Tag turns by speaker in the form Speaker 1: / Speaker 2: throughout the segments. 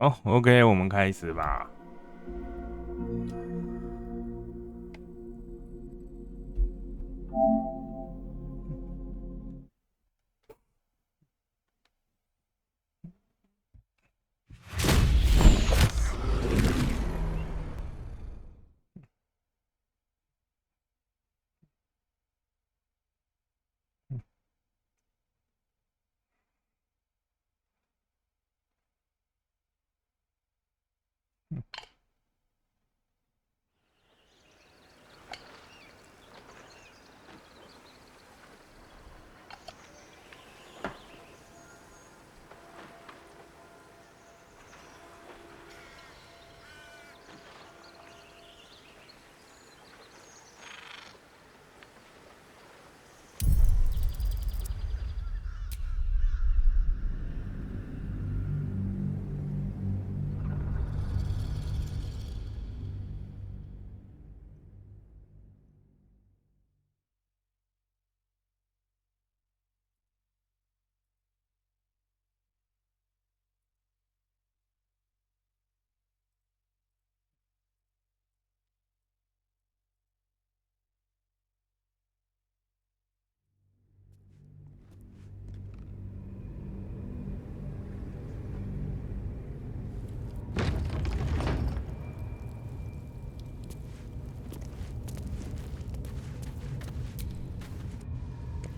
Speaker 1: 哦，OK，我们开始吧。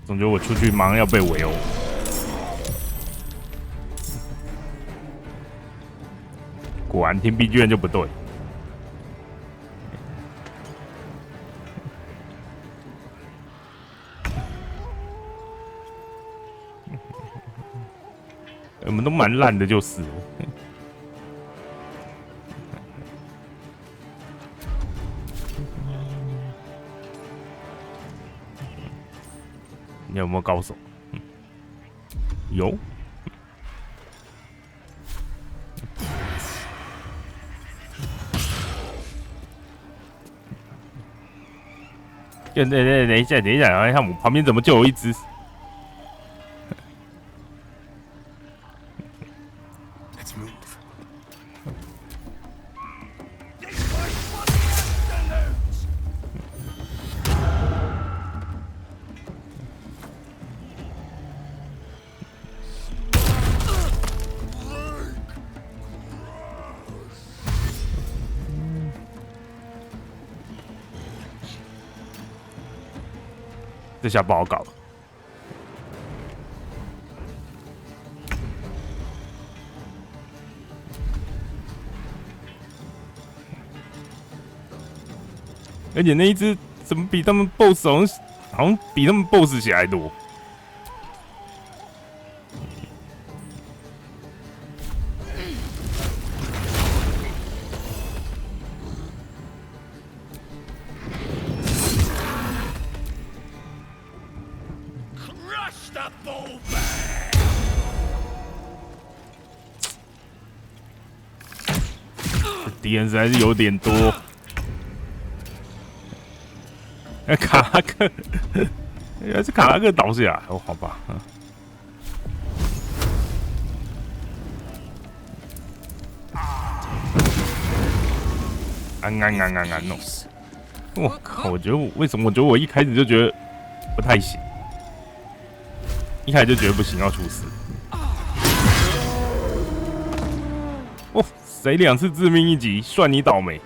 Speaker 1: 总觉得我出去马上要被围殴。果然听 B 居然就不对。我们都蛮烂的，就是了。你有没有高手？有。等一下，看我旁边怎么就有一只？这下不好搞了。而且那一只怎么比他们 BOSS 好像比他们 BOSS 血还多？敌人实在是有点多。卡拉克，原来是卡拉克倒下来，哦，好吧。安哦！我靠！我觉得为什么？我觉得我一开始就觉得不太行，一开始就觉得不行，要出事。哦，谁2次致命一击，算你倒霉。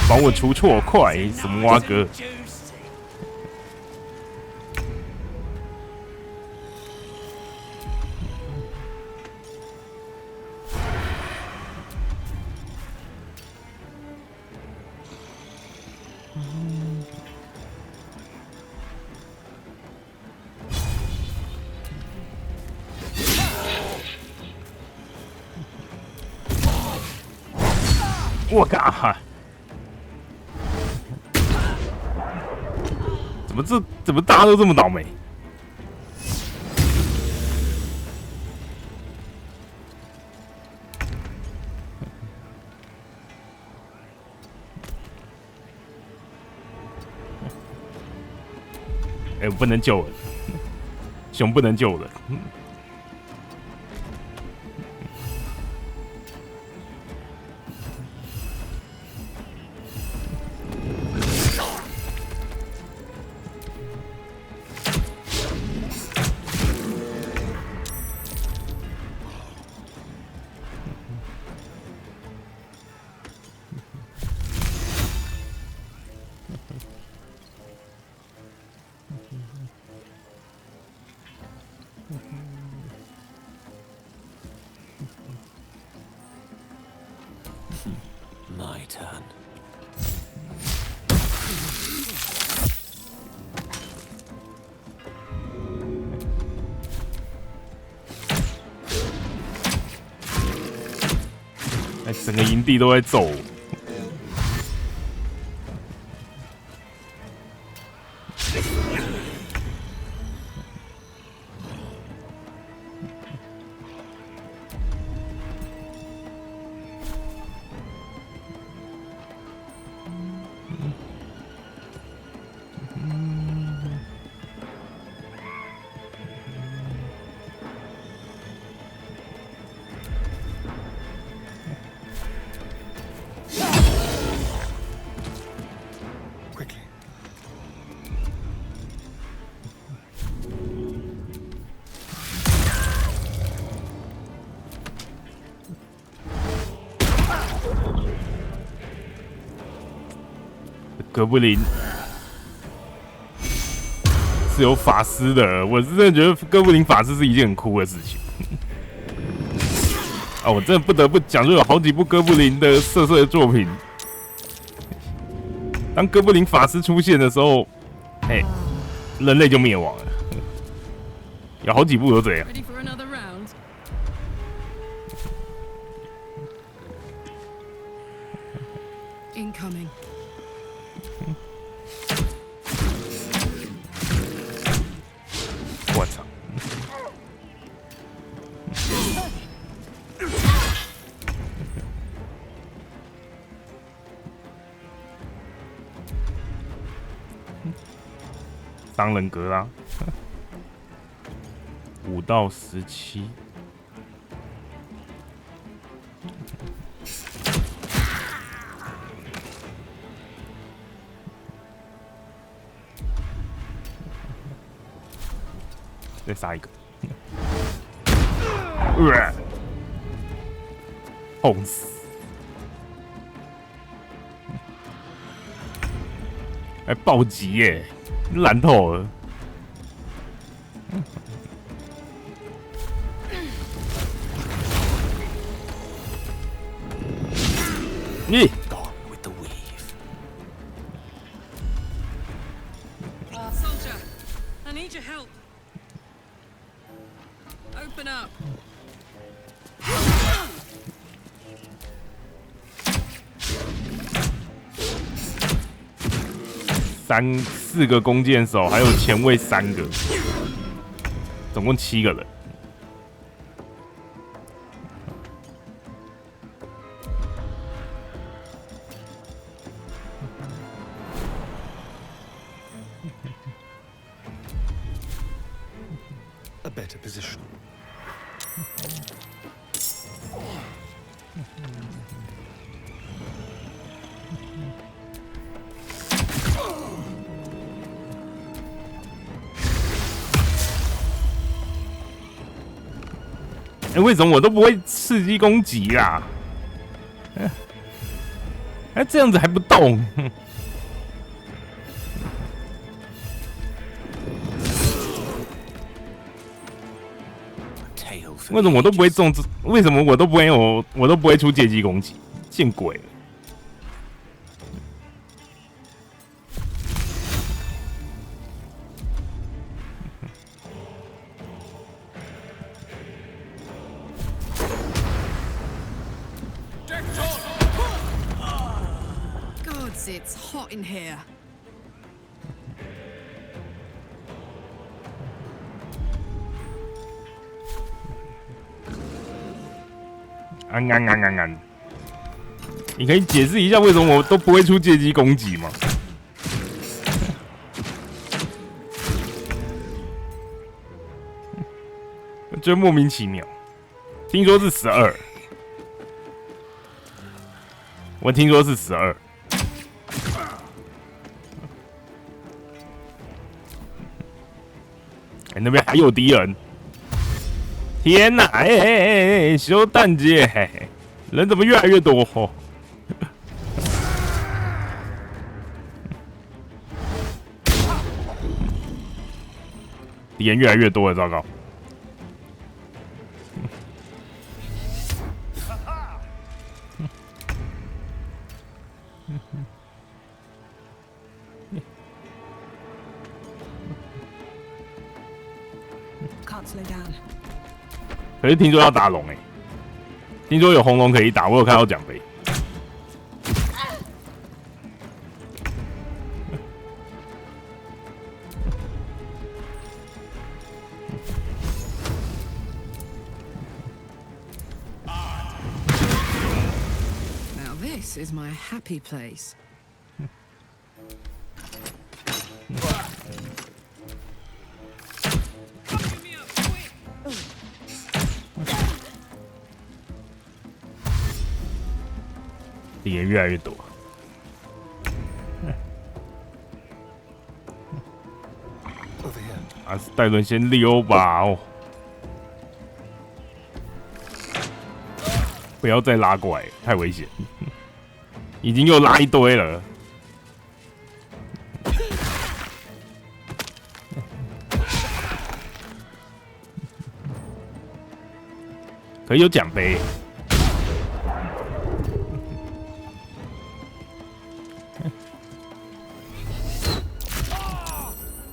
Speaker 1: 帮我出错快，什么蛙哥？我靠！怎么大家都这么倒霉？哎、我不能救人，熊不能救人。
Speaker 2: My turn.
Speaker 1: 哎，整个营地都在走。
Speaker 2: Quickly.
Speaker 1: 哥布林是有法师的，我是真的觉得哥布林法师是一件很酷的事情。啊，我真的不得不讲，就有好几部哥布林的色色的作品。当哥布林法师出现的时候，哎，人类就灭亡了。有好几部都这样。
Speaker 3: Ready for another round? Incoming.
Speaker 1: 我操！商人格啦，5到17。再杀一个，痛死！还暴击耶，烂透了！你
Speaker 2: Gone with the weave.
Speaker 3: Soldier, I need your help. Open up.
Speaker 1: 4个弓箭手，还有前卫3个，总共7个人。
Speaker 2: A better position.
Speaker 1: 哎、为什么我都不会刺激攻击啦？哎、这样子还不动？为什么我都不会中？为什么我都不会我都不会出借机攻击？见鬼了！
Speaker 3: Gods, it's hot in here.
Speaker 1: 安！你可以解释一下为什么我都不会出借机攻击吗？就莫名其妙。听说是12，我听说是12。哎，那边还有敌人！天哪！哎，修蛋姐，人怎么越来越多？敌人越来越多了，糟糕！可是听说要打龙哎，听说有红龙可以打，我有看到奖杯。
Speaker 3: Now this is my happy place. 敌人越来越多。啊，戴伦先溜吧哦！不要再拉过来，太危险。已经又拉一堆了。可以有奖杯。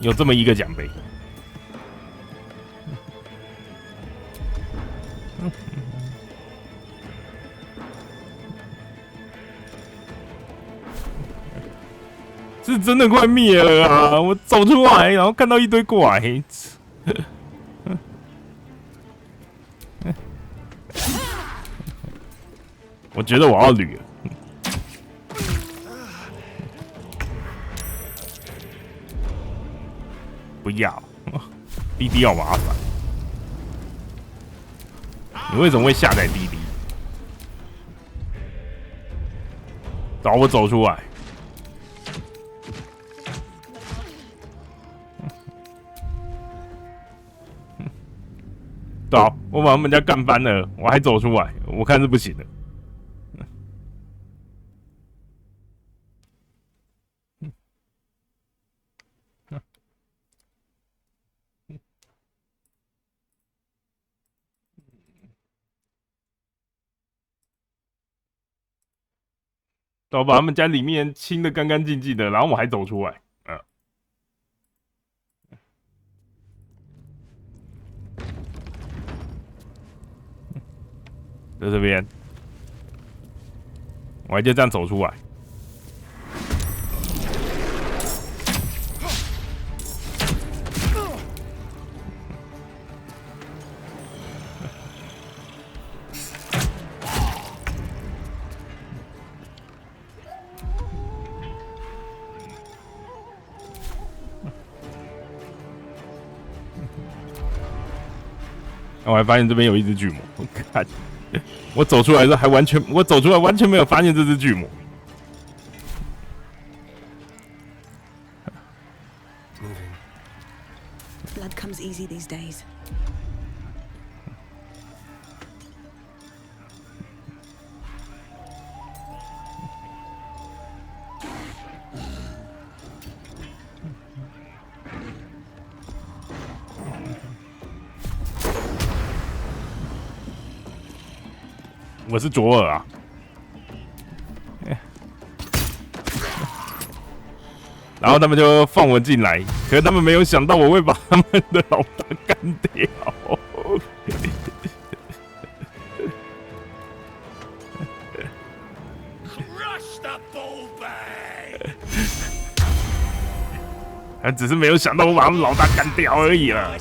Speaker 3: 有这么一个奖杯，是真的快灭了啊！我走出来，然后看到一堆怪，我觉得我要捋了。不要，滴滴好麻烦。你为什么会下载滴滴？找我走出来。走，我把他们家干翻了，我还走出来，我看是不行的。我把他们家里面清的干干净净的，然后我还走出来，在这边，我还就这样走出来。我还发现这边有一只巨魔，我看，我走出来的时候还完全，我走出来完全没有发现这只巨魔。
Speaker 4: Blood comes easy these days.
Speaker 1: 我是左耳啊，然后他们就放我进来，可是他们没有想到我会把他们的老大干掉。他只是没有想到我把他们老大干掉而已了。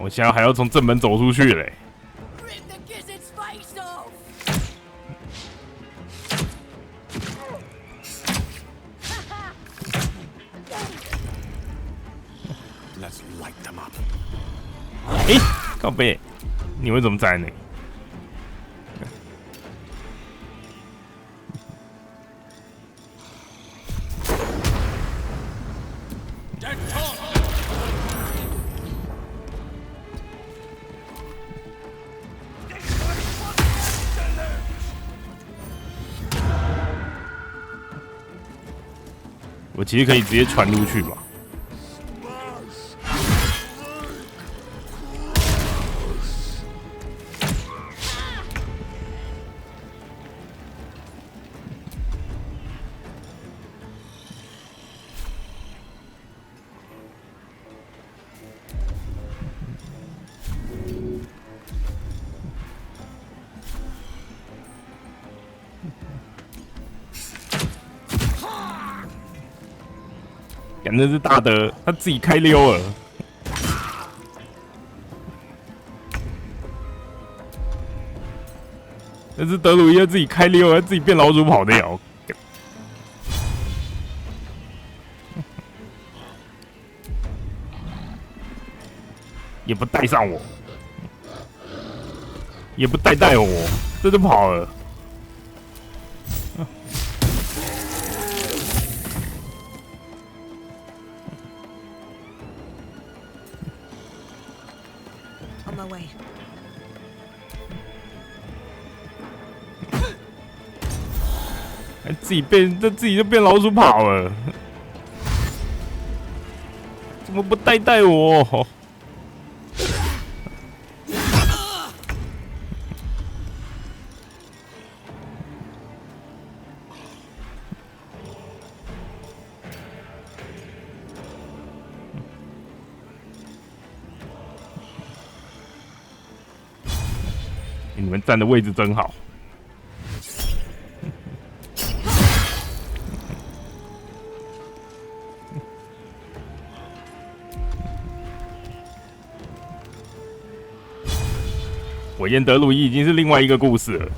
Speaker 1: 我现在还要从正门走出去嘞。
Speaker 2: Let's light them up.
Speaker 1: 哎，靠背，你为什么在那里？我其实可以直接传出去吧。那是大德，他自己开溜了。那是德鲁伊自己开溜了，自己变老鼠跑掉，也不带上我，也不带我，这就跑了。
Speaker 4: On my way.
Speaker 1: 还自己就变老鼠跑了，怎么不带我？你们站的位置真好。我验德鲁伊已经是另外一个故事了。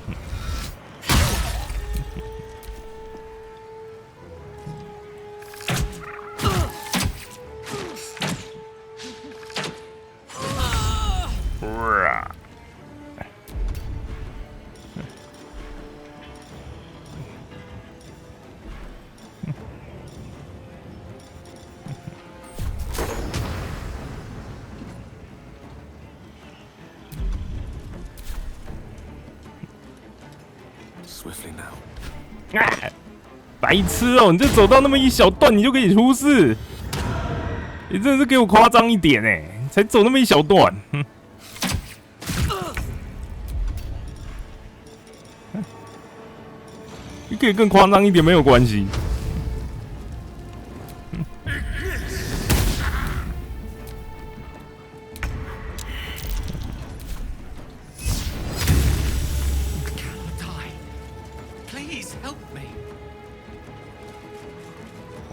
Speaker 2: Swiftly now.
Speaker 1: 啊！白痴哦！你就走到那么一小段，你就可以出事，你真的是给我夸张一点哎！才走那么一小段，你可以更夸张一点，没有关系。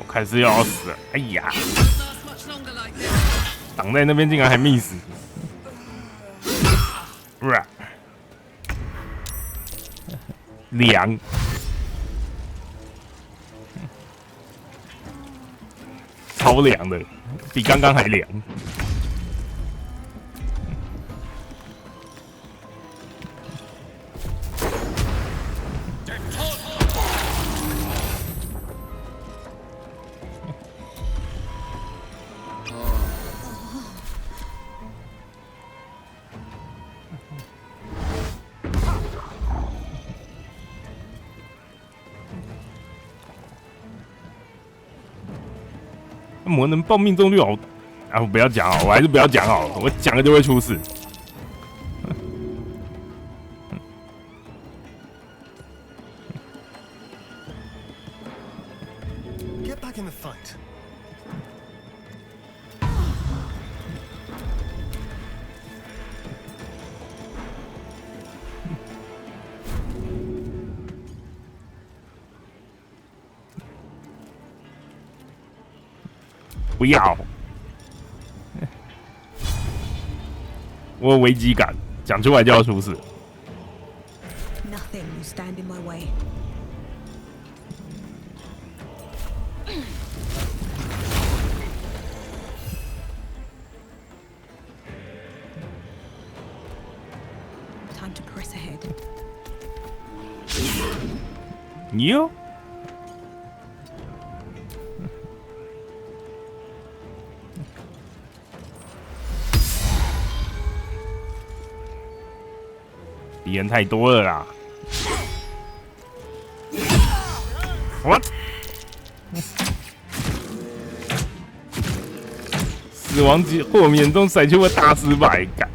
Speaker 1: 还是要死了！哎呀，挡在那边竟然还 miss， 凉，超凉的，比刚刚还凉。魔能爆命中率好啊！我不要讲好，我还是不要讲好了，我讲了就会出事。
Speaker 2: Get back in the fight.
Speaker 1: 不要！我有危机感，讲出来就要出事。
Speaker 4: Nothing will stand in my way. Time to press ahead.
Speaker 1: 哟，敌人太多了啦！我死亡级豁免中甩出个大失败感。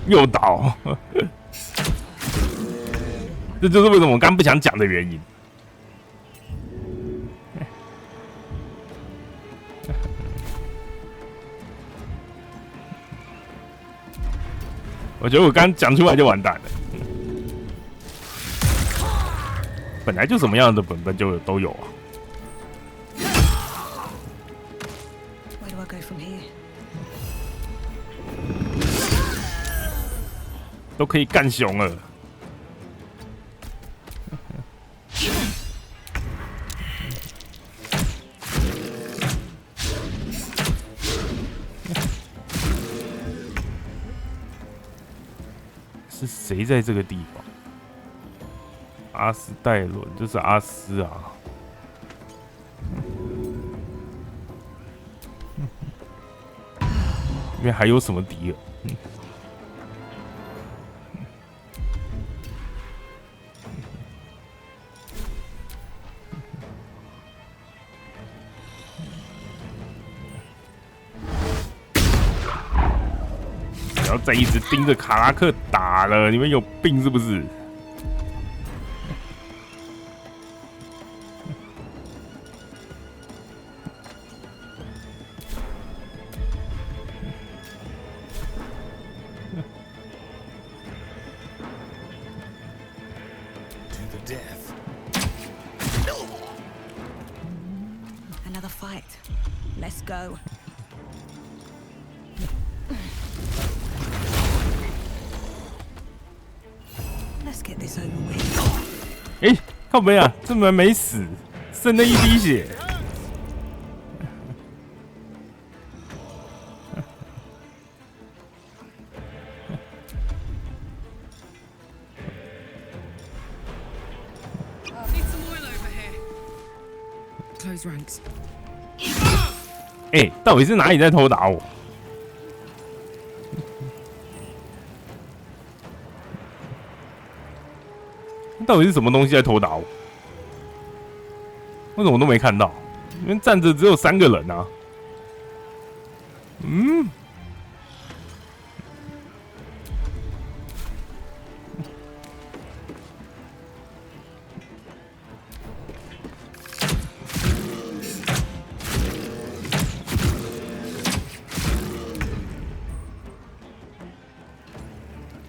Speaker 1: 又倒，这就是为什么我刚不想讲的原因。我觉得我刚讲出来就完蛋了。本来就什么样的本就都有啊。
Speaker 4: Where do I go from here?
Speaker 1: 都可以干熊了。是谁在这个地方？阿斯戴伦，这是阿斯啊。里面还有什么敌人？不要再一直盯着卡拉克打了，你们有病是不是？
Speaker 4: Another fight. Let's go. Let's get this over with.
Speaker 1: 哎、靠北啊，这门没死，剩了一滴血。
Speaker 4: Close ranks.
Speaker 1: 哎、到底是哪里在偷打我？到底是什么东西在偷打我？为什么我都没看到？因为站着只有3个人啊。嗯。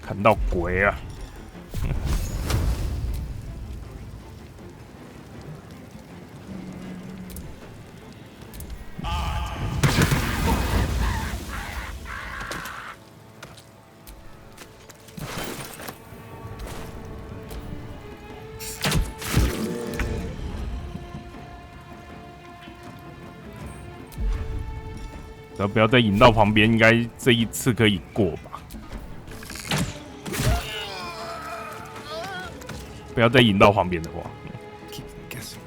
Speaker 1: 看到鬼啊！只要不要再引到旁边，应该这一次可以过吧？不要再引到旁边的话。
Speaker 2: Keep them guessing.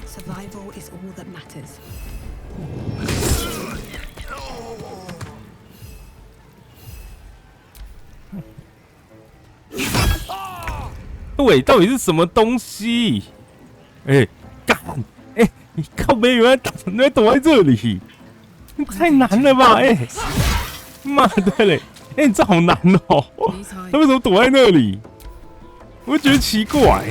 Speaker 4: Survival is all that matters.
Speaker 1: 对，到底是什么东西？哎、干！哎、你靠北原来躲在这里，太难了吧？哎、妈的嘞！哎、这好难哦、他为什么躲在那里？我觉得奇怪。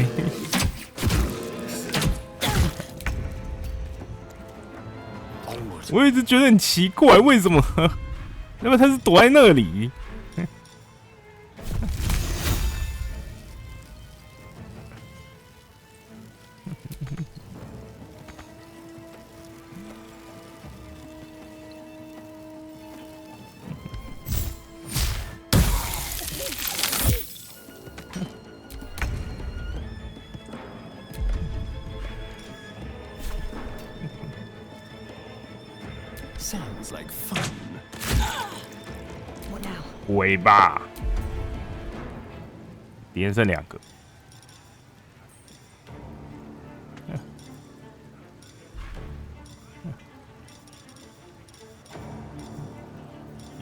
Speaker 1: 我一直觉得很奇怪，为什么？要不他是躲在那里？Sounds
Speaker 2: like fun.
Speaker 4: What now?
Speaker 1: 尾巴，敌人剩2个。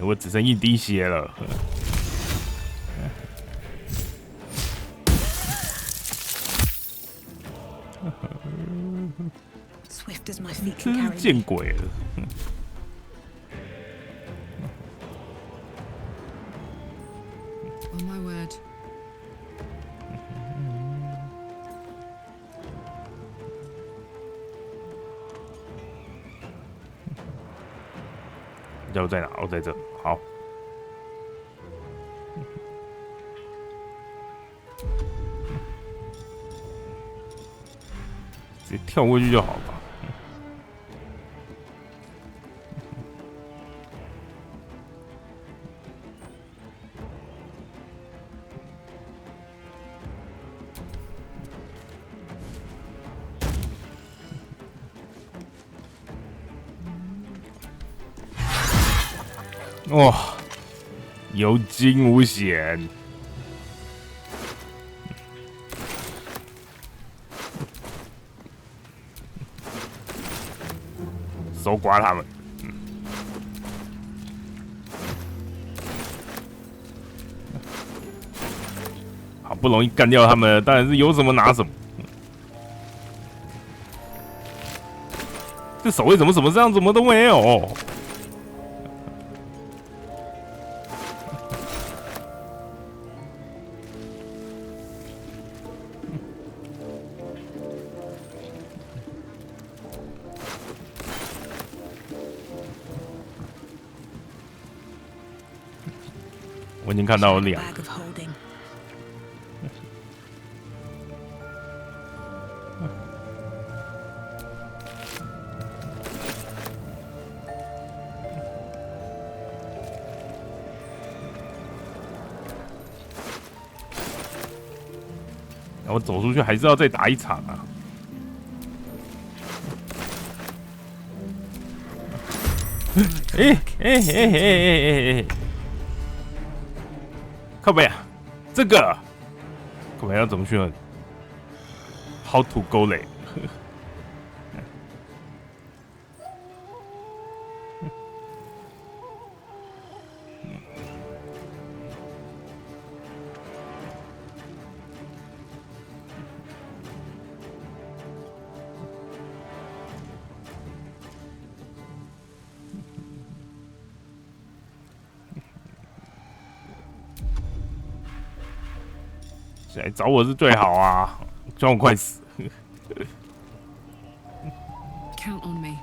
Speaker 1: 我只剩1滴血了。
Speaker 4: Swift as my feet
Speaker 1: 真
Speaker 4: can
Speaker 1: 是
Speaker 4: carry
Speaker 1: 见
Speaker 4: me.
Speaker 1: 鬼了！
Speaker 5: On my word.
Speaker 1: 你知道我在哪？我在这。好。直接跳过去就好吧。哇，有惊无险。搜刮他们。好不容易干掉他们，当然是有什么拿什么。这守卫怎么什么这样，怎么都没有？我已经看到了2
Speaker 4: Bag of holding.
Speaker 1: 我走出去还是要再打一场啊！哎！靠北啊，这个靠北要怎么去呢 ？How to go 嘞？来找我是最好啊，叫我快死。
Speaker 5: Count on me.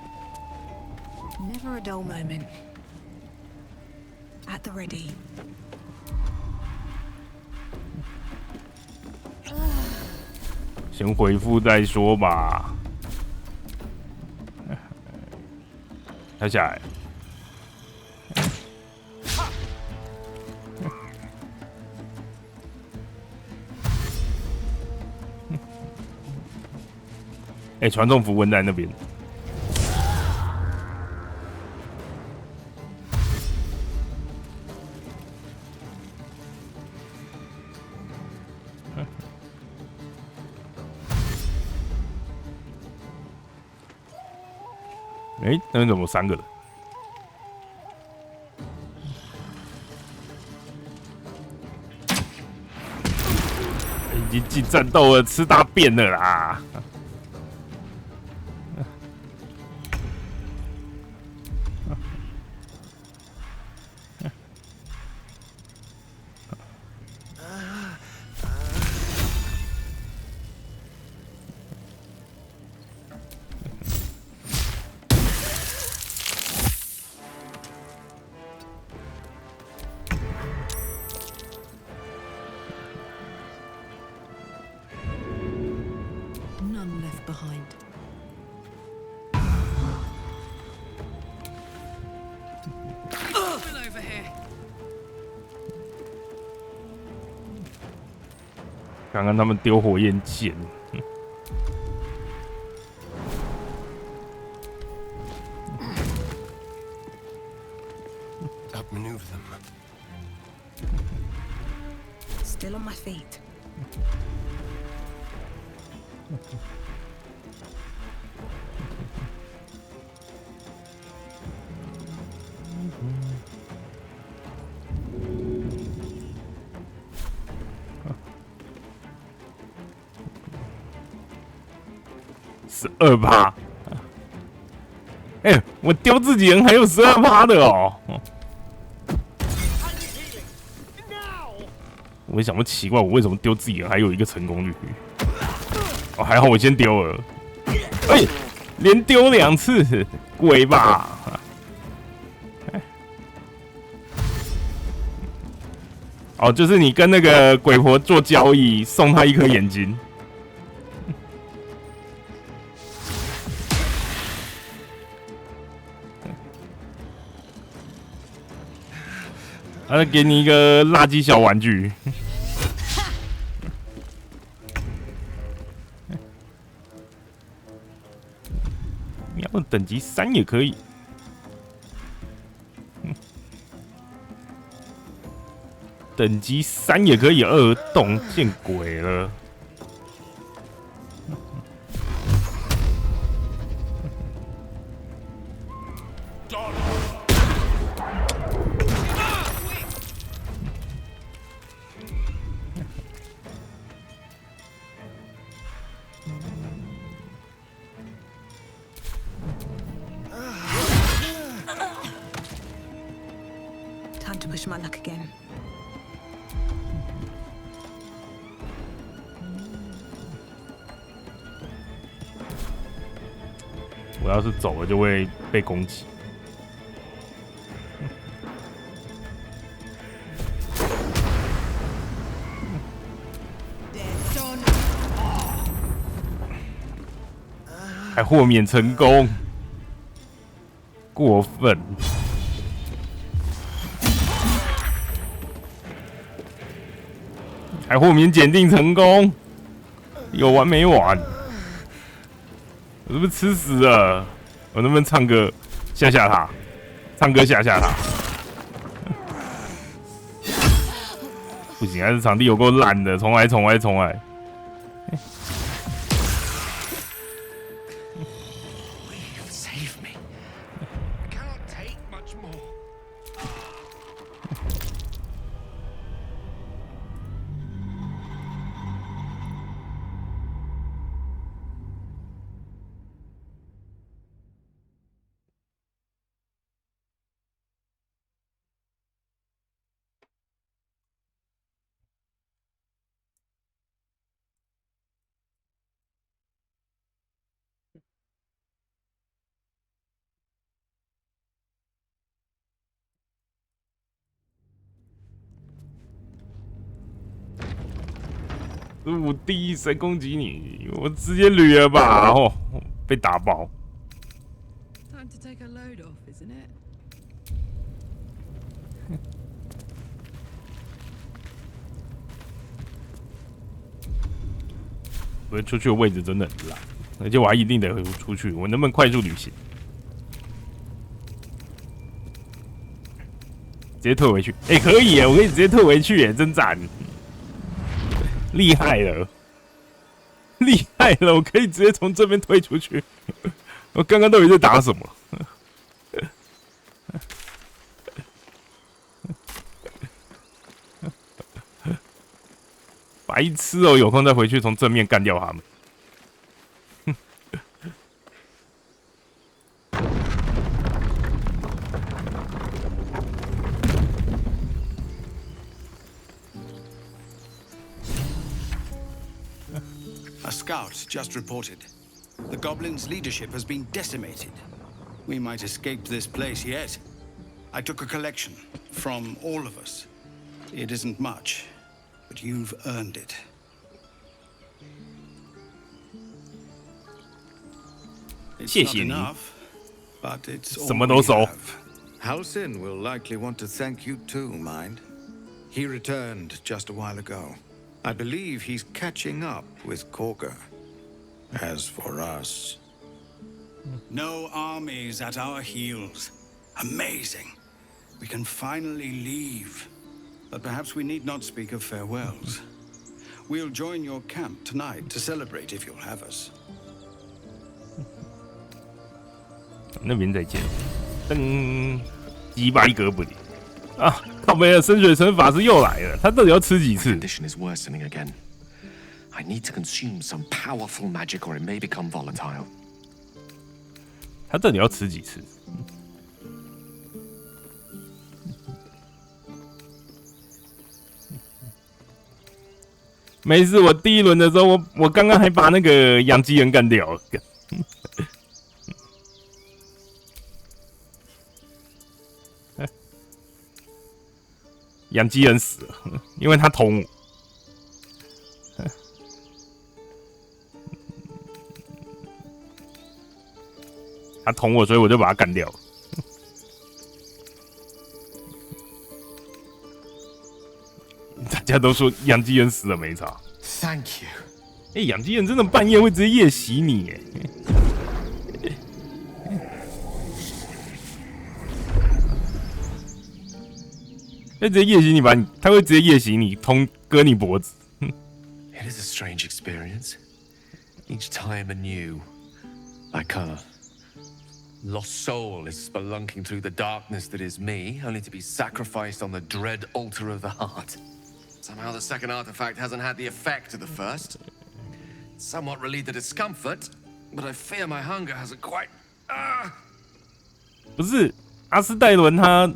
Speaker 4: Never a dull moment. At the ready.
Speaker 1: 先回复再说吧。他下来。哎，传送符文在那边。哎，那边怎么3个人？已经进战斗了，吃大便了啦！
Speaker 5: behind.
Speaker 3: 刚刚他们丢火焰剑，Outmaneuver
Speaker 2: them.
Speaker 4: Still on my feet.12%。
Speaker 3: 哎，我丢自己人还有12%的哦。我想不奇怪，我为什么丢自己人还有一个成功率？哦，还好我先丢了。哎，连丢2次，鬼吧！哦，就是你跟那个鬼婆做交易，送她1颗眼睛。他给你一个垃圾小玩具。瞄等级3也可以。等级3也可以2动，见鬼了！Time
Speaker 4: to push my luck again.
Speaker 3: 我要是走了，就会被攻击。还豁免成功，过分！还豁免检定成功，有完没完？我是不是吃死了？我能不能唱歌吓吓他？唱歌吓吓他？不行，还是场地有够烂的，重来重来重来！我第一谁攻击你？我直接捋了吧！哦，被打爆。
Speaker 5: Time to take a load off, isn't it?
Speaker 3: 我出去的位置真的很烂，而且我还一定得出去。我能不能快速旅行？直接退回去？哎、可以耶！我可以直接退回去耶，真赞！厉害了，厉害了！我可以直接从这边退出去。我刚刚到底在打什么？白痴哦！有空再回去从正面干掉他们。
Speaker 2: A scout just reported. The goblins' leadership has been decimated. We might escape this place yet. I took a collection from all of us. It isn't much, but you've earned it. It's
Speaker 1: 谢
Speaker 2: not
Speaker 1: 谢你，
Speaker 2: enough, but it's
Speaker 1: 什
Speaker 2: all
Speaker 1: 么
Speaker 2: we
Speaker 1: 都收。
Speaker 2: have. Halsin will likely want to thank you too, mind. He returned just a while ago. I believe he's catching up with Korga. As for us, no armies at our heels. Amazing. We can finally leave. But perhaps we need not speak of farewells. We'll join your camp tonight to celebrate if you'll have us.
Speaker 1: 那边再见。噔，击败哥布林啊！靠北的深水城法师又来了，他到底要吃几次？
Speaker 6: Condition is worsening again. I need to consume some powerful magic or it may become volatile.
Speaker 1: 他到底要吃几次？没事，我第一轮的时候，我刚刚还把那个养鸡人干掉了。养鸡人死了，因为他捅我。他捅我，所以我就把他干掉了。大家都说养鸡人死了没差。
Speaker 6: Thank you.
Speaker 1: 哎，养鸡人真的半夜会直接夜袭你，哎。他直接夜袭你吧，他会直接夜袭你，割你脖子。
Speaker 6: It is a strange experience. Each time anew. Like a lost soul is spelunking through the darkness that is me, only to be sacrificed on the dread altar of the heart. Somehow the second artifact hasn't had the effect of the first. It's somewhat relieved the discomfort, but I fear my hunger hasn't quite...
Speaker 1: 不是阿斯戴伦他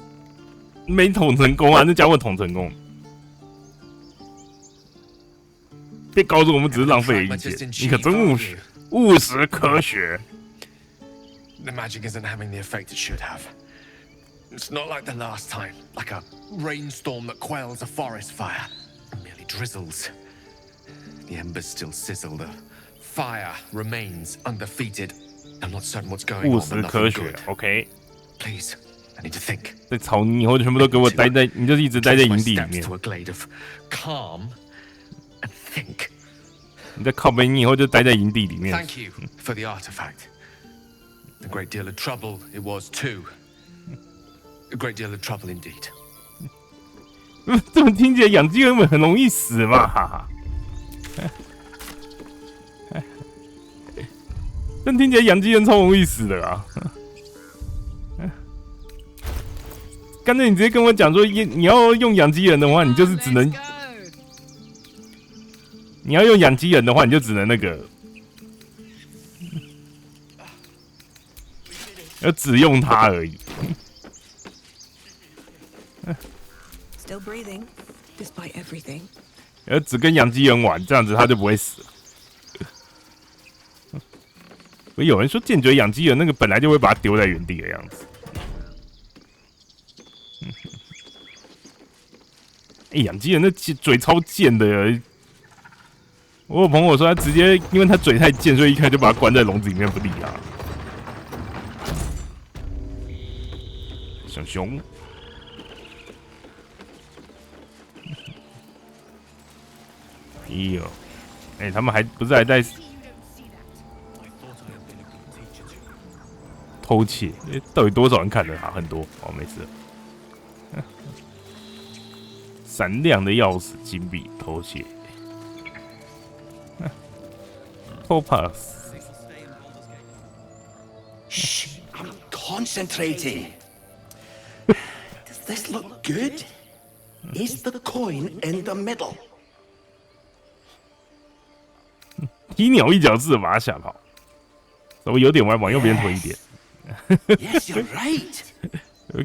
Speaker 1: 没捅成功啊，那家伙捅成功。别告诉我们只是浪费了一剑，你可真务实，务实科学。
Speaker 6: The magic isn't having the effect it should have. It's not like the last time, like a rainstorm that quells a forest fire. It merely drizzles. The embers still sizzle, the fire remains undefeated. I'm not certain what's going
Speaker 1: 务
Speaker 6: on,
Speaker 1: 实
Speaker 6: but
Speaker 1: 科
Speaker 6: nothing
Speaker 1: 学
Speaker 6: good.
Speaker 1: ，OK。
Speaker 6: Please, I need to think.
Speaker 1: 在吵你以后，全部都给我待在，你就是一直待在
Speaker 6: Place
Speaker 1: 营
Speaker 6: my
Speaker 1: 地里
Speaker 6: steps
Speaker 1: 面。
Speaker 6: to a glade of calm and think.
Speaker 1: 你在靠北，你以后就待在营地里面。
Speaker 6: Thank you for the artifact. A great deal of trouble it was too. A great deal of trouble indeed.
Speaker 1: 这么听起来养鸡人很容易死嘛？这听起来养鸡人超容易死的啊！刚才你直接跟我讲说，你要用养鸡人的话，你就是只能
Speaker 5: Let's go.
Speaker 1: 你要用养鸡人的话，你就只能那个，要只用它而已。
Speaker 4: Still breathing, despite everything.
Speaker 1: 要只跟养鸡人玩，这样子他就不会死。我有人说剑嘴养鸡人那个本来就会把它丢在原地的样子。哎，养鸡人那嘴超贱的。我有朋友说他直接因为他嘴太贱，所以一开始就把它关在笼子里面不理他。小熊。 哎呦，哎，他们还不是还在偷窃？到底多少人看了他？很多哦，没事。闪亮的钥匙、金币，偷窃。Topaz。
Speaker 7: Shh, I'm concentrating. Does this look good? Is the coin in the middle?
Speaker 1: 踢鸟一脚趾把他吓跑，稍微有点往右边推一点。
Speaker 7: Yes, you're right.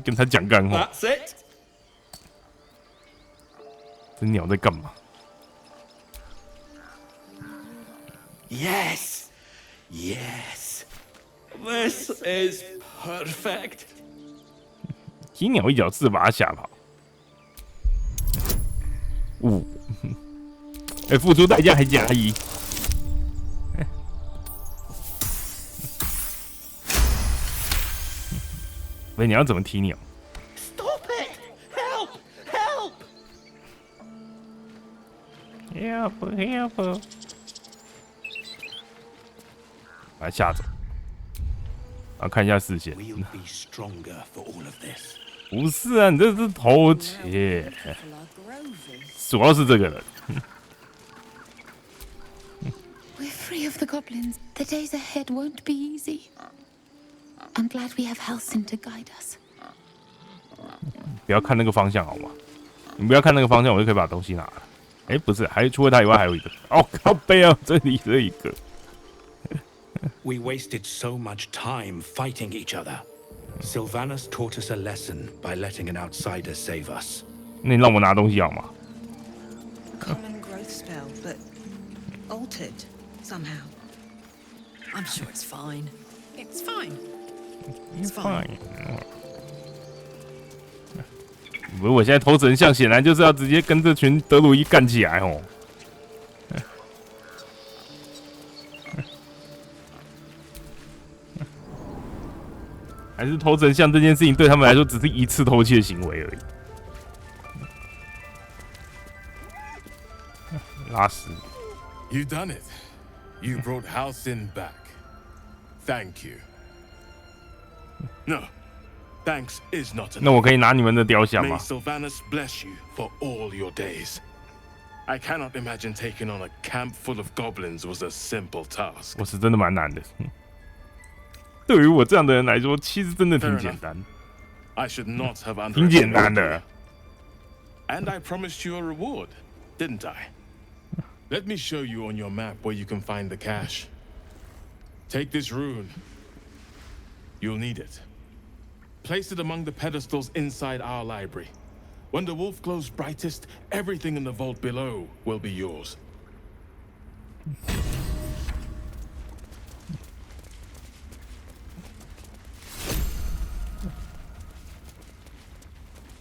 Speaker 1: 跟他讲干话。
Speaker 7: That's it.
Speaker 1: 这鸟在干嘛？
Speaker 7: Yes. Yes. This is perfect.
Speaker 1: 踢鸟一脚趾把他吓跑。哎，付出代价还加1。喂，你要怎么踢鸟
Speaker 7: Stop it! Help! Help!？Help！
Speaker 1: 把它吓走。看一下视线。
Speaker 7: We'll be stronger for all of this.
Speaker 1: 不是啊，你这是偷窃，主要是这个人。
Speaker 8: We're free of the goblins. The days ahead won't be easy. I'm glad we have Halsin to guide us.
Speaker 1: 不要看那个方向好吗？你不要看那个方向，我就可以把东西拿了。哎，不是，还除了他以外还有一个。哦，靠背啊，这里这一个。
Speaker 7: We wasted so much time fighting each other. Sylvanus taught us a lesson by letting an outsider save us.
Speaker 1: 那你让我拿东西好吗？
Speaker 4: Common growth spell, but altered somehow.
Speaker 5: I'm sure it's fine. It's fine. It's
Speaker 1: Fine.
Speaker 5: fine.
Speaker 1: 不是，我现在投神像显然就是要直接跟这群德鲁伊干起来哦。还是投神像这件事情对他们来说只是一次偷窃行为而已。拉屎。
Speaker 6: You done it. You brought Halsin back. Thank you. No, thanks is not
Speaker 1: 那
Speaker 6: enough.
Speaker 1: 我可以拿你们的雕像
Speaker 6: May
Speaker 1: 吗？
Speaker 6: Sylvanus bless you for all your days. I cannot imagine taking on a camp full of goblins was a simple task.
Speaker 1: 我是真的蛮难的。对于我这样的人来说，其实真的挺简单，
Speaker 6: I should not have
Speaker 1: 挺简单
Speaker 6: underestimated
Speaker 1: 的
Speaker 6: you.。And I promised you a reward, didn't I? Let me show you on your map where you can find the cache. Take this rune. You'll need it. Place it among the pedestals inside our library. When the wolf glows brightest, everything in the vault below will be yours.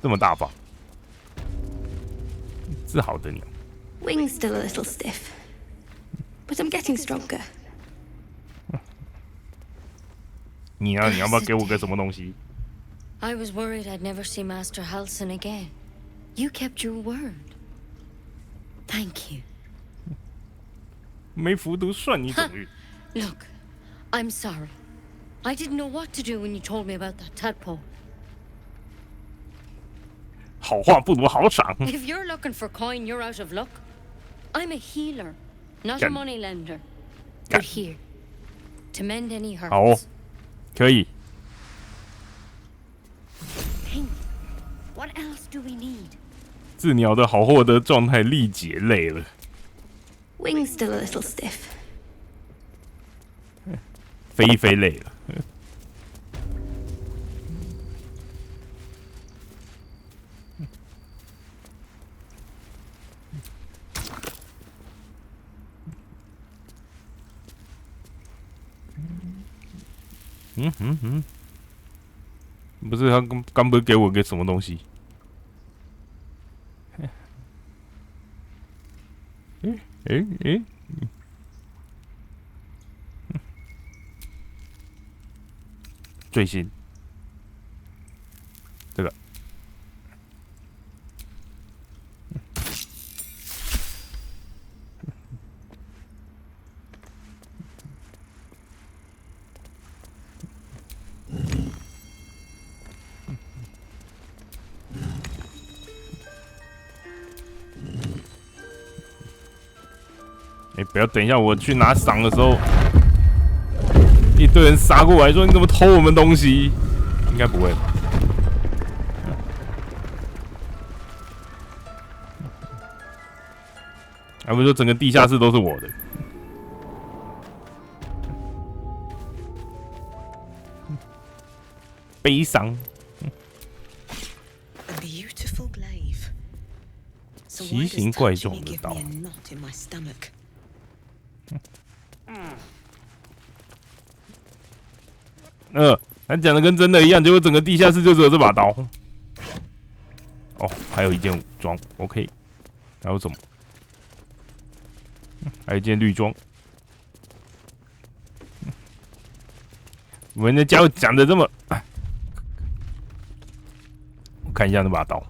Speaker 6: 这么大方，是好的鸟。
Speaker 8: Wings still a little stiff, but I'm getting stronger.
Speaker 1: 你呢？你要不要给我个什么东西？
Speaker 9: I was worried I'd never see Master Halsin again. You kept your word. Thank you.
Speaker 1: 没服毒算你种运。
Speaker 9: Look, I'm sorry. I didn't know what to do when you told me about that tadpole.
Speaker 1: 好话不如好赏。
Speaker 9: If you're looking for coin, you're out of luck. I'm a healer, not a
Speaker 1: Can-
Speaker 9: money lender.
Speaker 1: Can-
Speaker 9: But here, to mend any
Speaker 1: 好哦
Speaker 9: hurts.
Speaker 1: 可以。
Speaker 9: Think, what else do we need?
Speaker 1: 治鸟的好获得状态力竭累了，
Speaker 8: Wings still a little stiff.
Speaker 1: 飞一飞累了。不是他刚不是给我个什么东西？诶，最新这个。不要等一下，我去拿赏的时候，一堆人杀过来说你怎么偷我们东西？应该不会吧？还不是说整个地下室都是我的？悲伤。
Speaker 4: A beautiful glaive. So
Speaker 1: 奇
Speaker 4: why
Speaker 1: 形
Speaker 4: does
Speaker 1: 怪
Speaker 4: touching
Speaker 1: 状
Speaker 4: it
Speaker 1: 的
Speaker 4: give
Speaker 1: 刀
Speaker 4: me a knot in my stomach?
Speaker 1: 他讲的跟真的一样，结果整个地下室就只有这把刀。哦，还有一件武装 ，OK， 还有什么？还有一件绿装。我们的家伙讲的这么，
Speaker 3: 看一下那把刀。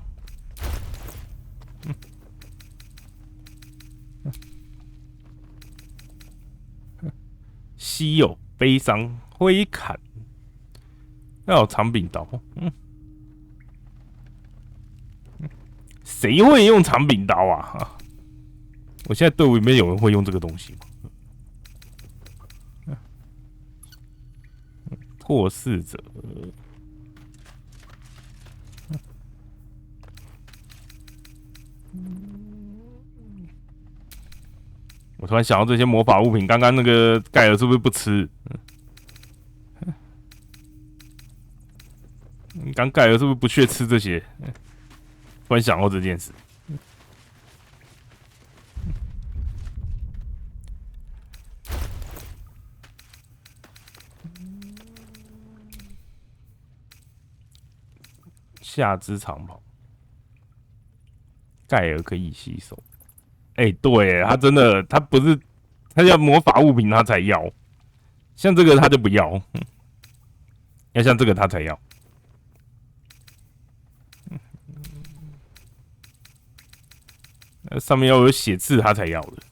Speaker 3: 稀有、悲伤、挥砍，要有长柄刀。谁会用长柄刀啊？我现在队伍里面有人会用这个东西吗？拓世者。我突然想到这些魔法物品，刚刚那个盖尔是不是不吃？刚盖尔是不是不屑吃这些？突然想到这件事。下肢长袍，盖尔可以吸收。对，他真的，他不是，他要魔法物品他才要，像这个他就不要，要像这个他才要。上面要有血刺他才要的。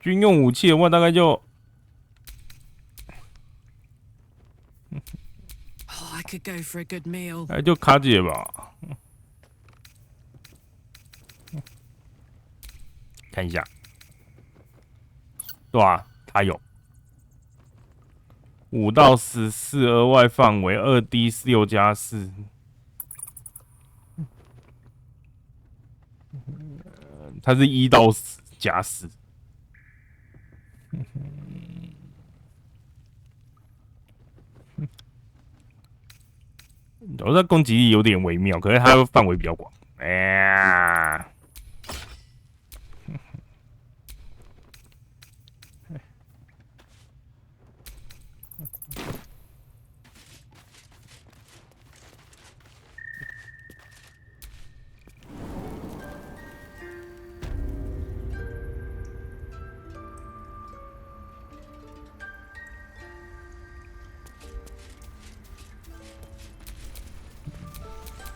Speaker 3: 军用武器的话，大概就
Speaker 5: I could go for a good meal.
Speaker 3: 大概就卡姐吧。看一下，对啊，他有5到14额外范围2D 6+4，它是1到10+4。我这攻击力有点微妙，可是它的范围比较广。哎呀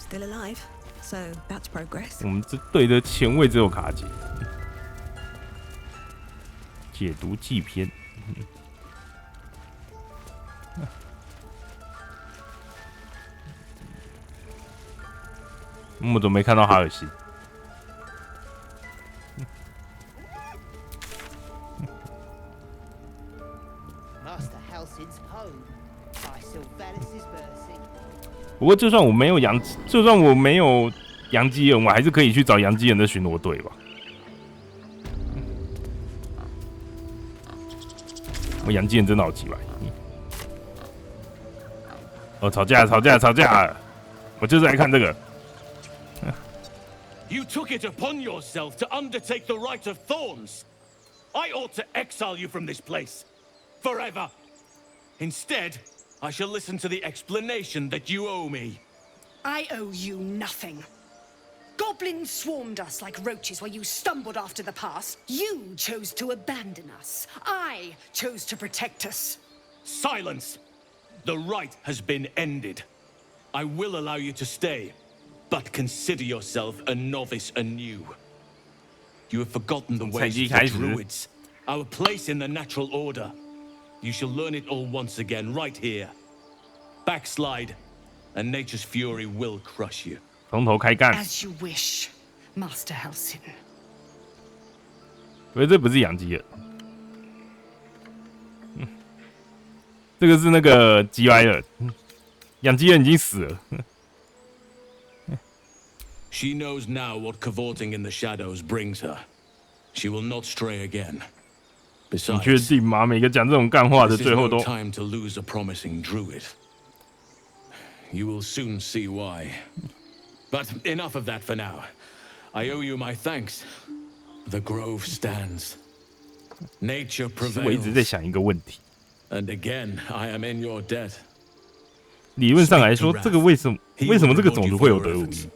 Speaker 3: ！Still
Speaker 4: alive, so that's progress.
Speaker 3: 我们这队的前卫只有卡姐。解读纪篇。我们怎么没看到哈尔西？ 不过，就算我没有洋基人，我还是可以去找洋基人的巡逻队吧。我洋基人真的好奇怪。哦，吵架！我就是来看这个。
Speaker 10: You took it upon yourself to undertake the rite of thorns. I ought to exile you from this place forever. Instead, I shall listen to the explanation that you owe me.
Speaker 5: I owe you nothing. Goblins swarmed us like roaches while you stumbled after the pass. You chose to abandon us. I chose to protect us.
Speaker 10: Silence! The rite has been ended. I will allow you to stay, but consider yourself a novice anew. You have forgotten the ways of the druids, our place in the natural order. You shall learn it all once again, right here. Backslide, and nature's fury will crush you.
Speaker 3: 从头开干。
Speaker 5: As you wish, Master Halsin.
Speaker 3: 所以这不是养鸡人，这个是那个吉莱尔，养鸡人已经死了。
Speaker 10: She knows now what cavorting in the shadows brings her. She will not stray again.
Speaker 3: 你确
Speaker 10: Besides,
Speaker 3: 定吗？每个讲这种干话的
Speaker 10: this is
Speaker 3: 最后
Speaker 10: no
Speaker 3: 都
Speaker 10: time to lose a promising druid. You will soon see why. But enough of that for now. I owe you my thanks. The grove stands. Nature
Speaker 3: 我一直在
Speaker 10: prevails.
Speaker 3: 想一个问题。
Speaker 10: And again, I am in your debt.
Speaker 3: 理论上来说，这个为什么这个种族会有德鲁伊？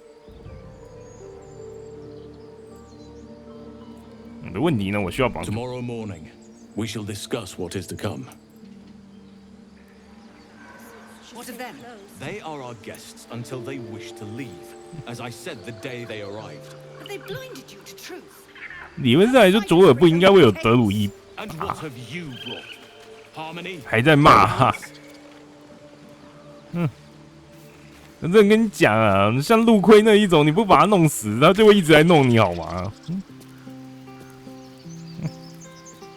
Speaker 3: 的问题呢？我需要帮助。
Speaker 10: Tomorrow morning, We shall discuss what is to come.
Speaker 5: What of them?
Speaker 10: They are our guests until they wish to leave, as I said the day they arrived.
Speaker 5: But they blinded you to truth.
Speaker 1: 理论上来说，佐尔不应该会有德鲁伊
Speaker 10: And what have you brought? Harmony?
Speaker 1: 还在骂哈。我真的跟你讲啊，像陆亏那一种，你不把他弄死，他就会一直来弄你，好吗？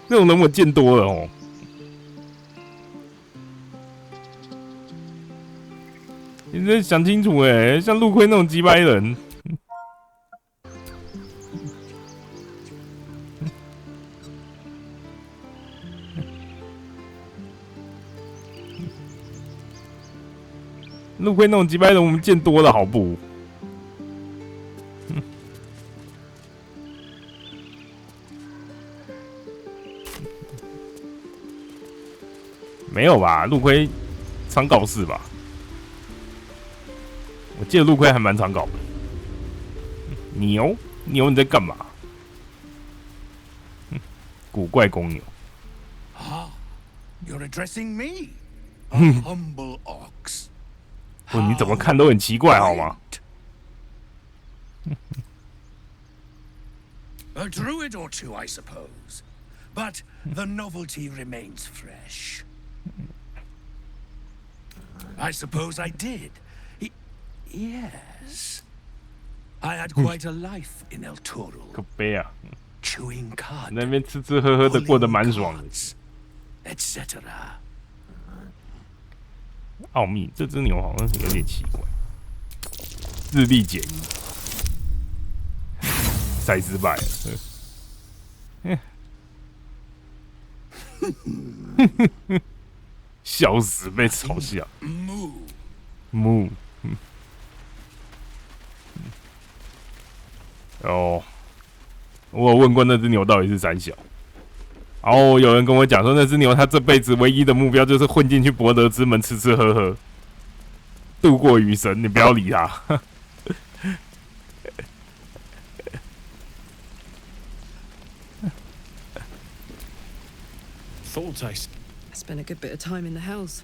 Speaker 1: 那种人我见多了哦。你得想清楚哎，像陆亏那种鸡掰人。陆亏那种击败人，我们见多了，好不？没有吧？陆亏常搞事吧？我记得陆亏还蛮常搞的。牛，你在干嘛？古怪公牛。
Speaker 7: Ah, you're addressing me, a humble ox.
Speaker 1: 不，你怎么看都很奇怪，好吗？
Speaker 7: A druid or two, I suppose, but the novelty remains fresh. I suppose I did. Yes. I had quite a life in El Toro.
Speaker 1: 可悲啊！
Speaker 7: Chewing cud,
Speaker 1: 那边吃吃喝喝的，过得蛮爽的。
Speaker 7: etc.
Speaker 1: 奥秘，这只牛好像有点奇怪。日历减一，赛失败了。笑死，被嘲笑。木。哦，我有问过那只牛到底是三小。然后有人跟我讲说，那只牛它这辈子唯一的目标就是混进去博德之门吃吃喝喝，度过余生。你不要理它。
Speaker 10: Thought I
Speaker 4: Spent a good bit of time in the Hells.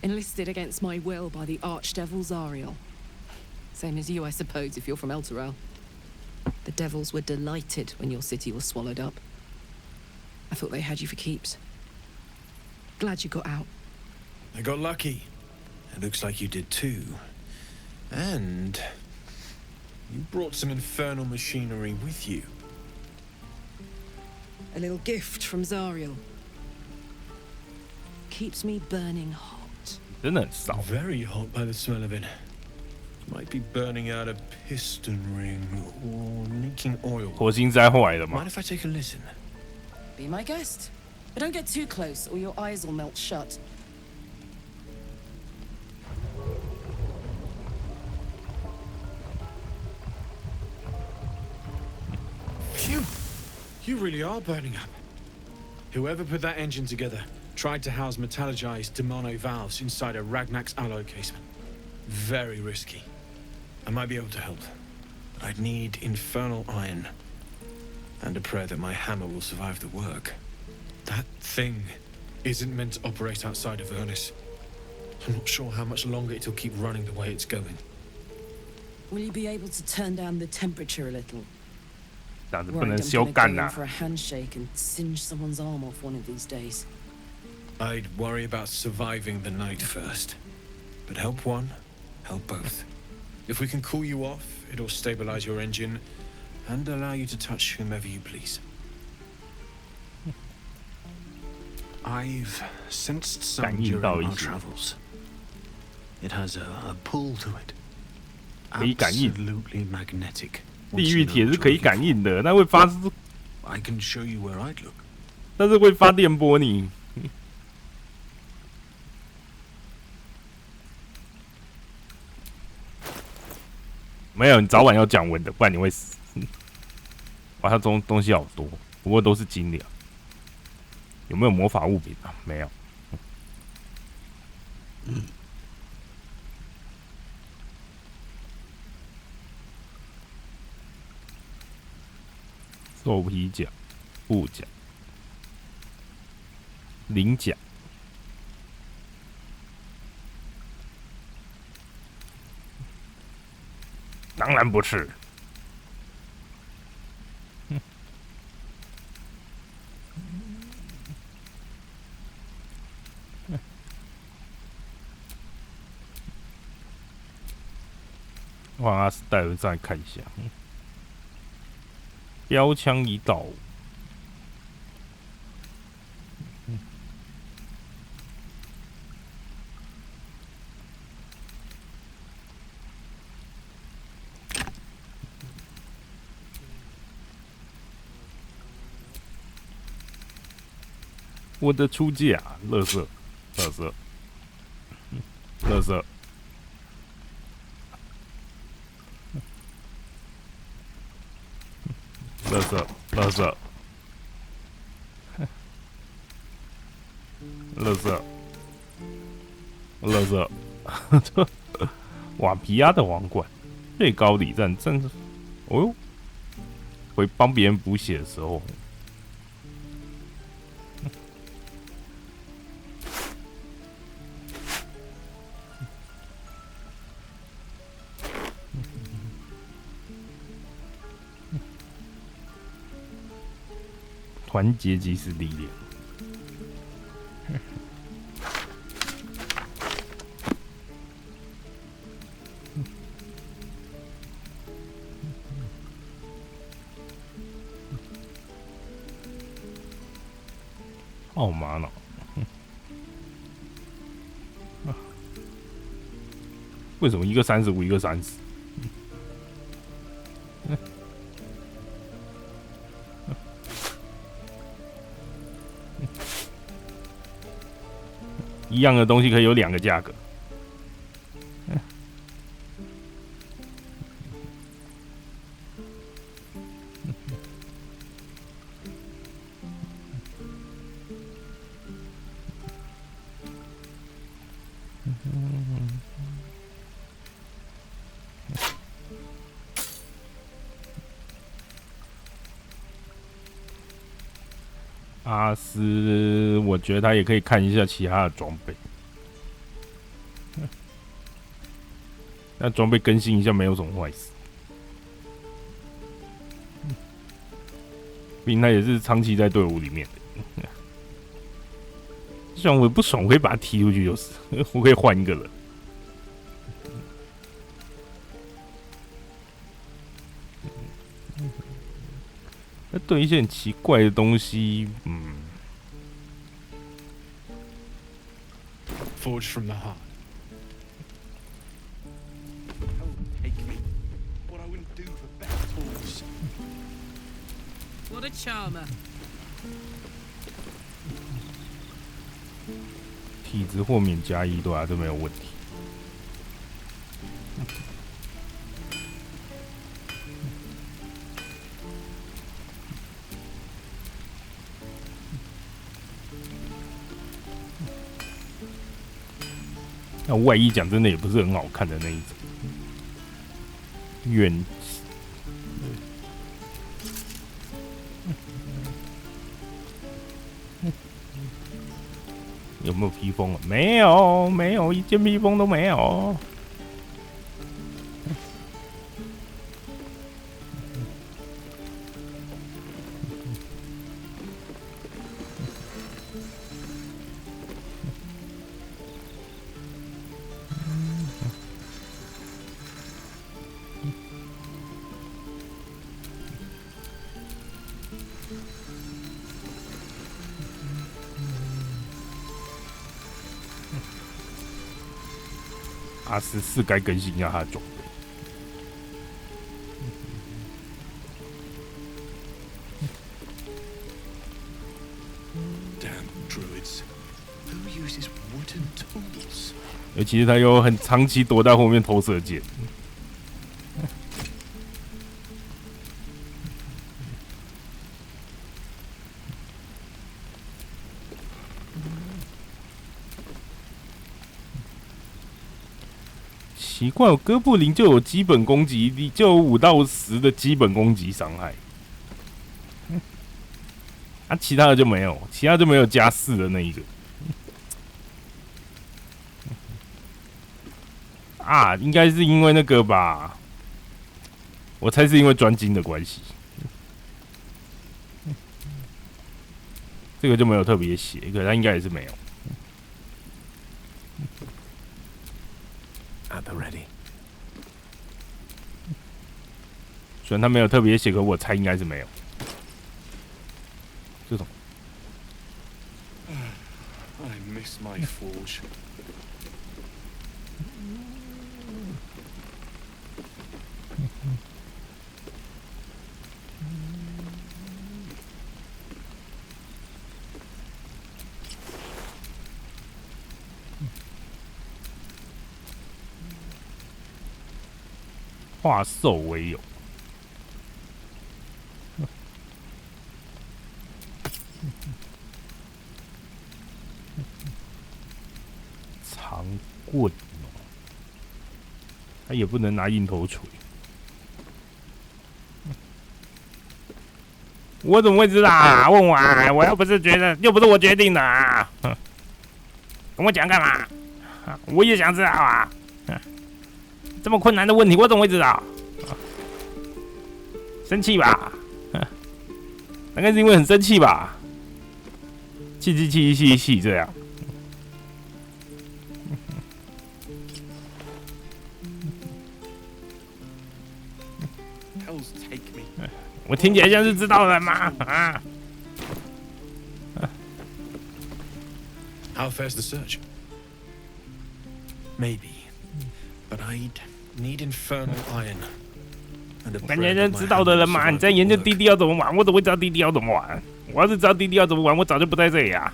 Speaker 4: Enlisted against my will by the Archdevil Zariel. Same as you, I suppose, if you're from Elturel. The devils were delighted when your city was swallowed up. I thought they had you for keeps. Glad you got out.
Speaker 11: I got lucky. It looks like you did too. And you brought some infernal machinery with you.
Speaker 4: A little gift from Zariel. Keeps me burning hot.
Speaker 1: 真的很骚。
Speaker 11: Very hot by the smell of it. Might be burning out a piston ring or leaking oil.
Speaker 1: 火星灾坏了
Speaker 11: Mind
Speaker 1: 吗？
Speaker 11: if I take a listen?
Speaker 4: Be my guest. But don't get too close or your eyes will melt shut.
Speaker 11: Phew! You really are burning up. Whoever put that engine together tried to house metallurgized Demono valves inside a Ragnak's alloy casement. Very risky. I might be able to help. I'd need infernal iron. And a prayer that my hammer will survive the work. That thing isn't meant to operate outside of Ernest. I'm not sure how much longer it'll keep running the way it's going.
Speaker 4: Will you be able to turn down the temperature a little?
Speaker 1: 这样子不
Speaker 4: Worried
Speaker 1: 能
Speaker 4: I'm
Speaker 1: 修
Speaker 4: gonna
Speaker 1: 干
Speaker 4: go
Speaker 1: 呐
Speaker 4: in。for a handshake and singe someone's arm off one of these days.
Speaker 11: I'd worry about surviving the night first. But help one, help both. If we can cool you off, it'll stabilize your engine and allow you to touch whomever you please. I've sensed some
Speaker 1: 感应到
Speaker 11: during
Speaker 1: 一
Speaker 11: our
Speaker 1: 些。
Speaker 11: travels. It has a pull to it.
Speaker 1: 可以感应。
Speaker 11: Absolutely magnetic.
Speaker 1: 地狱铁是可以感应的，那会发，
Speaker 11: I can show you where I'd look.
Speaker 1: 但是会发电波你。没有，你早晚要降温的，不然你会死。哇，它东西好多，不过都是精良。有没有魔法物品啊？没有。兽皮甲、布甲、鳞甲。当然不是。往阿斯戴尔再看一下，标枪一道。我的出价，垃圾，垃圾，垃圾，垃圾，垃圾，垃圾，垃圾，瓦皮亚的王冠，最高礼赞，战士，哦哟，会帮别人补血的时候。团结即是力量。好麻恼。为什么一个35，一个30？一样的东西可以有2个价格。阿斯，我觉得他也可以看一下其他的装备。那装备更新一下没有什么坏事，毕竟他也是长期在队伍里面的。像我不爽，我可以把他踢出去就是，我可以换一个人。那对一些很奇怪的东西，Forged
Speaker 11: from the heart.
Speaker 4: What a charmer.
Speaker 1: 体质豁免+1，对啊，这没有问题。那外衣讲真的也不是很好看的那一种，远有没有披风啊？没有，没有一件披风都没有。阿斯是该更新一下他的装备。尤其是他有很长期躲在后面投射箭。奇怪，我哥布林就有基本攻击力，就有5到10的基本攻击伤害。
Speaker 3: 啊，其他的就没有，其他就没有加4的那一个。啊，应该是因为那个吧，我猜是因为专精的关系。这个就没有特别写，可他应该也是没有。
Speaker 6: At the ready.
Speaker 3: 虽然他没有特别写，可我猜应该是没有。这种。
Speaker 11: I miss my forge.
Speaker 3: 化兽为友。长棍哦，他也不能拿硬头锤。我怎么会知道啊？问我啊！我又不是觉得，又不是我决定的啊！跟我讲干嘛？我也想知道啊！这么困难的问题，我怎么会知道？生气吧？大概是因为很生气吧？气这样。我听起来像是知道人吗？啊
Speaker 11: How fares the search? Maybe, but I'd need infernal iron.
Speaker 3: 感觉人知道的人嘛，你在研究滴滴要怎么玩，我怎么会知道滴滴要怎么玩？我要是知道滴滴要怎么玩，我早就不在这里啊！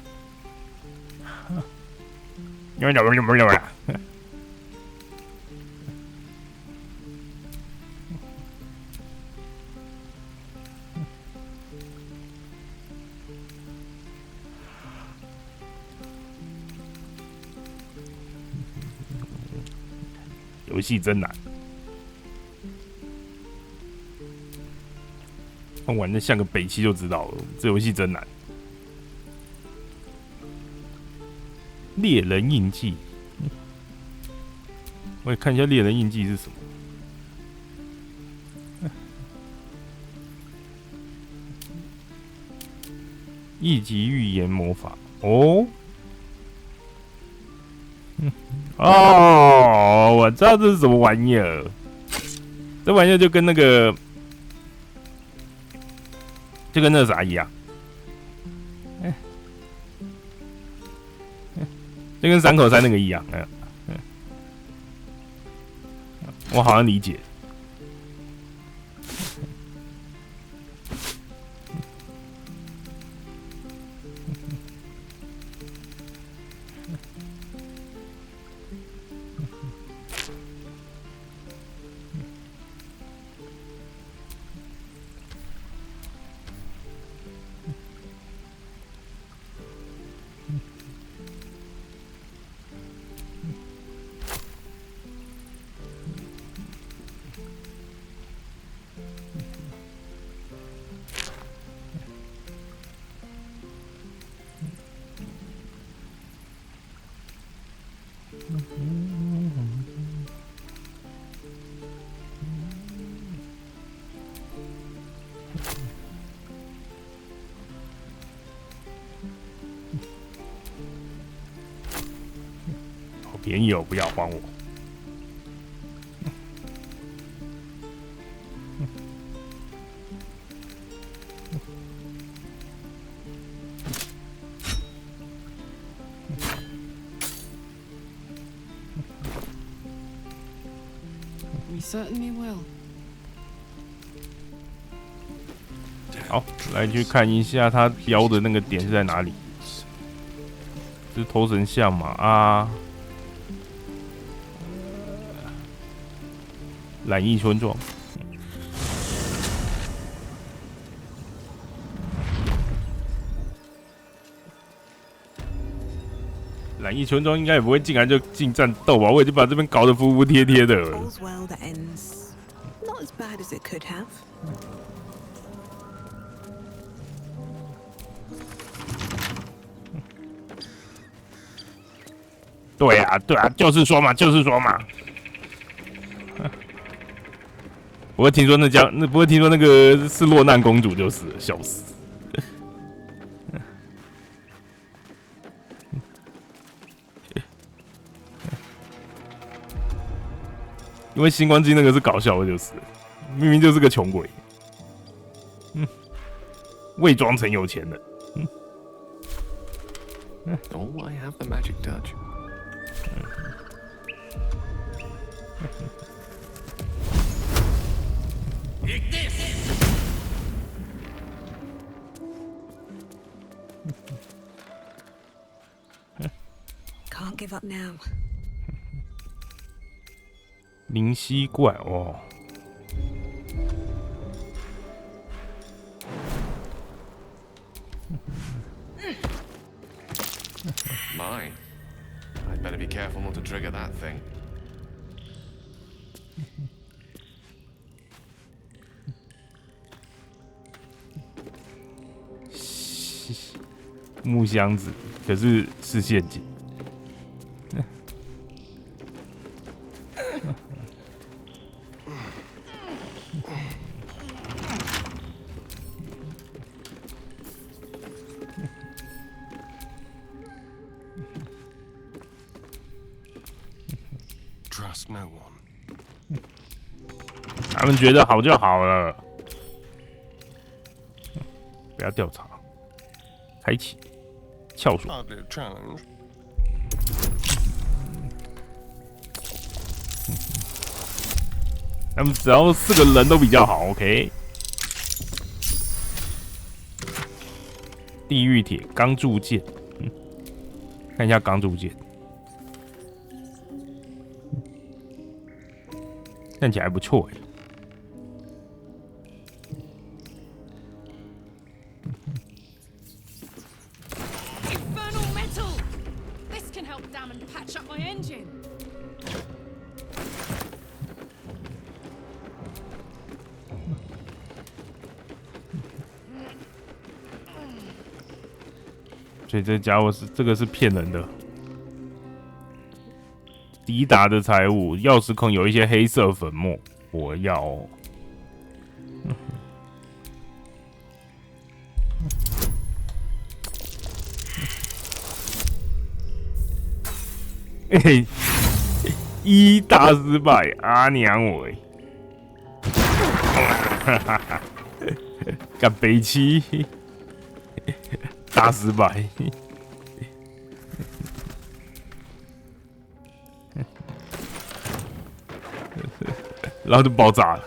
Speaker 3: 游戏真难。玩的像个北七就知道了，这游戏真难。猎人印记，我也看一下猎人印记是什么。一级预言魔法哦，哦，我知道这是什么玩意儿。这玩意儿就跟那个。就跟那啥一样，就跟3口3那个一样，我好像理解。好便宜哦，不要还我。
Speaker 4: We certainly will.
Speaker 3: 好，来去看一下他标的那个点是在哪里。是头神像嘛？啊，染疫村庄。染疫村庄应该也不会进来就进战斗吧？我已经把这边搞得服服帖帖的了。
Speaker 12: All's well that ends not as bad as it could have.
Speaker 3: 对啊，对啊，就是说嘛，就是说嘛。不过听说不过听说那个是落难公主，就是了笑死。因为星光机那个是搞笑的，就是明明就是个穷鬼，伪装成有钱人。
Speaker 6: Oh, I have the magic touch.
Speaker 12: Can't give up now.
Speaker 3: 灵犀怪哦。
Speaker 6: Mine. I'd better be careful not to trigger that thing.
Speaker 3: 木箱子，可是是陷阱。
Speaker 6: Trust no one.
Speaker 3: 他们觉得好就好了，不要调查。开启撬锁。他们只要4个人都比较好 ，OK。地狱铁钢铸剑，看一下钢铸剑，看起来还不错哎。
Speaker 13: Infernal metal! This can help damn and patch up my engine. 所以这家伙这个是骗人的。迪达的财物，钥匙孔有一些黑色粉末，我要。嘿，一大失败，阿娘喂！哈哈哈，干北七，大失败。然后就爆炸了。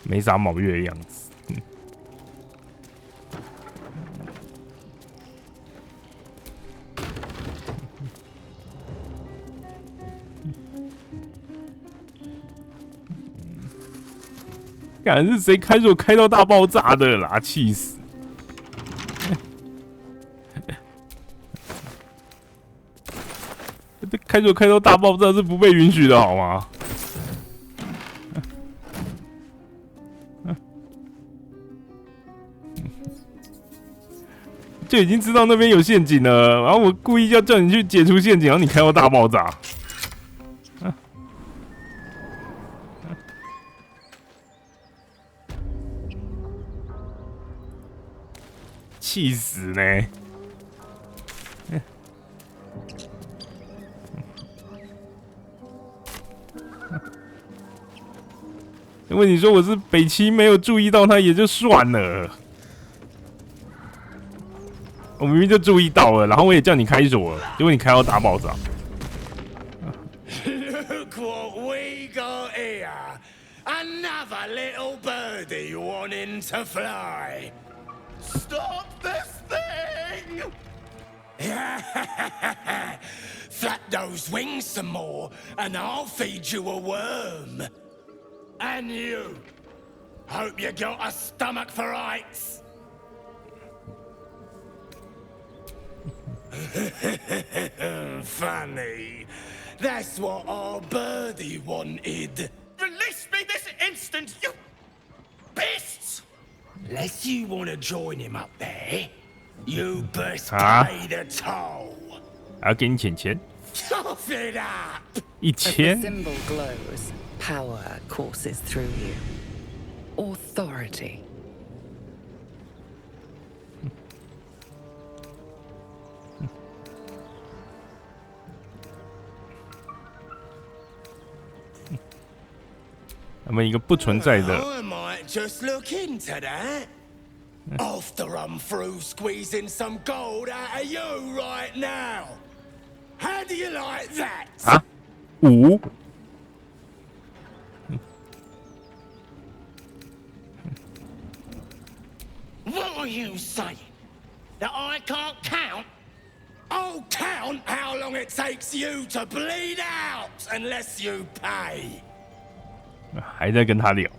Speaker 13: 没啥毛月的样子。感是谁开锁开到大爆炸的啦？气死！开锁开到大爆炸是不被允许的，好吗？就已经知道那边有陷阱了，然后我故意要叫你去解除陷阱，然后你开到大爆炸，气死呢！因为你说我是北七，没有注意到他也就算了。我明明就注意到了，然后我也叫你开锁了，结果你开到大爆炸。
Speaker 7: Look what we got here! Another little birdie wanting to fly. Stop this thing! Flap those wings some more, and I'll feed you a worm. And you, hope you got a stomach for heights. Funny. That's what our birdie wanted. Release me this instant, you bitch! Unless you want to join him up there, you best pay the toll.
Speaker 3: 还要给你钱
Speaker 7: Cough it up.
Speaker 3: 1000。
Speaker 14: symbol glows, power courses through you. Authority.
Speaker 3: 他们一个不存在的。
Speaker 7: I might just look into that. After I'm through squeezing some gold out of you right now. How do you like that?
Speaker 3: 啊？5。
Speaker 7: What are you saying? That I can't count? I'll count how long it takes you to bleed out unless you pay.
Speaker 3: 还在跟他聊。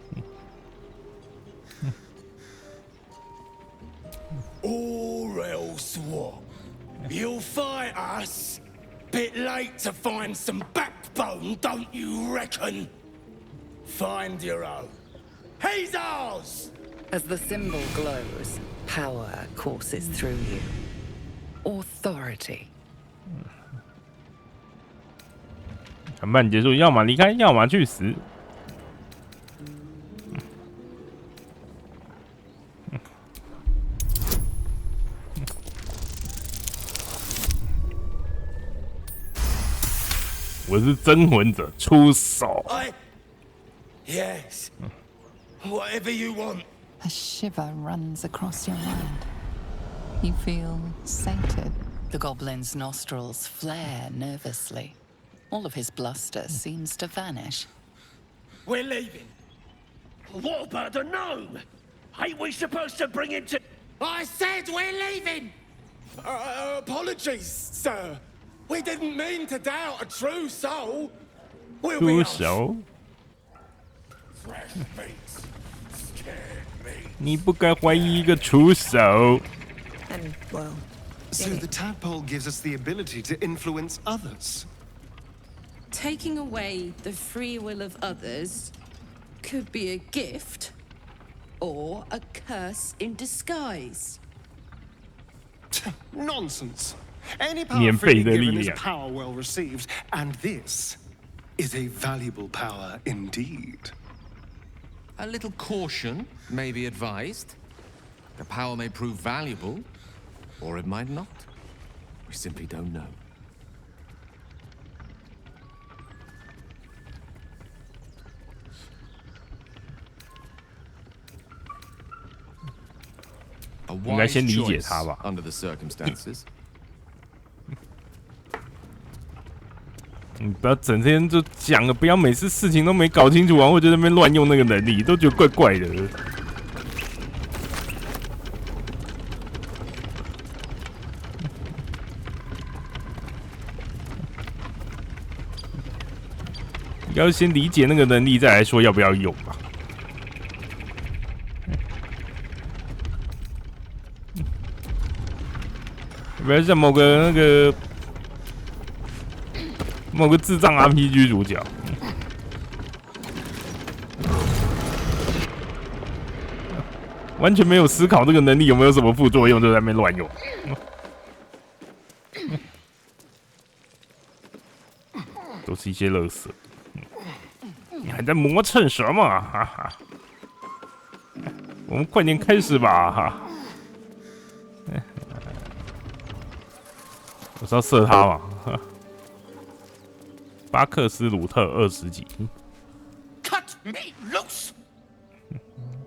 Speaker 7: Or else what? You'll fight us? Bit late to find some backbone, don't you reckon? Find your own. He's ours!
Speaker 14: As the symbol glows, power courses through you. Authority.
Speaker 3: 谈判结束，要么离开，要么去死。我是真魂者，出手。
Speaker 7: Yes. Whatever you want.
Speaker 8: A shiver runs across your mind. You feel sated.
Speaker 14: The goblin's nostrils flare nervously. All of his bluster seems to vanish.
Speaker 7: We're leaving.
Speaker 10: What about the gnome? Ain't we supposed to bring him to...
Speaker 7: I said we're leaving! Apologies, sir. We didn't mean to doubt a true soul. We'll be
Speaker 3: 出
Speaker 7: off.
Speaker 3: 手，
Speaker 7: Fresh meats scared me.
Speaker 3: 你不该怀疑一个出手。
Speaker 12: And, well...
Speaker 2: So the tadpole gives us the ability to influence others.
Speaker 4: Taking away the free will of others could be a gift or a curse in disguise.
Speaker 2: Nonsense. Any power
Speaker 3: 免
Speaker 2: freely
Speaker 3: 费的力
Speaker 2: given is
Speaker 3: 量。
Speaker 2: power well received, and this is a valuable power indeed.
Speaker 6: A little caution may be advised. The power may prove valuable, or it might not. We simply don't know. A
Speaker 3: 应该
Speaker 6: wise
Speaker 3: 先理解
Speaker 6: choice
Speaker 3: 他吧。
Speaker 6: under the circumstances.
Speaker 3: 你不要整天就讲了，不要每次事情都没搞清楚，然后就在那边乱用那个能力，都觉得怪怪的。要先理解那个能力，再来说要不要用吧。不要像某个智障 RPG 主角，完全没有思考这个能力有没有什么副作用，就在那边乱用。都是一些垃圾。你还在磨蹭什么？哈哈！我们快点开始吧！哈。我是要射他嘛？巴克斯鲁特20级，
Speaker 7: Cut me loose!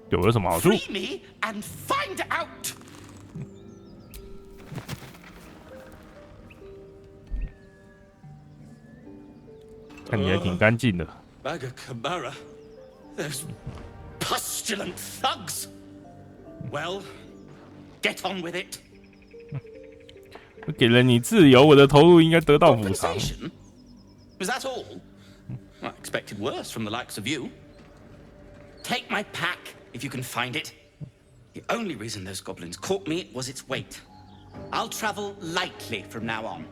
Speaker 3: 对我有什么好处？
Speaker 7: Free me and find out!
Speaker 3: 看起来挺干净的。
Speaker 10: Baga Kamara? Those pustulant thugs! Well, get on with it.
Speaker 3: 我给了你自由，我的投入应该得到补偿。
Speaker 10: Compensation? Was that all? I expected worse from the likes of you. Take my pack, if you can find it. The only reason those goblins caught me was its weight. I'll travel lightly from now on.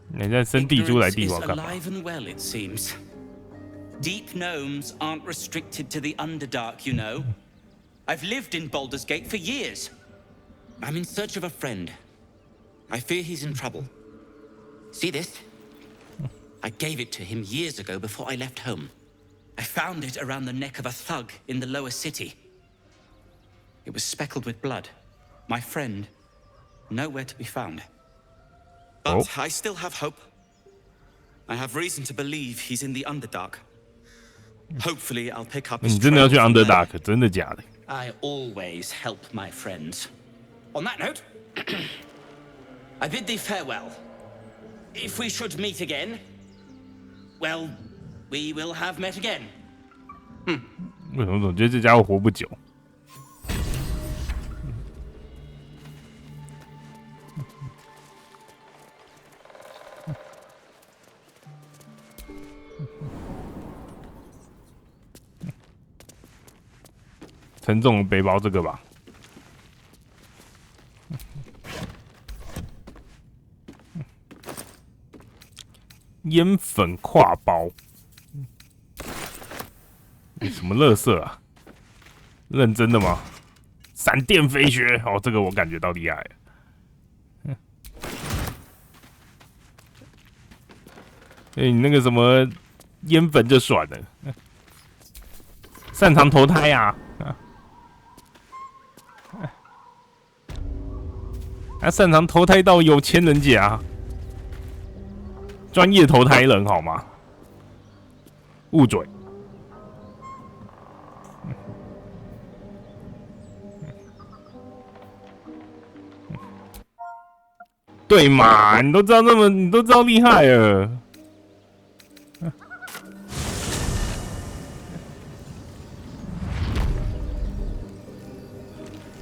Speaker 3: 你在生地猪来地王
Speaker 10: Ignorance is
Speaker 3: 干嘛？
Speaker 10: alive and well, it seems. Deep gnomes aren't restricted to the Underdark, you know.
Speaker 15: I've lived in Baldur's Gate for years. I'm in search of a friend. I fear he's in trouble. See this? I gave it to him years ago before I left home. I found it around the neck of a thug in the lower city. It was speckled with blood. My friend, nowhere to be found. But I still have hope. I have reason to believe he's in the Underdark. Hopefully, I'll pick up his
Speaker 1: 你真的要去
Speaker 15: trail from there.
Speaker 1: Underdark， 真的假的？
Speaker 15: I always help my friends. On that note, I bid thee farewell. If we should meet again, well, we will have met again.
Speaker 1: 为什么总觉得这家伙活不久？沉重的背包这个吧。烟粉挎包，什么垃圾啊？认真的吗？闪电飞雪，哦，这个我感觉到厉害了。你那个什么烟粉就算了，擅长投胎啊！他擅长投胎到有钱人家，专业投胎人好吗？误嘴。对嘛？你都知道那么，你都知道厉害了。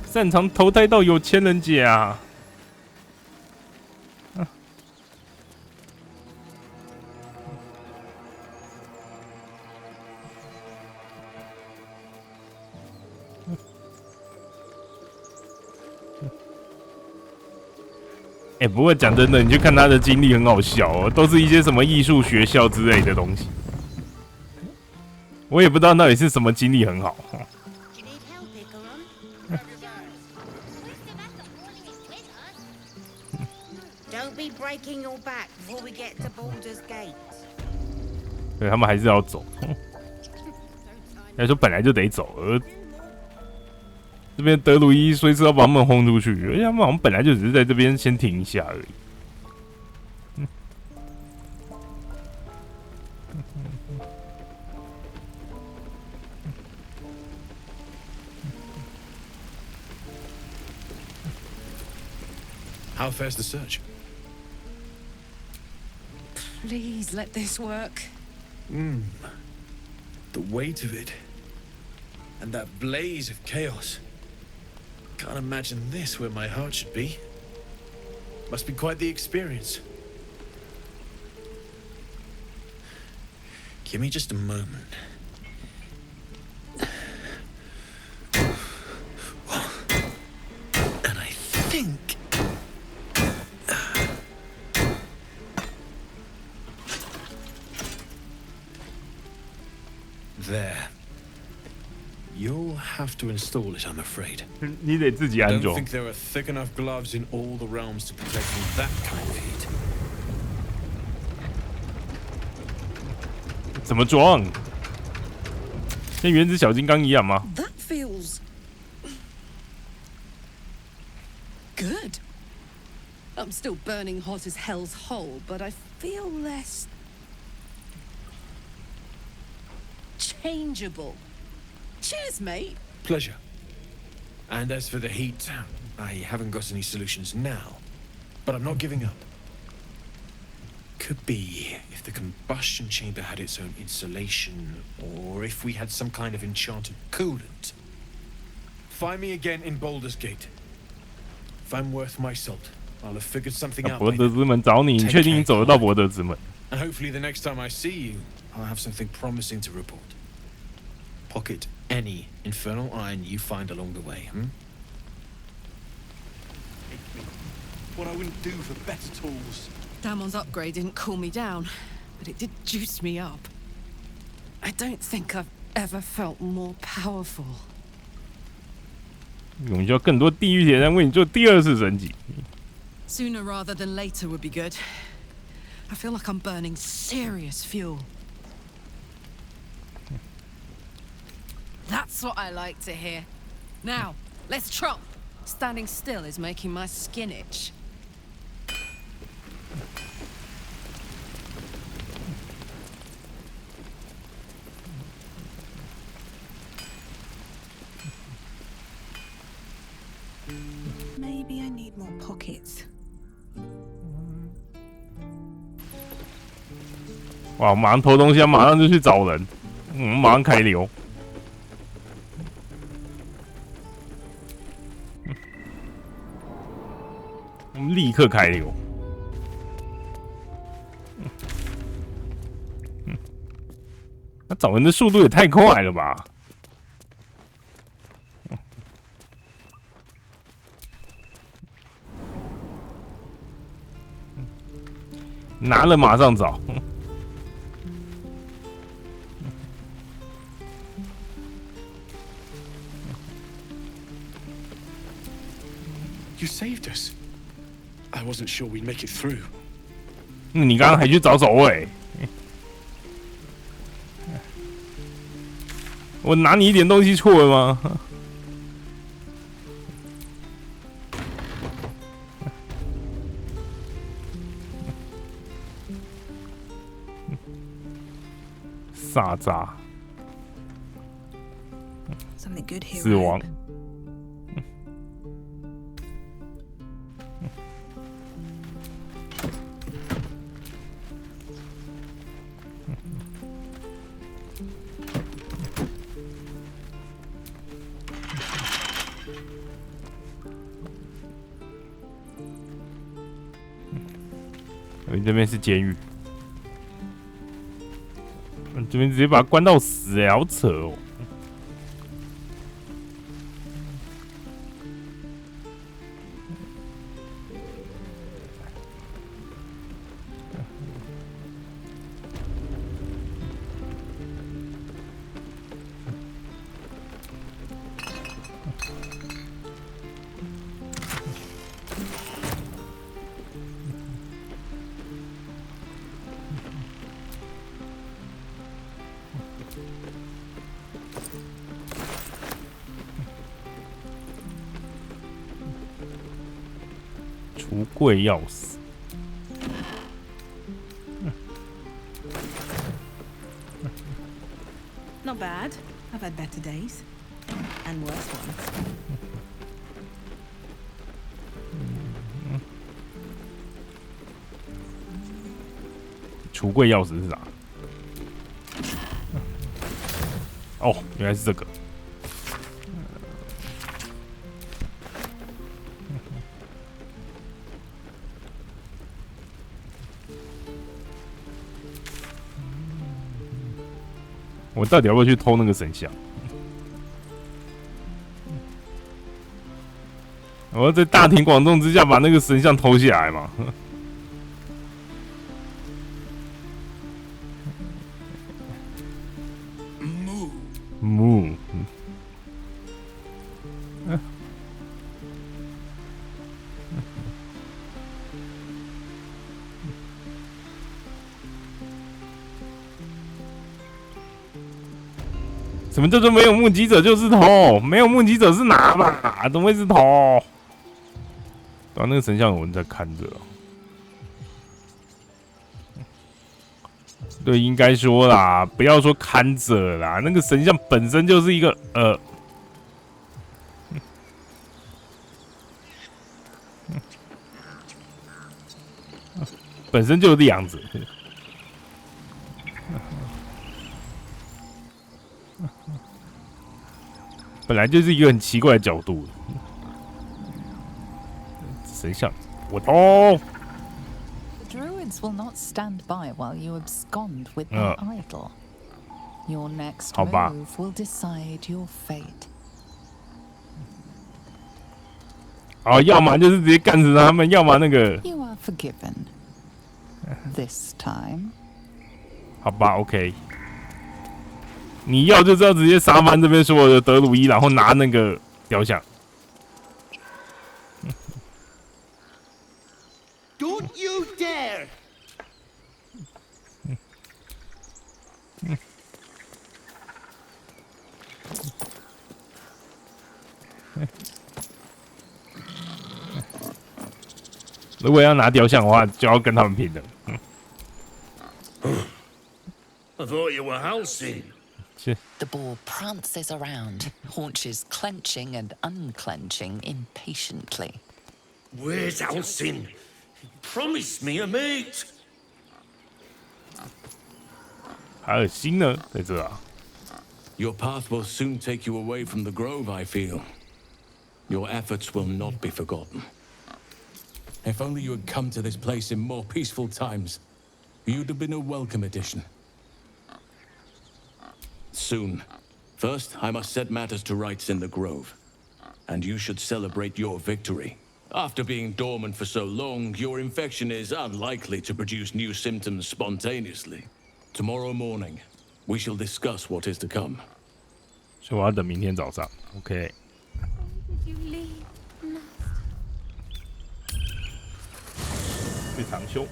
Speaker 1: 擅长投胎到有钱人家。不过讲真的，你去看他的经历很好笑哦，都是一些什么艺术学校之类的东西。我也不知道到底是什么经历很好。
Speaker 16: Don't be breaking your back before we get to Baldur's Gate.
Speaker 1: 对他们还是要走。他说本来就得走，而这边德鲁伊随时要把他们轰出去，而且他们好像本来就只是在这边先停一下而已。
Speaker 11: How fares the search?
Speaker 4: Please let this work.
Speaker 11: The weight of it. And that blaze of chaos. Can't imagine this where my heart should be. Must be quite the experience. Give me just a moment. And I think... There. You'll have to install it, I'm afraid.
Speaker 1: 你得自己安
Speaker 11: Don't
Speaker 1: 装。
Speaker 11: think there are thick enough gloves in all the realms to protect from that kind of heat.
Speaker 1: 怎么装？跟原子小金刚一样吗？
Speaker 4: That feels good. I'm still burning hot as hell's hole, but I feel less changeable. Cheers, mate.
Speaker 11: Pleasure. And as for the heat, I haven't got any solutions now. But I'm not giving up. Could be if the combustion chamber had its own insulation, or if we had some kind of enchanted coolant. Find me again in Baldur's Gate. If I'm worth my salt, I'll have figured something out.
Speaker 1: 博德之门找你，你确定你走得到博德之门？
Speaker 11: And hopefully the next time I see you, I'll have something promising to report. Pocket any infernal iron you find along the way,
Speaker 10: What I wouldn't do for better tools.
Speaker 4: Damon's upgrade didn't cool me down, but it did juice me up. I don't think I've ever felt more powerful.
Speaker 1: 我们需要更多地狱铁人为你做第二次升级。
Speaker 4: Sooner rather than later would be good. I feel like I'm burning serious fuel. That's what I like to hear. Now, let's trot. Standing still is making my skin itch.
Speaker 12: Maybe I need more pockets.
Speaker 1: 哇！我马上偷东西，马上就去找人，马上开流。我们立刻开流。他找人的速度也太快了吧！拿了马上找。
Speaker 11: You saved us. I wasn't sure we'd make it through.
Speaker 1: 你刚刚还去找守卫？我拿你一点东西错了吗？萨扎，
Speaker 12: Something good here.
Speaker 1: 死亡。这边是监狱，这边直接把他关到死，哎，好扯哦！橱柜钥匙，Not
Speaker 12: bad. I've had better days. And worse ones.
Speaker 1: 橱柜钥匙是啥？哦，原来是这个。我到底要不要去偷那个神像？我要在大庭广众之下把那个神像偷下来嘛？什么叫做没有目击者就是偷？没有目击者是拿吧？怎么会是偷？啊，那个神像有人在看着。对，应该说啦，不要说看着啦，那个神像本身就是一个本身就是这样子。本来就是一个很奇怪的角度。神像，我偷。
Speaker 14: The druids will not stand by while you abscond with their idol. Your next move will decide your fate.
Speaker 1: 哦，要么就是直接干死他们，要么那个。
Speaker 14: You are forgiven. This time.
Speaker 1: 好吧 ，OK。你要就知道直接杀翻这边所有的德鲁伊，然后拿那个雕像。
Speaker 7: Don't you dare!
Speaker 1: 如果要拿雕像的话，就要跟他们拼了。
Speaker 7: I thought you were Halcyon.
Speaker 14: The boar prances around, haunches clenching and unclenching impatiently.
Speaker 7: Where's Halcyon? He promised me a mate.
Speaker 1: 海尔辛呢，在这啊。
Speaker 10: Your path will soon take you away from the grove, I feel. Your efforts will not be forgotten. If only you had come to this place in more peaceful times, you'd have been a welcome addition. Soon. First, I must set matters to rights in the grove. And you should celebrate your victory. After being dormant for so long, your infection is unlikely to produce new symptoms spontaneously. Tomorrow morning, we shall discuss what is to come.
Speaker 1: 所以我要等明天早上。OK。去长休。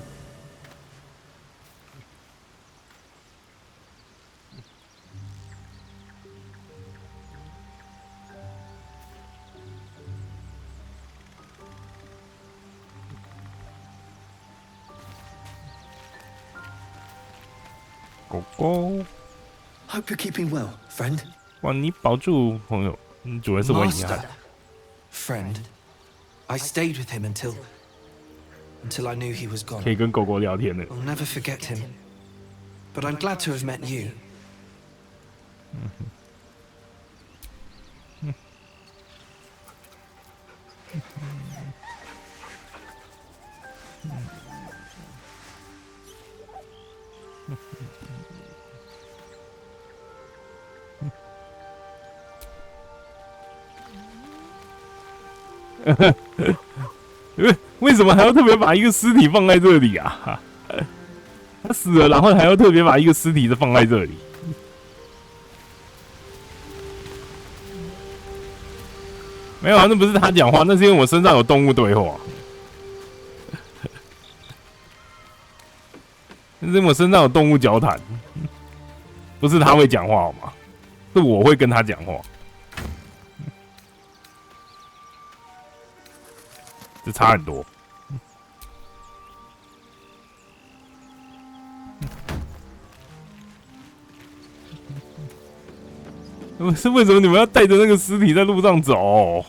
Speaker 1: 狗狗。
Speaker 17: Hope you're keeping well, friend.
Speaker 1: 哇，你保住朋友，主人是我遗憾。
Speaker 17: Friend, I stayed with him until I knew he was gone.
Speaker 1: 可以跟狗狗聊天的。
Speaker 17: I'll never forget him. But I'm glad to have met you.
Speaker 1: Mm-hmm. 为什么还要特别把一个尸体放在这里啊？他死了，然后还要特别把一个尸体放在这里。没有啊，那不是他讲话，那是因为我身上有动物对话。那是因为我身上有动物交谈，不是他会讲话好吗？是我会跟他讲话。这差很多。是为什么你们要带着那个尸体在路上走？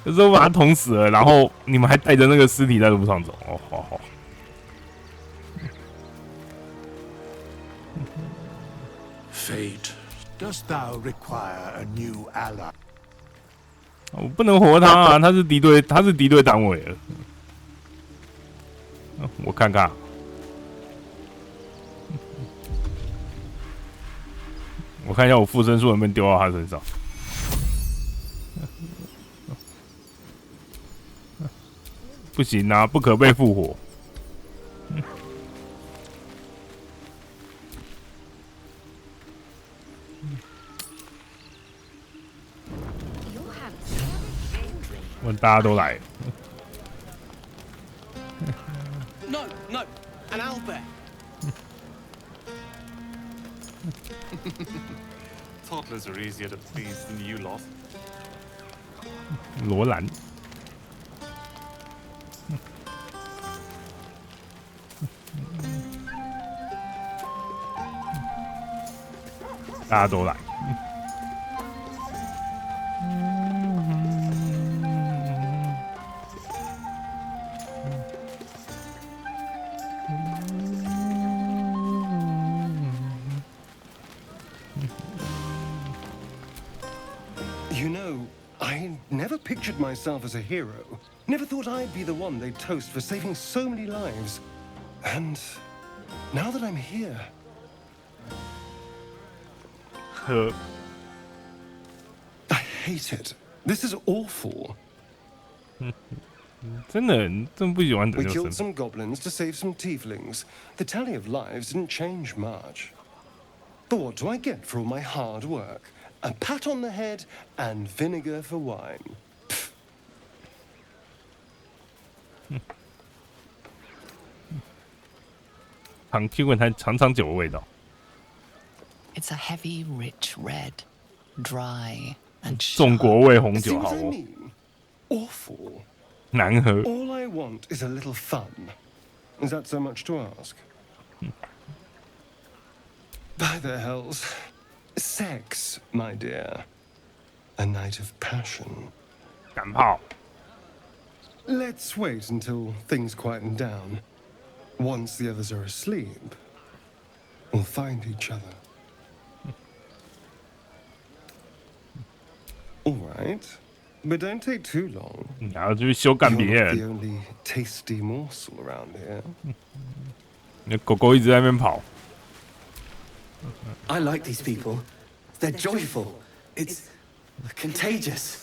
Speaker 1: 有时候把他捅死了，然后你们还带着那个尸体在路上走。哦，好好。
Speaker 7: Fate, dost thou require a new ally?
Speaker 1: 我不能活他啊！他是敌对单位了。我看看，我看一下我附身术能不能丢到他身上。不行啊，不可被复活。问大家都来。
Speaker 7: No, no, an owlbear.
Speaker 18: Toddlers are easier to please than you lot.
Speaker 1: 罗兰。大家都来。
Speaker 19: You know, I never pictured myself as a hero. Never thought I'd be the one they'd toast for saving so many lives. And now that I'm here... I hate it. This is awful.
Speaker 3: 真的不喜欢拯
Speaker 19: We
Speaker 3: 救
Speaker 19: killed
Speaker 3: 生
Speaker 19: some goblins to save some tieflings. The tally of lives didn't change much. But what do I get for all my hard work? A pat on the head and vinegar for wine.
Speaker 3: 听闻它长长久的味道。
Speaker 14: It's a heavy, rich red, dry and
Speaker 3: 中国味红
Speaker 19: See
Speaker 3: 酒好
Speaker 19: what I
Speaker 3: 哦，
Speaker 19: mean? Awful.
Speaker 3: 难喝。
Speaker 19: All I want is a little fun. Is that so much to ask? By the hells. Sex, my dear. A night of passion.
Speaker 3: 感炮。
Speaker 19: Let's wait until things quieten down. Once the others are asleep, we'll find each other. All right, but don't take too long.
Speaker 3: 你还要去修改别
Speaker 19: You're not
Speaker 3: 人
Speaker 19: the。only tasty morsel around here.
Speaker 3: 那狗狗一直在那边跑。
Speaker 17: I like these people. They're joyful. It's contagious.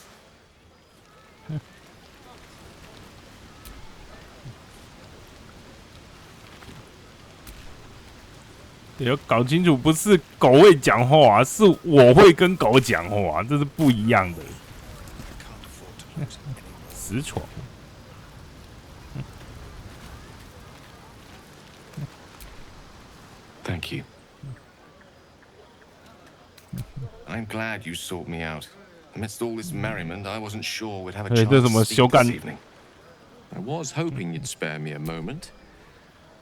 Speaker 3: 要搞清楚，不是狗会讲话，是我会跟狗讲话，这是不一样的。死闯。
Speaker 6: Thank you. I'm glad you sought me out. Amidst all this merriment, I wasn't sure we'd have a chance to speak this evening. I was hoping you'd spare me a moment.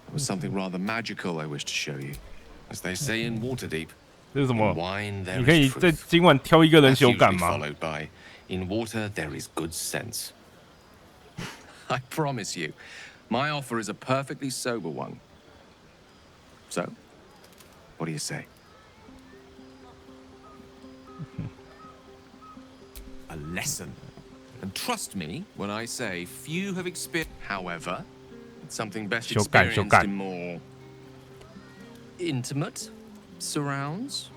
Speaker 6: There was something rather magical I wish to show you. As they say in Waterdeep,
Speaker 3: 这是什么
Speaker 6: in wine there
Speaker 3: 你可以
Speaker 6: is
Speaker 3: 在
Speaker 6: truth.
Speaker 3: 今晚挑一个人
Speaker 6: That's
Speaker 3: 修改
Speaker 6: usually
Speaker 3: 吗？
Speaker 6: followed by, in water there is good sense. I promise you, my offer is a perfectly sober one. So, what do you say? A lesson. And trust me when I say few have experienced. However, it's something best
Speaker 3: 修改，修
Speaker 6: experienced
Speaker 3: 改。
Speaker 6: in more intimate surrounds.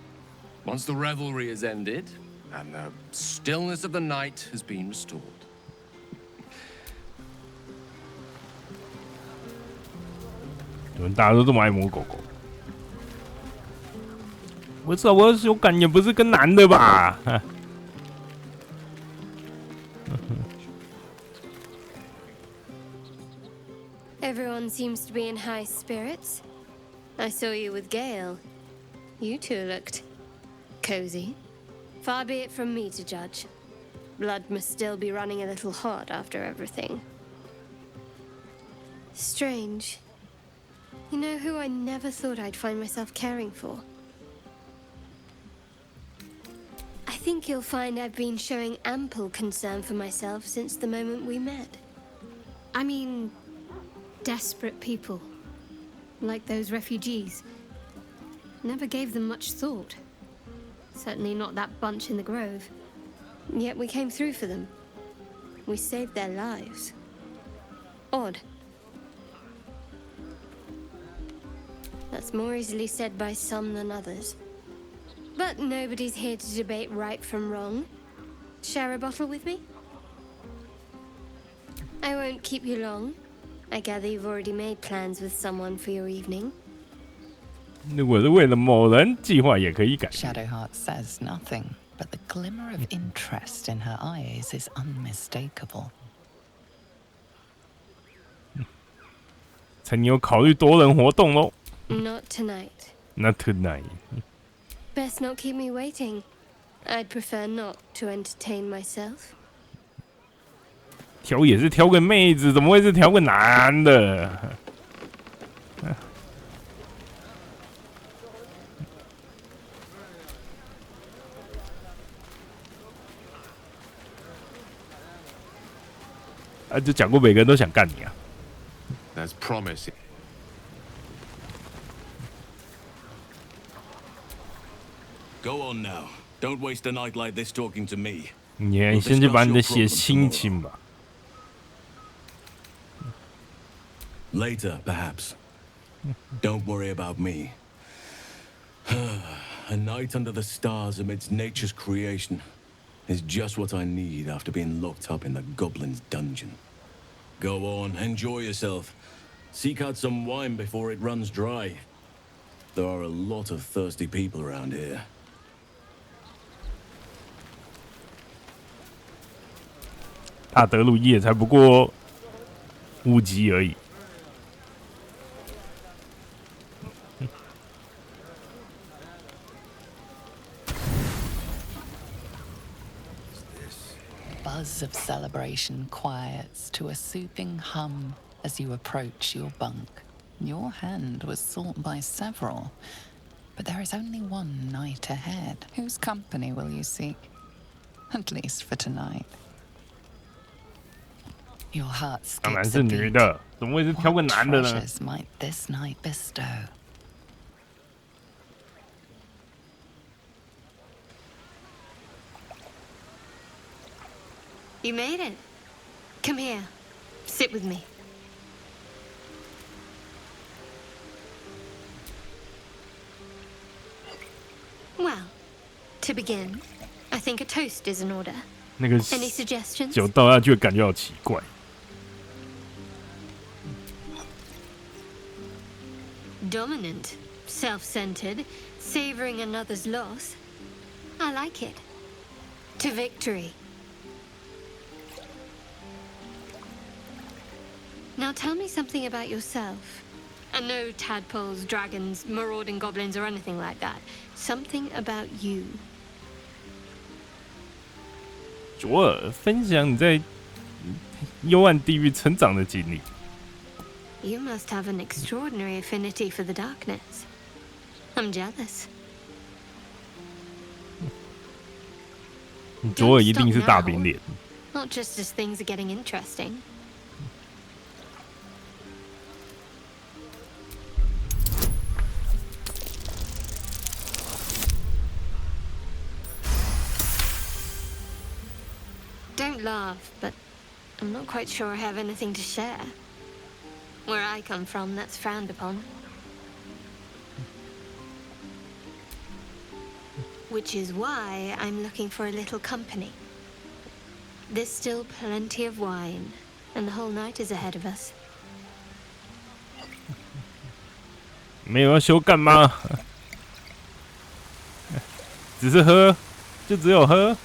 Speaker 6: Once the revelry is ended and the stillness of the night has been restored.
Speaker 3: 你们大家都这么爱摸狗狗，我知道我要修改也不是跟男的吧？
Speaker 9: Everyone seems to be in high spirits. I saw you with Gale. You two looked cozy. Far be it from me to judge. Blood must still be running a little hot after everything. Strange. You know who I never thought I'd find myself caring for? I think you'll find I've been showing ample concern for myself since the moment we met. I mean, desperate people, like those refugees. Never gave them much thought. Certainly not that bunch in the grove. Yet we came through for them. We saved their lives. Odd. That's more easily said by some than others. But nobody's here to debate right from wrong. Share a bottle with me? I won't keep you long. I gather you've already made plans with someone for your evening.
Speaker 3: 如果是为了某人，计划也可以改。
Speaker 14: Shadowheart says nothing, but the glimmer of interest in her eyes is unmistakable.
Speaker 3: 趁你有考虑多人活动喽。
Speaker 9: Not tonight.
Speaker 3: Not tonight.
Speaker 9: Best not keep me waiting. I'd prefer not to entertain myself.
Speaker 3: 挑也是挑个妹子，怎么会是挑个男的？啊，就讲过每个人都想干你啊。
Speaker 6: There's promise.
Speaker 10: Go on now. Don't waste a night like this talking to me.
Speaker 3: 你先去把你的血清清吧。
Speaker 10: Later, perhaps. Don't worry about me. A night under the stars amidst nature's creation is just what I need after being locked up in the goblin's dungeon. Go on, enjoy yourself. Seek out some wine before it runs dry. There are a lot of thirsty people around here.
Speaker 1: 塔德鲁伊也才不过5级而已。
Speaker 14: Buzz of celebration quiets to a soothing hum as you approach your bunk. Your hand was sought by several, but there is only one night ahead. Whose company will you seek? At least for tonight. Your heart
Speaker 1: 当然
Speaker 14: skips
Speaker 1: 是
Speaker 14: a
Speaker 1: 女
Speaker 14: beat.
Speaker 1: 的，怎么会是挑个
Speaker 14: What
Speaker 1: 男的呢？
Speaker 14: treasures might this night bestow?
Speaker 9: You made it. Come here. Sit with me. Well, to begin, I think a toast is in order.
Speaker 1: 那个
Speaker 9: Any suggestions?
Speaker 1: 酒倒下去，感觉好奇怪。
Speaker 9: Dominant, self-centered, savoring another's loss. I like it. To victory. Now tell me something about yourself. And no tadpoles, dragons, marauding goblins, or anything like that. Something about you.
Speaker 1: 左耳分享你在幽暗地狱成长的经历。
Speaker 9: You must have an extraordinary affinity for the darkness. I'm jealous.
Speaker 1: 你左耳一定是大饼脸。
Speaker 9: Not just as things are getting interesting. Don't laugh, but I'm not quite sure I have anything to share. Where I come from, that's frowned upon. Which is why I'm looking for a little company. There's still plenty of wine, and the whole night is ahead of us.
Speaker 1: 没有要修干吗？只是喝，就只有喝。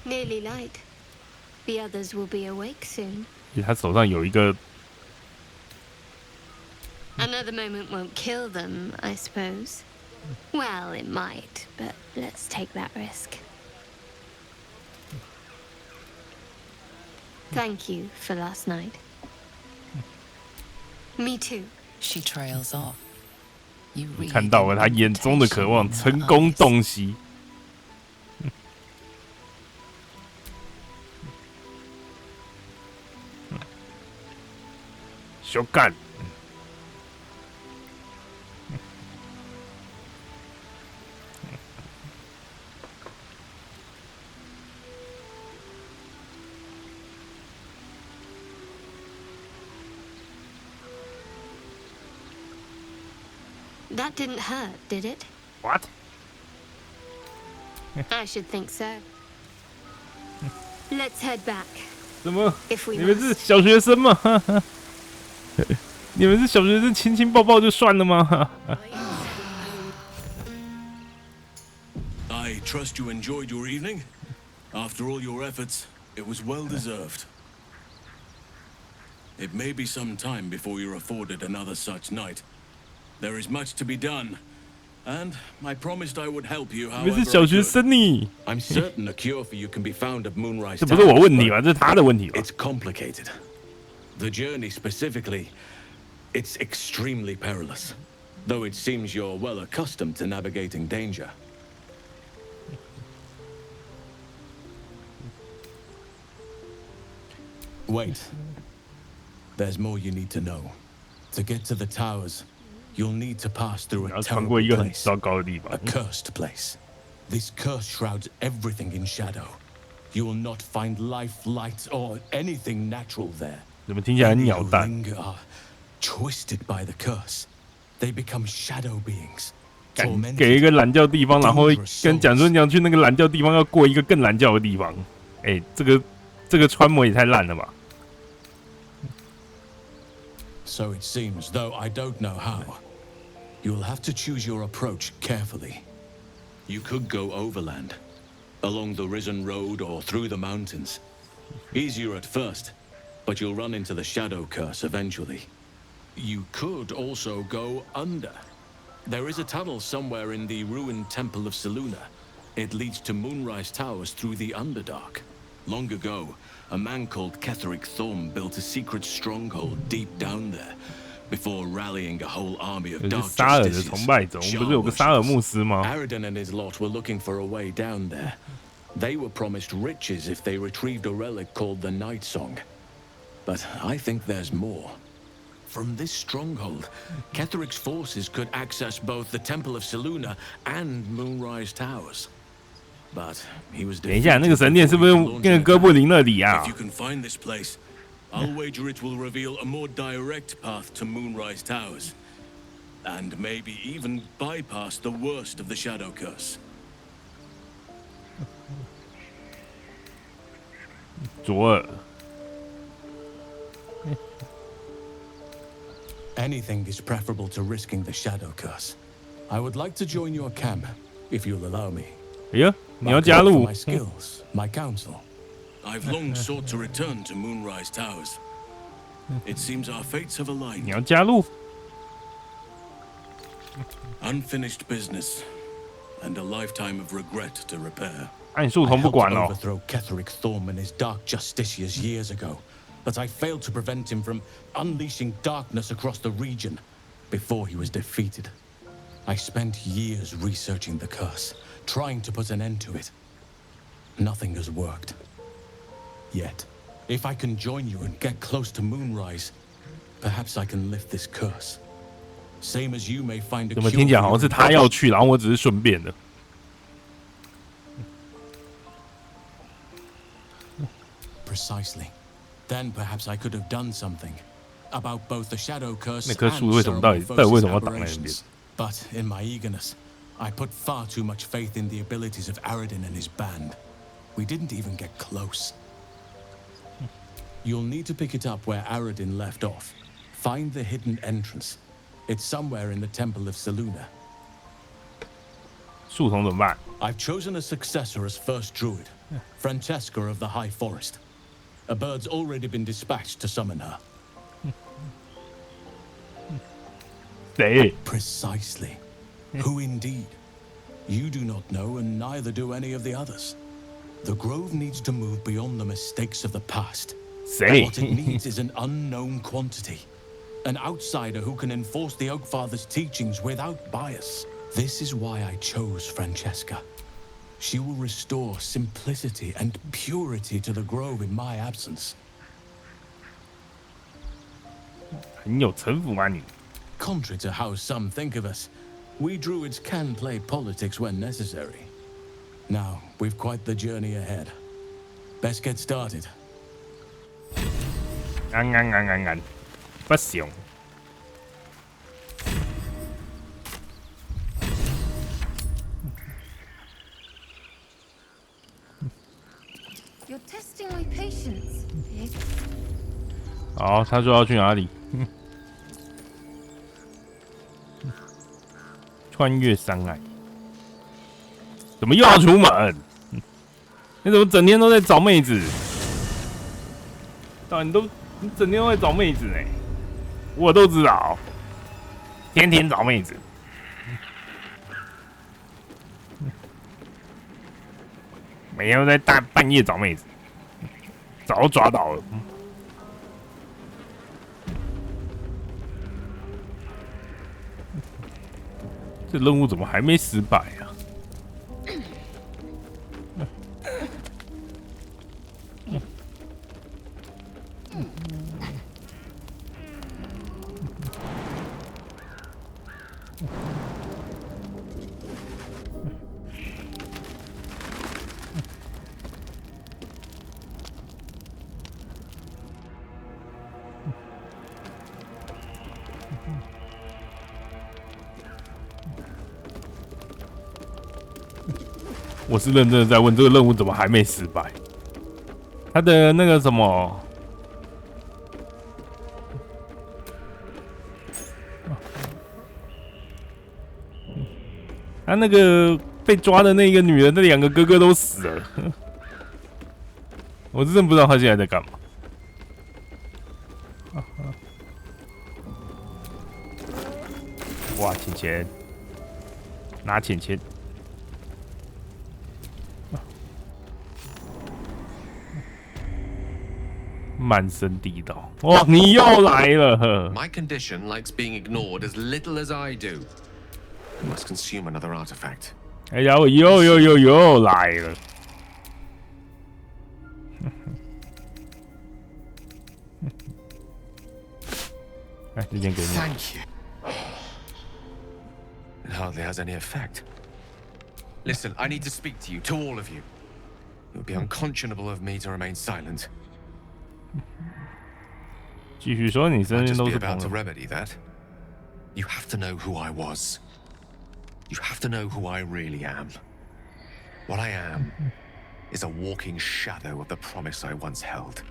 Speaker 9: Nearly light. The others will be awake soon.
Speaker 1: 他手上有一个
Speaker 9: Another moment won't kill them, I suppose. Well, it might, but let's take that risk. Thank you for last night. Me too.
Speaker 14: She trails off. You read
Speaker 1: 看到了他眼中的渴望，成功洞悉。小干。
Speaker 9: That didn't hurt, did it?
Speaker 1: What?
Speaker 9: I should think so. Let's head back.
Speaker 1: 怎么？
Speaker 9: If we
Speaker 1: 你们是小学生吗？你们是小学生，亲亲抱抱就算了吗？
Speaker 10: I trust you enjoyed your evening. After all your efforts, it was well deserved. It may be some time before you're afforded another such night. There is much to be done, and I promised I would help you
Speaker 1: 你们
Speaker 10: however
Speaker 1: 是
Speaker 10: I
Speaker 1: 小学
Speaker 10: could.
Speaker 1: 生你。
Speaker 10: I'm certain a cure for you can be found at Moonrise
Speaker 1: 这不是我
Speaker 10: Towers,
Speaker 1: 问题
Speaker 10: but
Speaker 1: 吧？这是他的问题吧？
Speaker 10: It's complicated. The journey specifically, it's extremely perilous. Though it seems you're well accustomed to navigating danger. Wait. There's more you need to know. To get to the towers, you'll need to pass through
Speaker 1: 你
Speaker 10: a
Speaker 1: 要穿
Speaker 10: terrible
Speaker 1: 过一个很
Speaker 10: place.
Speaker 1: 糟糕的地方
Speaker 10: A。cursed place. This curse shrouds everything in shadow. You will not find life, light, or anything natural there.
Speaker 1: 怎么听起来很
Speaker 10: Any
Speaker 1: 鸟
Speaker 10: who
Speaker 1: 蛋？
Speaker 10: linger are twisted by the curse. They become shadow beings,
Speaker 1: 给一个懒觉地方，然后跟讲说你要去那个懒觉地方要过一个更懒觉的地方。哎，这个穿模也太烂了吧！
Speaker 10: So it seems, though I don't know how. You'll have to choose your approach carefully. You could go overland, along the Risen Road or through the mountains. Easier at first, but you'll run into the Shadow Curse eventually. You could also go under. There is a tunnel somewhere in the ruined Temple of Seluna. It leads to Moonrise Towers through the Underdark. Long ago, a man called Ketheric Thorm built a secret stronghold deep down there, before rallying a whole army of dark justices. Aridin and his lot were looking for a way down there. They were promised riches if they retrieved a relic called the Night Song. But I think there's more. From this stronghold, Ketheric's forces could access both the Temple of Seluna and Moonrise Towers. But he was
Speaker 1: 等一下，那个神殿是不是跟哥布林那里啊
Speaker 10: If you can find this place, I'll wager it will reveal a more direct path to Moonrise Towers, and maybe even bypass the worst of the Shadow Curse.
Speaker 1: 左耳。
Speaker 10: Anything is preferable to risking the Shadow Curse. I would like to join your camp, if you'll allow me.
Speaker 1: 哎呀，你要加入
Speaker 10: my skills, my counsel. I've long sought to return to Moonrise Towers. It seems our fates have aligned.
Speaker 1: 你要加入
Speaker 10: Unfinished business, and a lifetime of regret to repair.
Speaker 1: 暗树童不管哦。
Speaker 10: overthrow Ketheric Thorm and his dark justiciars years ago, but I failed to prevent him from unleashing darkness across the region before he was defeated. I spent years researching the curse, trying to put an end to it. Nothing has worked. Yet, if I can join you and get close to Moonrise, perhaps I can lift this curse. Same as you may find a
Speaker 1: 怎么听起来好像是他要去，然后我只是顺便的。
Speaker 10: Precisely. Then perhaps I could have done something about both the Shadow Curse
Speaker 1: 那棵
Speaker 10: and
Speaker 1: 树为什么到底为什么要挡在那边？
Speaker 10: aberrations. But in my eagerness, I put far too much faith in the abilities of Aridin and his band. We didn't even get close. You'll need to pick it up where Aridin left off. Find the hidden entrance. It's somewhere in the Temple of Seluna.
Speaker 1: 树童怎么办？
Speaker 10: I've chosen a successor as first druid, Francesca of the High Forest. A bird's already been dispatched to summon her.
Speaker 1: 谁？
Speaker 10: Precisely. Who indeed? You do not know, and neither do any of the others. The Grove needs to move beyond the mistakes of the past.
Speaker 1: Say.
Speaker 10: What it needs is an unknown quantity. An outsider who can enforce the Oakfather's teachings without bias. This is why I chose Francesca. She will restore simplicity and purity to the Grove in my absence.
Speaker 1: 很有城府啊你！
Speaker 10: Contrary to how some think of us, we druids can play politics when necessary. Now, we've quite the journey ahead. Best get started.
Speaker 1: 不行。
Speaker 8: You're testing my patience, pig.
Speaker 1: 好，他说要去哪里？穿越山隘。怎么又要出门？你怎么整天都在找妹子？你整天都在找妹子呢？我都知道，天天找妹子。每天都在半夜找妹子，早抓到了。这任务怎么还没失败啊？我是认真的在问，这个任务怎么还没失败？他的那个什么，他那个被抓的那个女人，那2个哥哥都死了。我真不知道他现在在干嘛。哇，钱钱，拿钱钱。满身地道，哇！你又来了。
Speaker 6: My condition likes being ignored as little as I do. I must consume another artifact.
Speaker 1: 哎呀，我又来了。哎，这件给你。
Speaker 6: Thank you. It hardly has any effect. Listen, I need to speak to you, to all of you. It would be unconscionable of me to remain silent.
Speaker 1: 继续说，你身边都是
Speaker 6: about
Speaker 1: 朋
Speaker 6: to
Speaker 1: 友。
Speaker 6: remedy that. You have to know who I was. You have to know who I really am. What I am is a walking shadow of the promise I once held.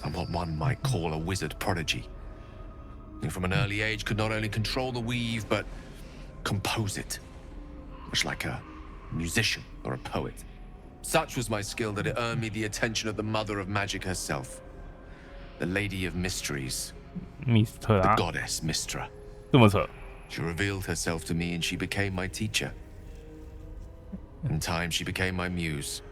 Speaker 6: I'm what one might call a wizard prodigy. Who from an early age could not only control the weave, but compose it. Much like a musician or a poet. Such was my skill that it earned me the attention of the mother of magic herself. The Lady of Mysteries.
Speaker 1: Mr.
Speaker 6: The goddess Mystra.
Speaker 1: 这么扯。
Speaker 6: She revealed herself to me and she became my teacher. In time, she became my muse.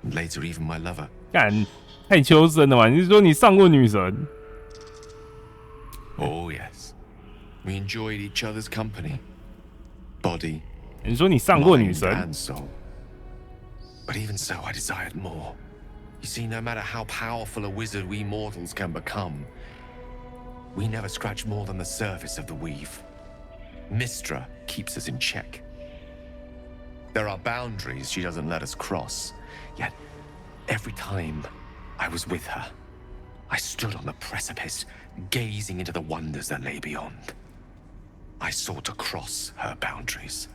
Speaker 6: And later, even my lover.
Speaker 1: 干，太求神了嘛！你是说你上过女神？
Speaker 6: Oh, yes. We enjoyed each other's company. Body.
Speaker 1: 你说你上过女
Speaker 6: mind
Speaker 1: 神？
Speaker 6: and soul. But even so, I desired more. You see, no matter how powerful a wizard we mortals can become, we never scratch more than the surface of the weave. Mystra keeps us in check. There are boundaries she doesn't let us cross. Yet, every time I was with her, I stood on the precipice, gazing into the wonders that lay beyond. I sought to cross her boundaries.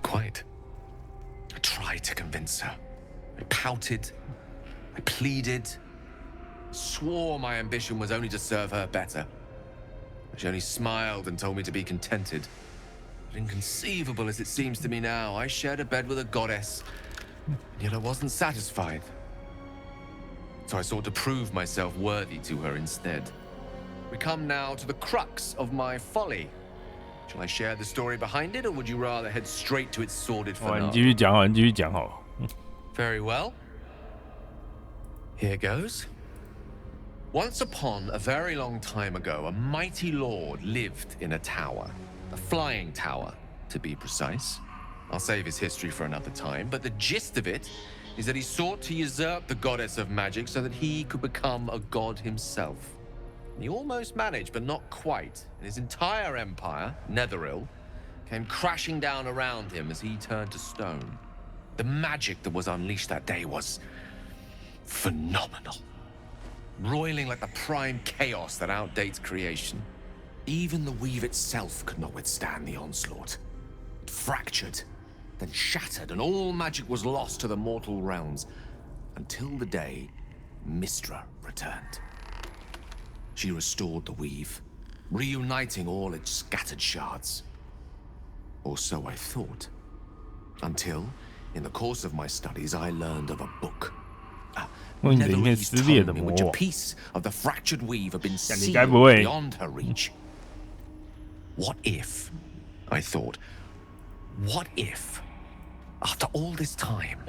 Speaker 6: Quite. I tried to convince her. I pouted. I pleaded. Swore my ambition was only to serve her better. She only smiled and told me to be contented. But inconceivable as it seems to me now, I shared a bed with a goddess, and yet I wasn't satisfied. So I sought to prove myself worthy to her instead. We come now to the crux of my folly. Shall I share the story behind it, or would you rather head straight to its sordid
Speaker 1: 哇，你
Speaker 6: finale?
Speaker 1: 继续讲好，你继续讲好。
Speaker 6: Very well. Here goes. Once upon a very long time ago, a mighty lord lived in a tower. A flying tower, to be precise. I'll save his history for another time, but the gist of it is that he sought to usurp the goddess of magic so that he could become a god himself. He almost managed, but not quite. And his entire empire, Netheril, came crashing down around him as he turned to stone. The magic that was unleashed that day was phenomenal. Roiling like the prime chaos that outdates creation. Even the weave itself could not withstand the onslaught. It fractured, then shattered, and all magic was lost to the mortal realms. Until the day Mystra returned. She restored the weave, reuniting all its scattered shards. Or so I thought. Until, in the course of my studies, I learned of a book. A Netherese tome in which a piece of the fractured weave had been sealed beyond her reach. What if, I thought, what if, after all this time,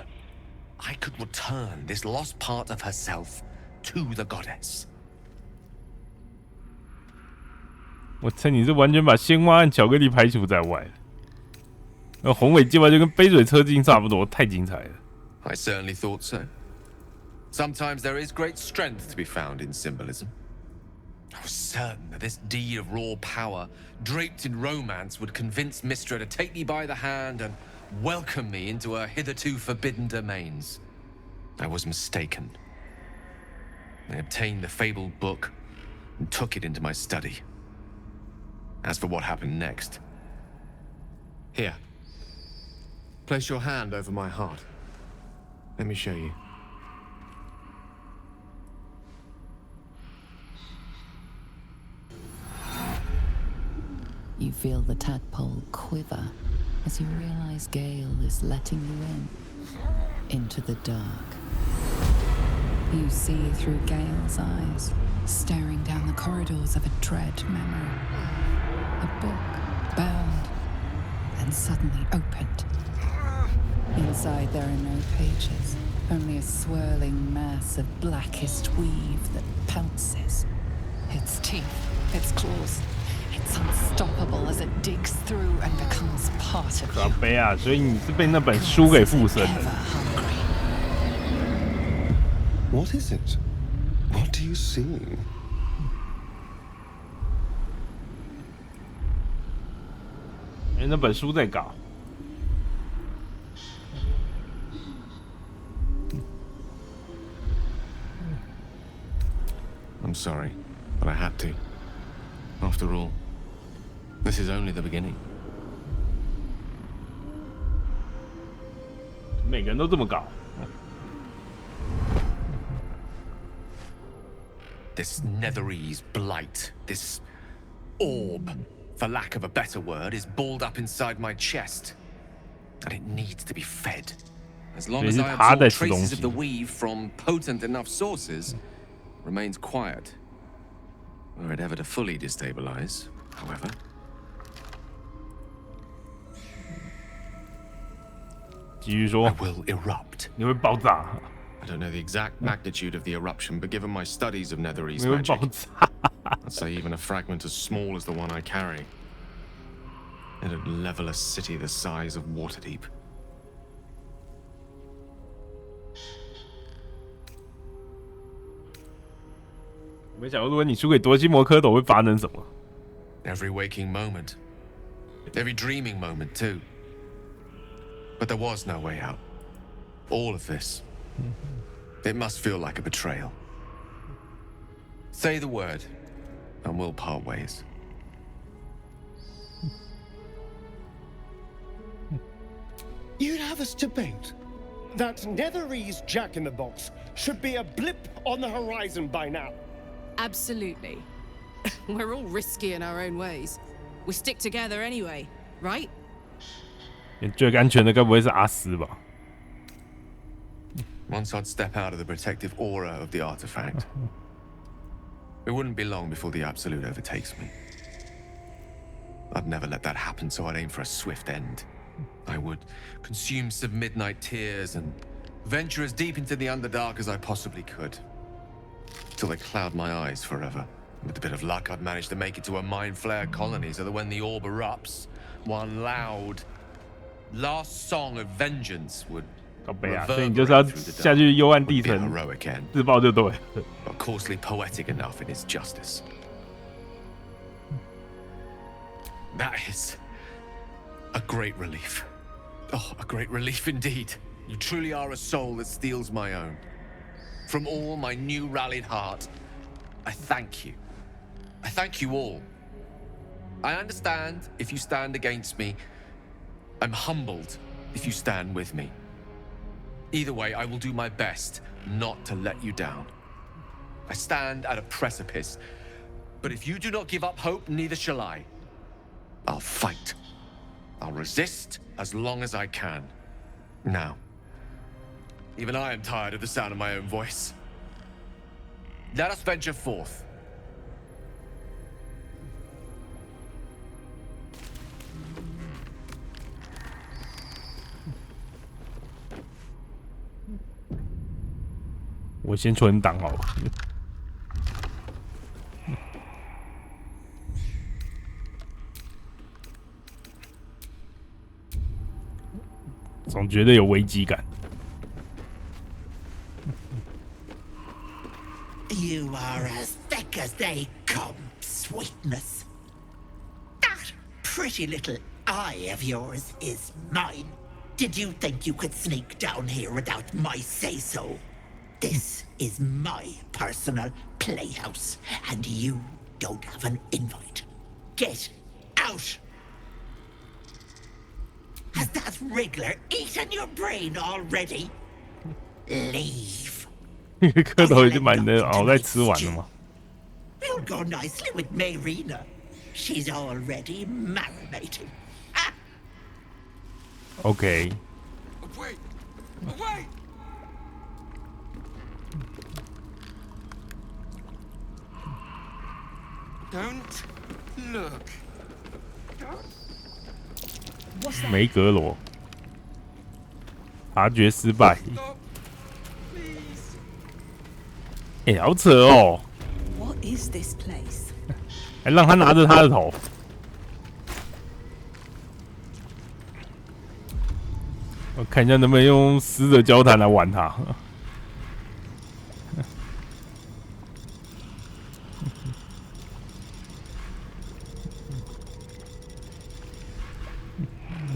Speaker 6: I could return this lost part of herself to the goddess?
Speaker 1: 我猜你是完全把鲜花和巧克力排除在外了。那宏伟计划就跟杯水车薪差不多，太精彩了。
Speaker 6: I certainly thought so. Sometimes there is great strength to be found in symbolism. I was certain that this deed of raw power, draped in romance, would convince Mystra to take me by the hand and welcome me into her hitherto forbidden domains. I was mistaken. I obtained the fabled book, and took it into my study. As for what happened next, here, place your hand over my heart. Let me show you.
Speaker 14: You feel the tadpole quiver as you realize Gale is letting you into the dark. You see through Gale's eyes, staring down the corridors of a dread memory. A book bound and suddenly opened. Inside there are no pages, only a swirling mass of blackest weave that pounces. Its teeth, its claws, it's unstoppable as it digs through and becomes part of you.
Speaker 1: 可悲啊！所以你是被那本书给附身的。
Speaker 19: What is it? What do you see?
Speaker 1: 那本书在搞。
Speaker 6: I'm sorry, but I had to. After all, this is only the beginning.
Speaker 1: 每个人都这么搞。
Speaker 6: This Netherese blight, this orb, for lack of a better word, is balled up inside my chest. And it needs to be fed. As long as I absorb traces of the weave from potent enough sources, remains quiet. Were it ever to fully destabilize, however. I will erupt.
Speaker 1: 你会爆炸。
Speaker 6: I don't know the exact magnitude of the eruption, but given my studies of Netherese magic, I'd say even a fragment as small as the one I carry, it'd level a city the size of Waterdeep.
Speaker 1: 我没想过，如果你输给夺心魔蝌蚪，会发生什么？
Speaker 6: Every waking moment, every dreaming moment too. But there was no way out. All of this. It must feel like a betrayal. Say the word, and we'll part ways.
Speaker 7: You'd have us debate that Netherese Jack-in-the-Box should be a blip on the horizon by now.
Speaker 4: Absolutely. We're all risky in our own ways. We stick together anyway, right?
Speaker 1: 最安全的该不会是阿斯吧？
Speaker 6: Once I'd step out of the protective aura of the artifact, it wouldn't be long before the Absolute overtakes me. I'd never let that happen, so I'd aim for a swift end. I would consume some midnight tears and venture as deep into the Underdark as I possibly could, till they cloud my eyes forever. With a bit of luck, I'd manage to make it to a Mind Flare colony, so that when the orb erupts, one loud, last song of vengeance would
Speaker 1: 靠北啊！所以你就是要下去幽暗地层自爆就对了。
Speaker 6: But coarsely poetic enough in its justice. That is a great relief. Oh, a great relief indeed. You truly are a soul that steals my own. From all my new rallied heart, I thank you. I thank you all. I understand if you stand against me. I'm humbled if you stand with me. Either way, I will do my best not to let you down. I stand at a precipice, but if you do not give up hope, neither shall I. I'll fight. I'll resist as long as I can. Now, even I am tired of the sound of my own voice. Let us venture forth.
Speaker 1: I 我先存档好了。总觉得有危机感。
Speaker 20: You are as thick as they come, sweetness. That pretty little eye of yours is mine. Did you think you could sneak down here without my say-so? This is my personal playhouse, and you don't have an invite. Get out! Has that wriggler eaten your brain already? Leave.
Speaker 1: 蝌蚪已经把你的脑袋吃完了吗
Speaker 20: You'll go nicely with Mayrina. She's already marinating.？OK，
Speaker 7: Wait! Wait! Don't look.
Speaker 1: 梅格罗察觉失败。哎、好扯哦！
Speaker 12: What is this place?
Speaker 1: 还让他拿着他的头。我看一下能不能用死者交谈来玩他。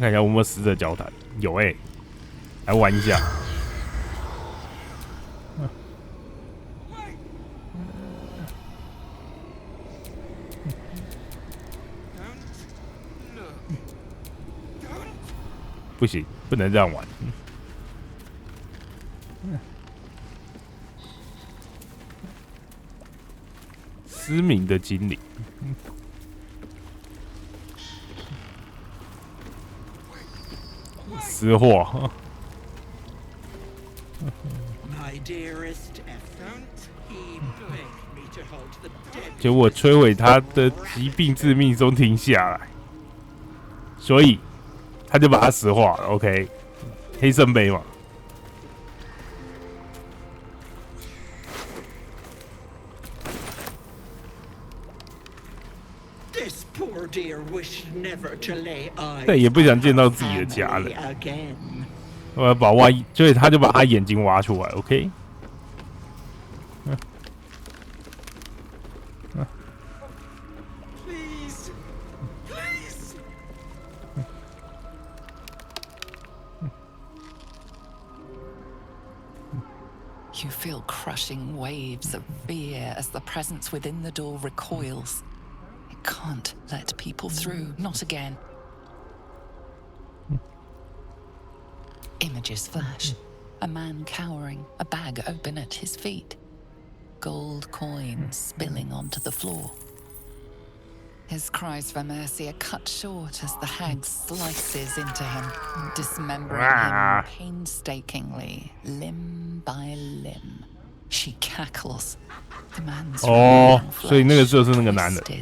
Speaker 1: 看一下有没有死者交谈，有哎、来玩一下。不行，不能这样玩。失明的精灵。私货。结果摧毁他的疾病致命中停下来，所以他就把他石化了。OK， 黑圣杯嘛。但也不想见到自己的家人。我要把挖，所以他就把他眼睛挖出来。OK。
Speaker 14: You feel crushing waves of fear as the presence within the door recoils. It can't let people through, not again. Images flash. A man cowering, a bag open at his feet. Gold coins spilling onto the floor. His cries for mercy are cut short as the hag slices into him, dismembering him painstakingly, limb by limb. She cackles. The man's twisted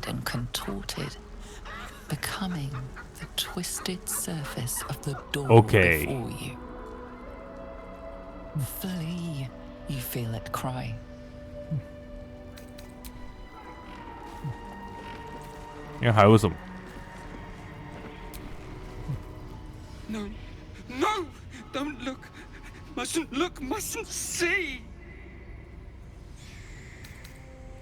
Speaker 14: and contorted, becoming the twisted surface of the door before you. Flee, you feel it cry.
Speaker 1: No,
Speaker 7: no! Don't look! Mustn't look, mustn't see!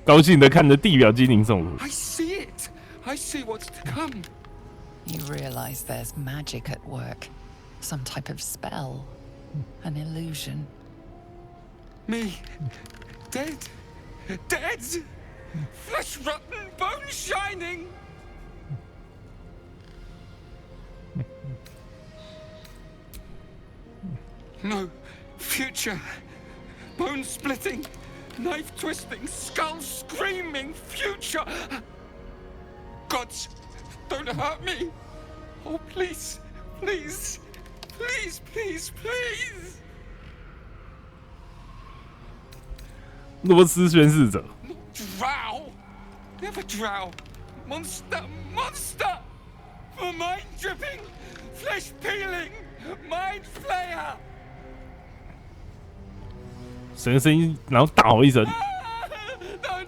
Speaker 1: 高兴的看着地表精灵送入。
Speaker 7: I see it! I see what's to come!
Speaker 14: You realize there's magic at work. Some type of spell. An illusion.
Speaker 7: Me? Dead? Dead? Flesh rotten, bone shining! No. Future. Bone splitting. Knife twisting. Skull screaming. Future. Gods, don't hurt me. Oh, please. Please. Please, please, please.
Speaker 1: 罗斯宣誓者。
Speaker 7: Drow. Never drow. Monster. Monster. For mind dripping. Flesh peeling. Mind flayer.
Speaker 1: 神的声音，然后大吼一声。
Speaker 7: No,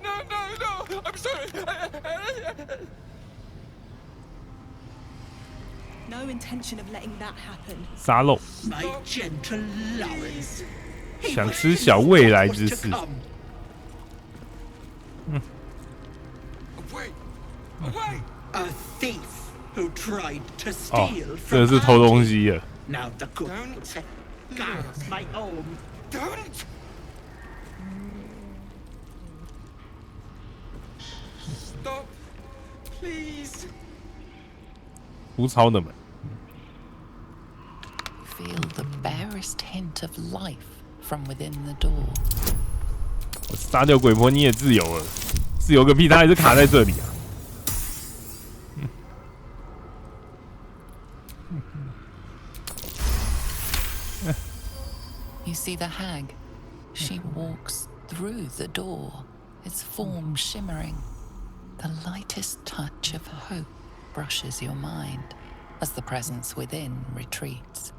Speaker 7: no, no, no! I'm sorry.
Speaker 12: No intention of letting that happen.
Speaker 1: 沙漏。
Speaker 20: My gentle Lawrence.
Speaker 1: 想吃小未来之事。
Speaker 20: A thief who tried to steal
Speaker 1: 这个是偷东西的。
Speaker 20: Now the good guards my home.
Speaker 7: Don't. Stop, please.
Speaker 3: 粗糙的门。
Speaker 14: Feel the barest hint of life from within the door.
Speaker 3: 我杀掉鬼婆，你也自由了。自由个屁，他还是卡在这里啊！
Speaker 14: You see the hag? She walks through the door, its form shimmering. The lightest touch of hope brushes your mind as the presence within retreats.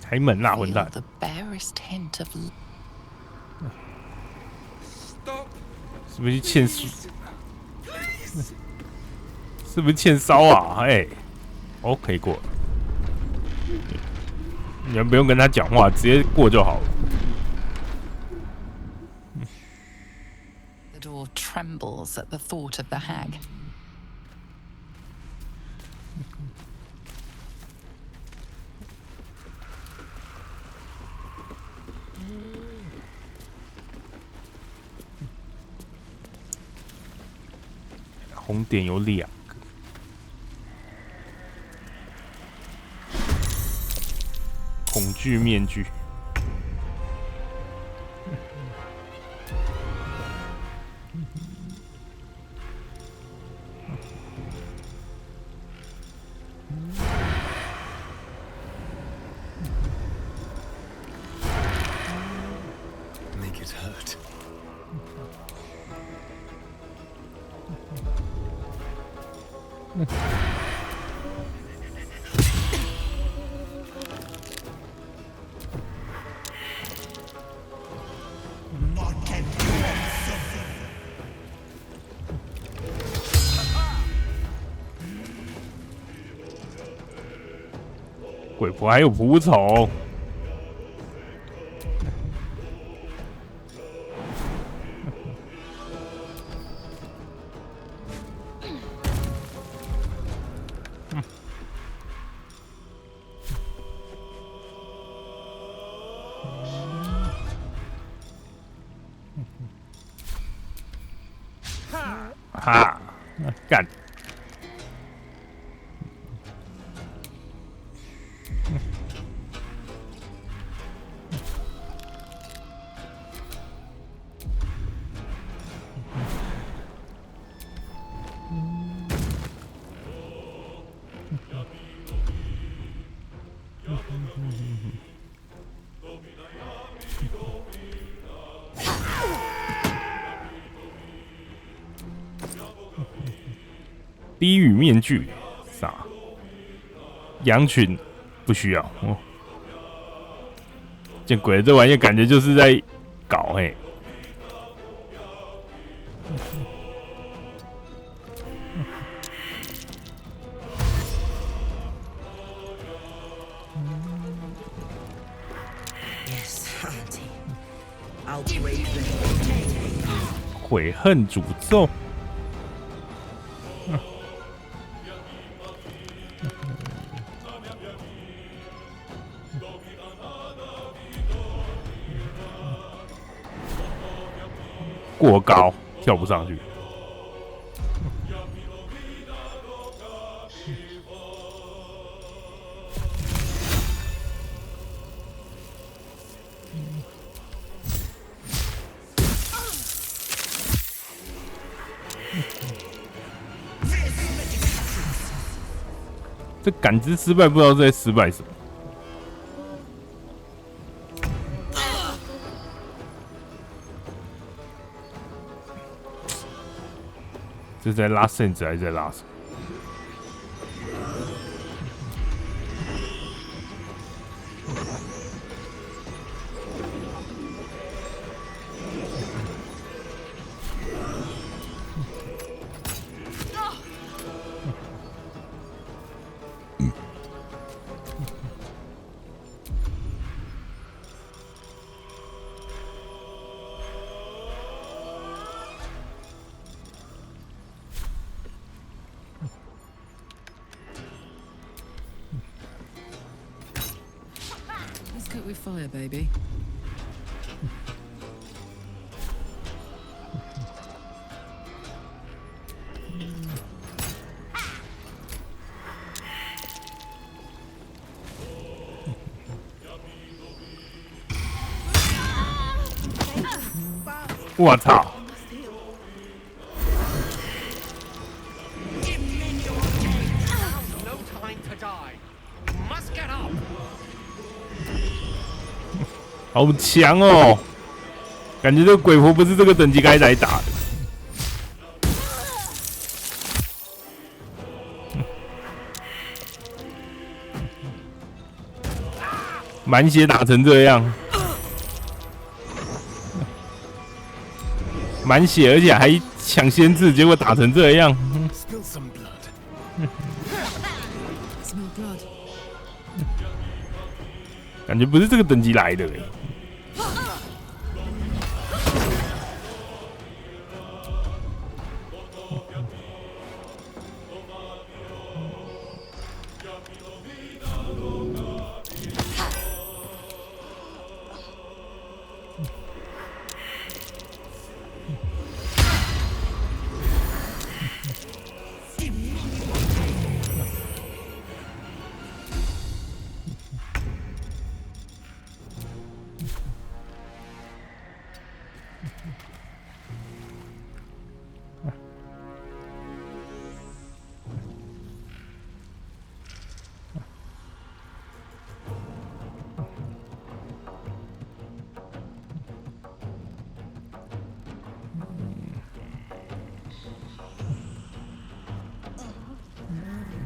Speaker 3: 开门啦，混蛋！
Speaker 14: The barest hint of
Speaker 3: 是不是欠烧？是不是欠烧啊？哎，OK 过了。你们不用跟他讲话，直接过就好了。
Speaker 14: The door trembles at the thought of the hag.
Speaker 3: 红点有2个，恐惧面具。
Speaker 19: Make it hurt.
Speaker 7: Not get
Speaker 3: 鬼婆还有仆从。哈，干！低语面具，啥？羊群不需要。哦，见鬼了，这玩意感觉就是在搞嘿。悔恨诅咒。过高，跳不上去。这感知失败，不知道在失败什么。这在拉绳子还是在拉什么？Let's
Speaker 4: cook with fire, baby.
Speaker 1: 我操！ 好强哦！感觉这个鬼婆不是这个等级该来打的。满血打成这样，满血而且还抢先制，结果打成这样。感觉不是这个等级来的欸。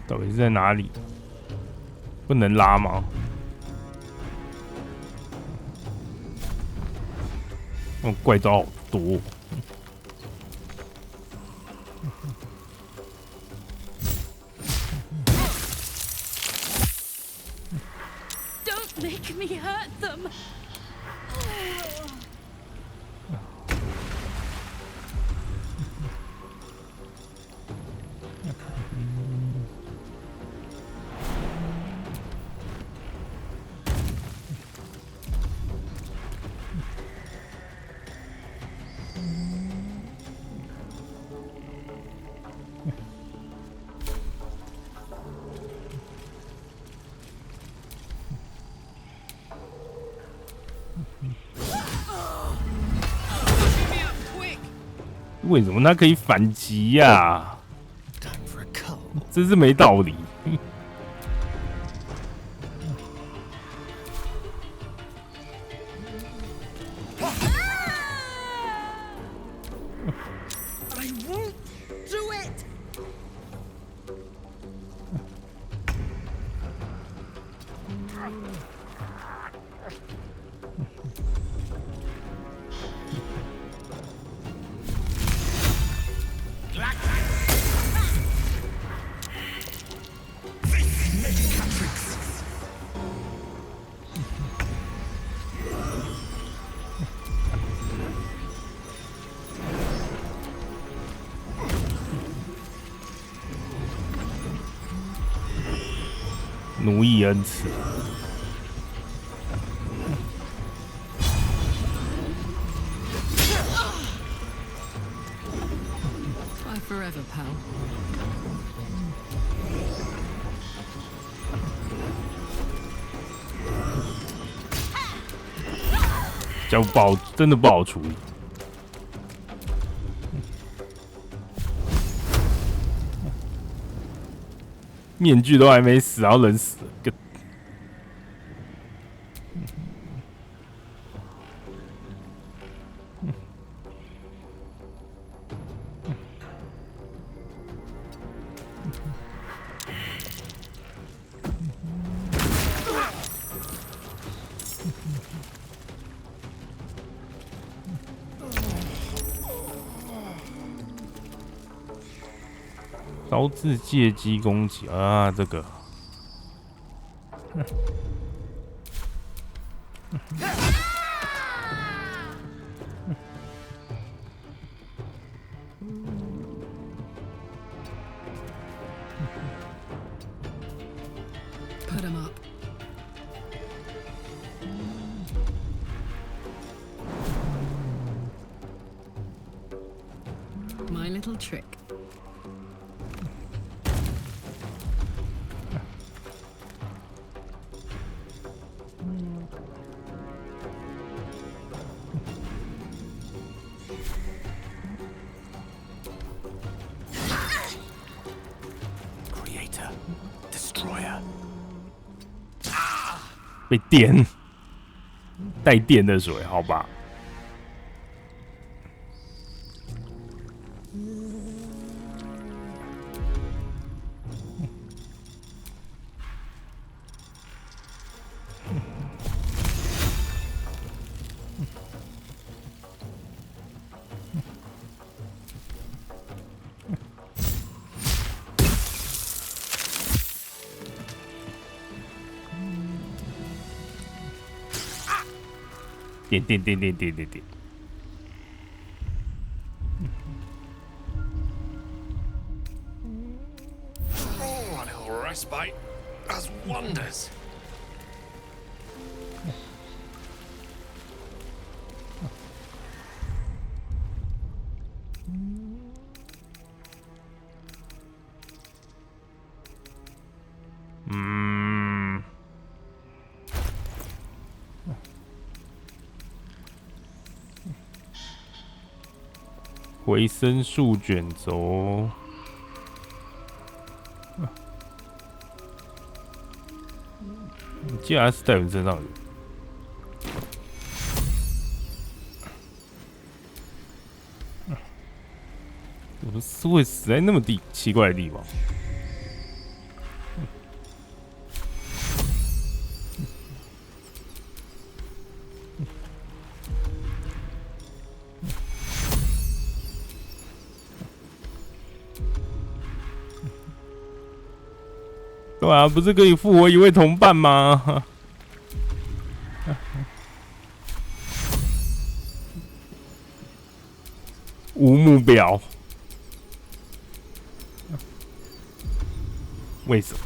Speaker 1: 到底是在哪里？不能拉吗？哦，怪招好多。
Speaker 8: Don't make me hurt them.
Speaker 1: Quick! 为什么他可以反击呀？真是没道理。
Speaker 7: I won't do it. Medicatrix.
Speaker 1: 奴役恩赐。
Speaker 4: Try forever, pal.
Speaker 1: 脚不好，真的不好处理。面具都还没死，然后人死了，个。 招致借机攻击啊，这个。
Speaker 4: Put him up. My little trick.
Speaker 1: 被电，带电的水，好吧。点。
Speaker 6: Oh, a little respite does wonders.
Speaker 1: Mm. 回声术卷轴，既然是戴文身上的，怎么是会死在那么奇怪的地方？对啊，不是可以复活一位同伴吗？无目标，为什么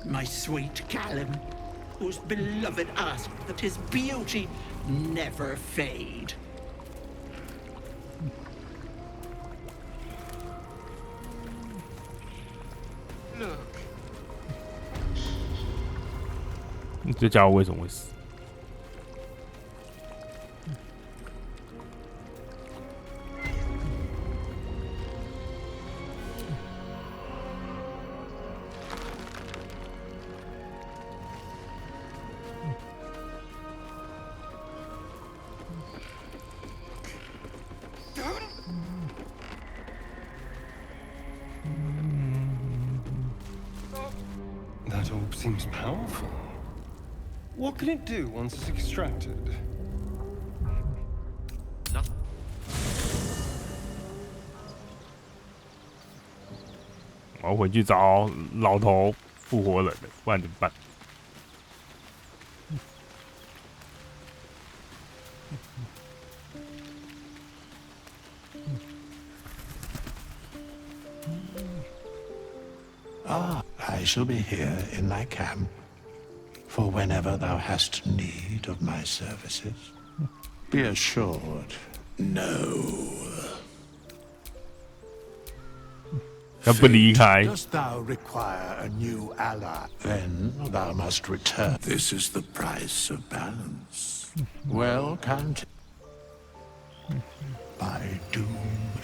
Speaker 1: ？My
Speaker 20: sweet Callum, whose beloved asked that his beauty never fade.
Speaker 6: Look.
Speaker 1: 这家伙为什么会死？That
Speaker 19: orb seems powerful. What can it do once it's extracted?
Speaker 1: 我要回去找老头复活人了，不然怎么办？
Speaker 21: Ah, I shall be here in thy camp, for whenever thou hast need of my services. Be assured, no.
Speaker 1: 他不离开。
Speaker 21: Dost thou require a new ally? Then thou must return. This is the price of balance. Well counted. By doom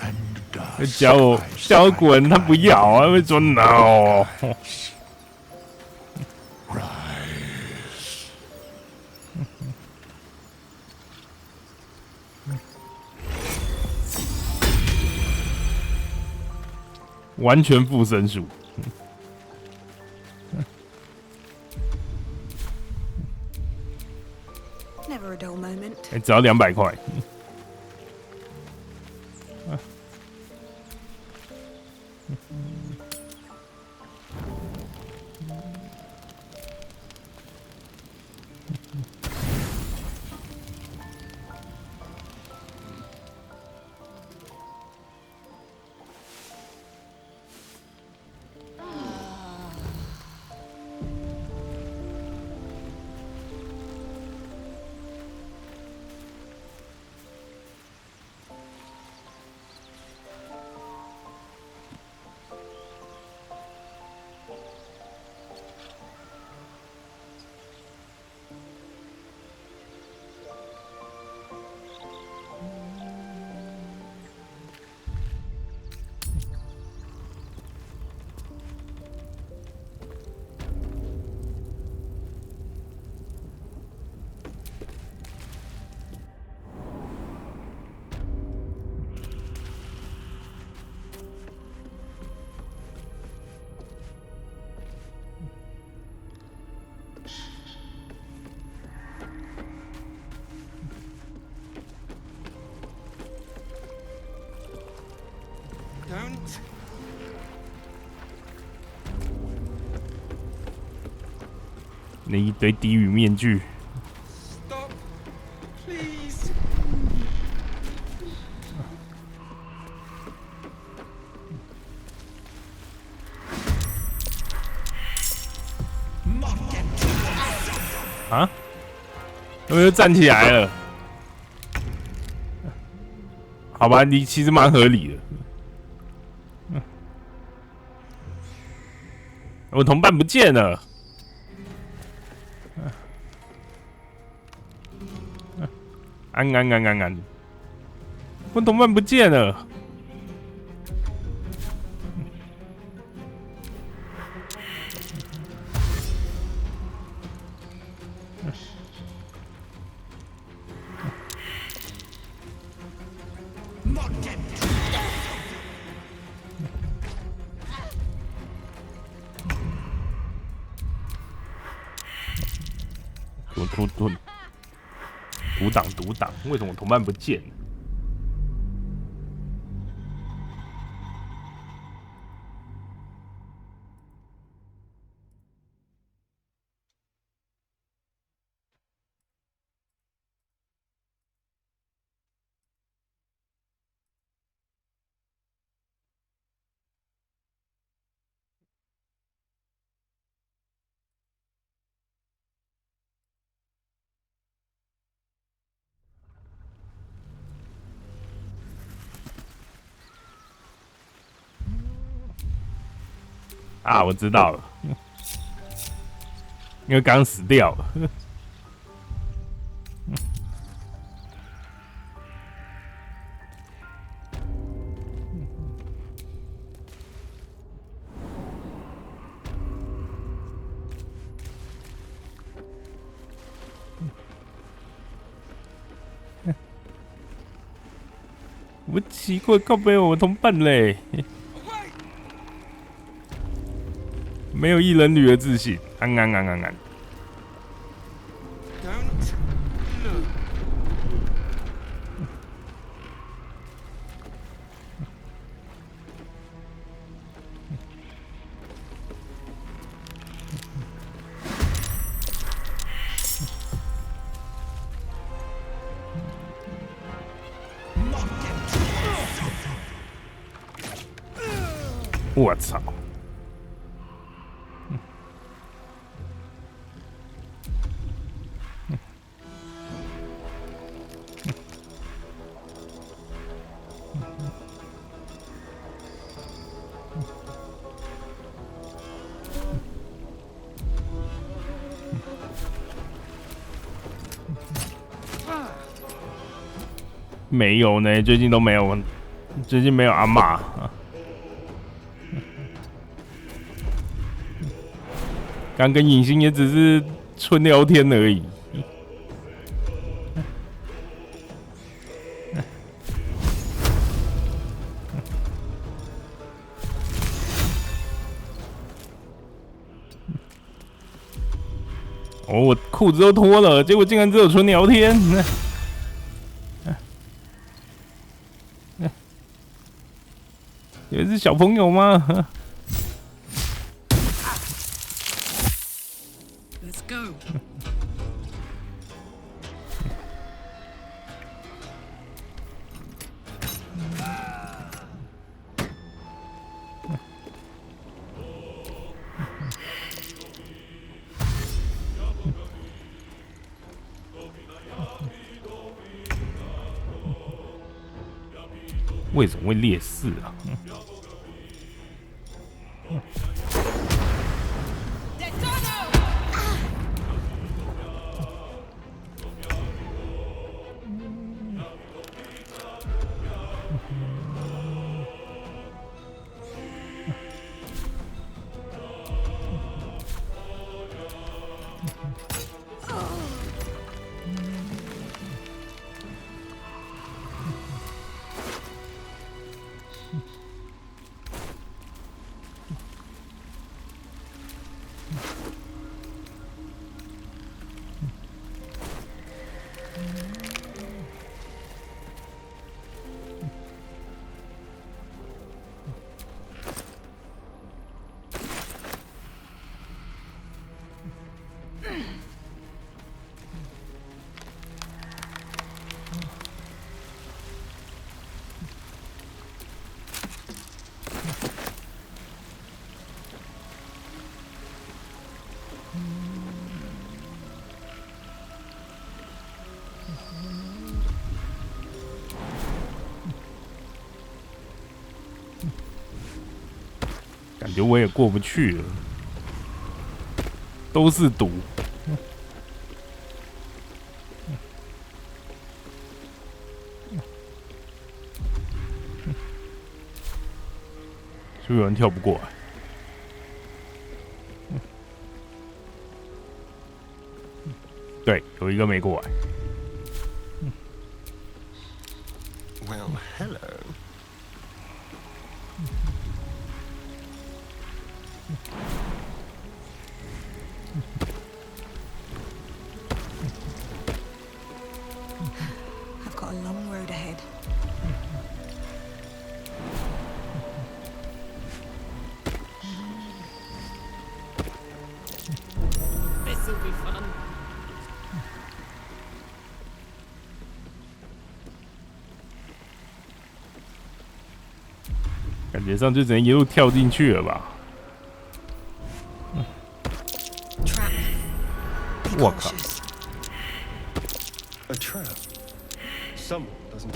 Speaker 21: and dust.
Speaker 1: 叫我滚，他不要啊，会说 no。
Speaker 21: Rise.
Speaker 1: 完全附身术。
Speaker 5: Never a dull moment.
Speaker 1: 只要200块。
Speaker 3: 那一堆低语面具。
Speaker 7: Stop, please.
Speaker 3: 啊？我又站起来了。好吧，你其实蛮合理的。我同伴不见了。安！我同伴不见了。独挡！为什么我同伴不见了？啊，我知道了，因为刚死掉了。我奇怪，靠背我同伴嘞。没有一人女的自信，安。我操！没有呢，最近都没有，最近没有阿嬷。刚跟影星也只是纯聊天而已。哦，我裤子都脱了，结果竟然只有纯聊天。以为是小朋友吗？
Speaker 4: Let's go.
Speaker 3: 为什么会劣势啊？
Speaker 1: 感觉我也过不去了，都是毒。是不是有人跳不过来？对，有一个没过来。
Speaker 19: Well, hello.
Speaker 12: I've got a long road ahead.
Speaker 4: This'll be fun.
Speaker 1: 感觉上就只能一路跳进去了吧？我靠！
Speaker 19: A trap. Someone doesn't.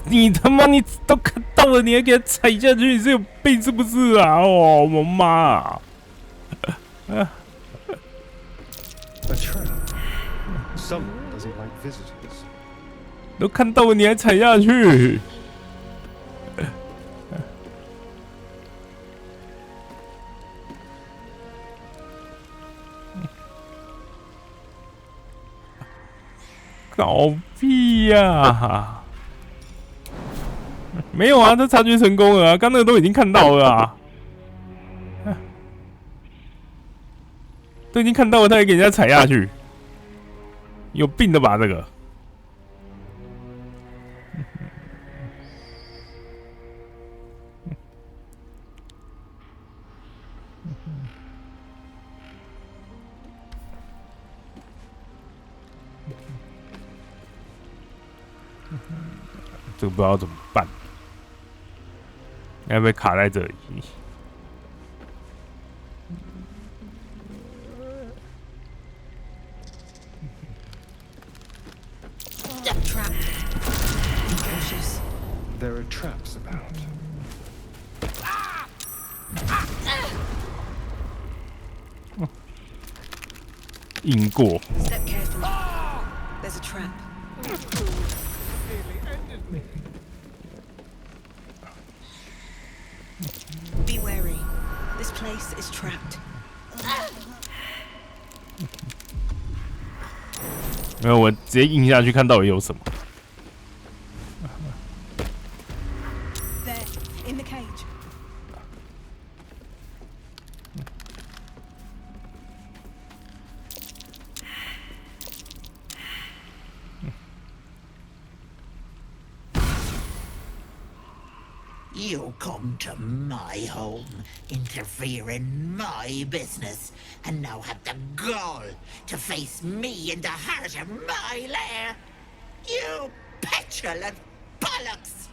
Speaker 1: 你他妈你都看到了，你还给他踩下去，你是有病是不是啊？哦，我妈啊！
Speaker 19: A trap. Someone doesn't like visitors.
Speaker 1: 都看到了，你还踩下去？搞屁呀！没有啊，这察觉成功了啊！刚那个都已经看到了啊，都已经看到了，他还给人家踩下去，有病的吧？这个。 这个不知道怎么办，要被卡在这里。
Speaker 19: There are traps about.
Speaker 1: 硬过。
Speaker 12: Step carefully. There's a trap. Be wary. This place is trapped.
Speaker 1: 没有，我直接硬下去，看到底有什么。
Speaker 12: There, in the cage.
Speaker 20: You come to my home, interfere in my business, and now have the gall to face me in the heart of my lair. You petulant bollocks!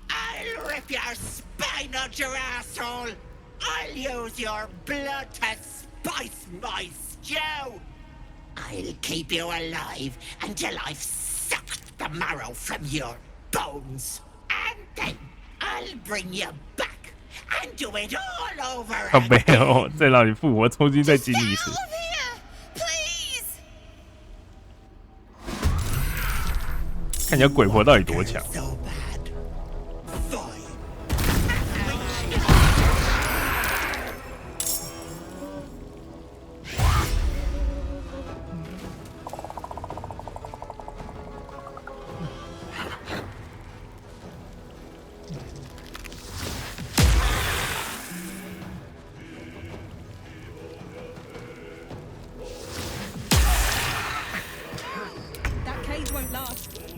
Speaker 20: I'll rip your spine out your asshole! I'll use your blood to spice my stew! I'll keep you alive until I've sucked the marrow from your bones. And then I'll bring you back and do it all over
Speaker 1: 靠背哦，再让你复活，重新再经历一次。看一下鬼婆到底多强。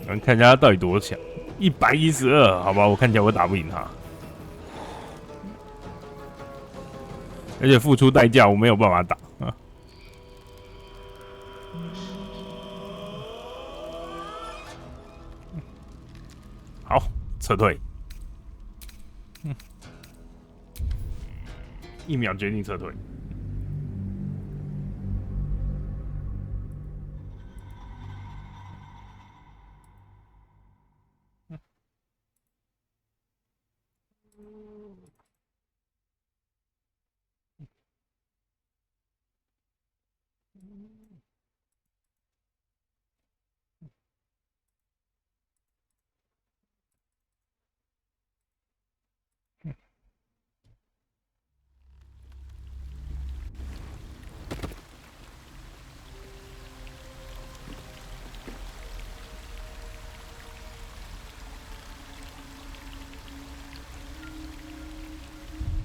Speaker 1: 我们看一下他到底多强，112，好吧，我看起来我打不赢他，而且付出代价我没有办法打啊。好，撤退，1秒决定撤退。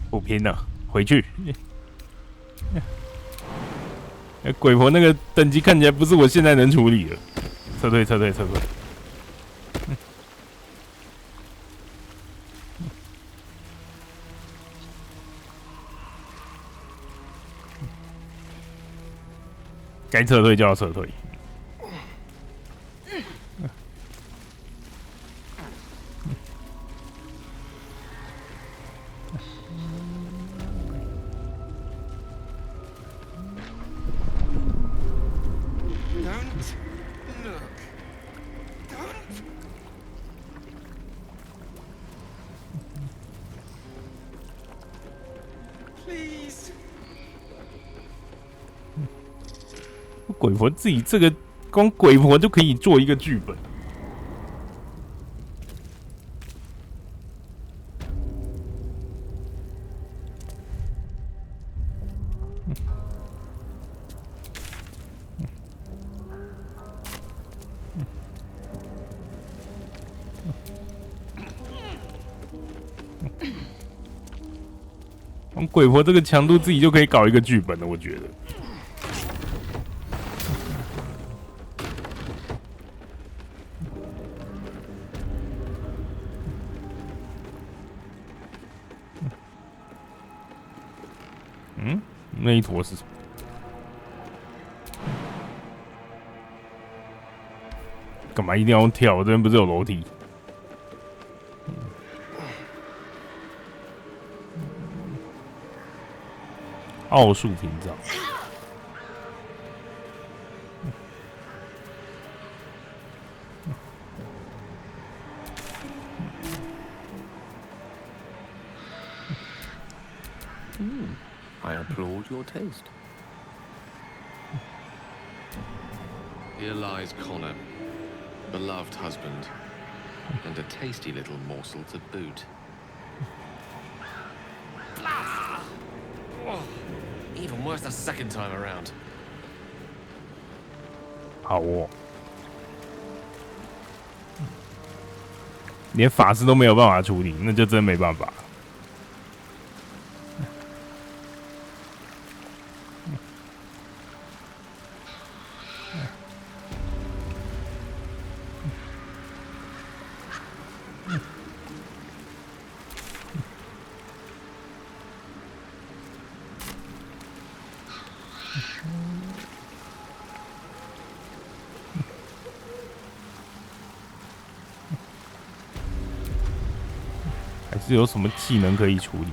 Speaker 1: 不拼了，回去。鬼婆那个等级看起来不是我现在能处理的，撤退，撤退，撤退。该撤退就要撤退。鬼婆自己这个光鬼婆就可以做一个剧本。光鬼婆这个强度自己就可以搞一个剧本了，我觉得。那一坨是什么？干嘛一定要跳？这边不是有楼梯？奥数屏障。
Speaker 6: I applaud your taste. Here lies Connor, beloved husband, and a tasty little morsel to boot. Oh, even worse the second time around.
Speaker 1: 好哦，连法师都没有办法处理，那就真没办法。还是有什么技能可以处理？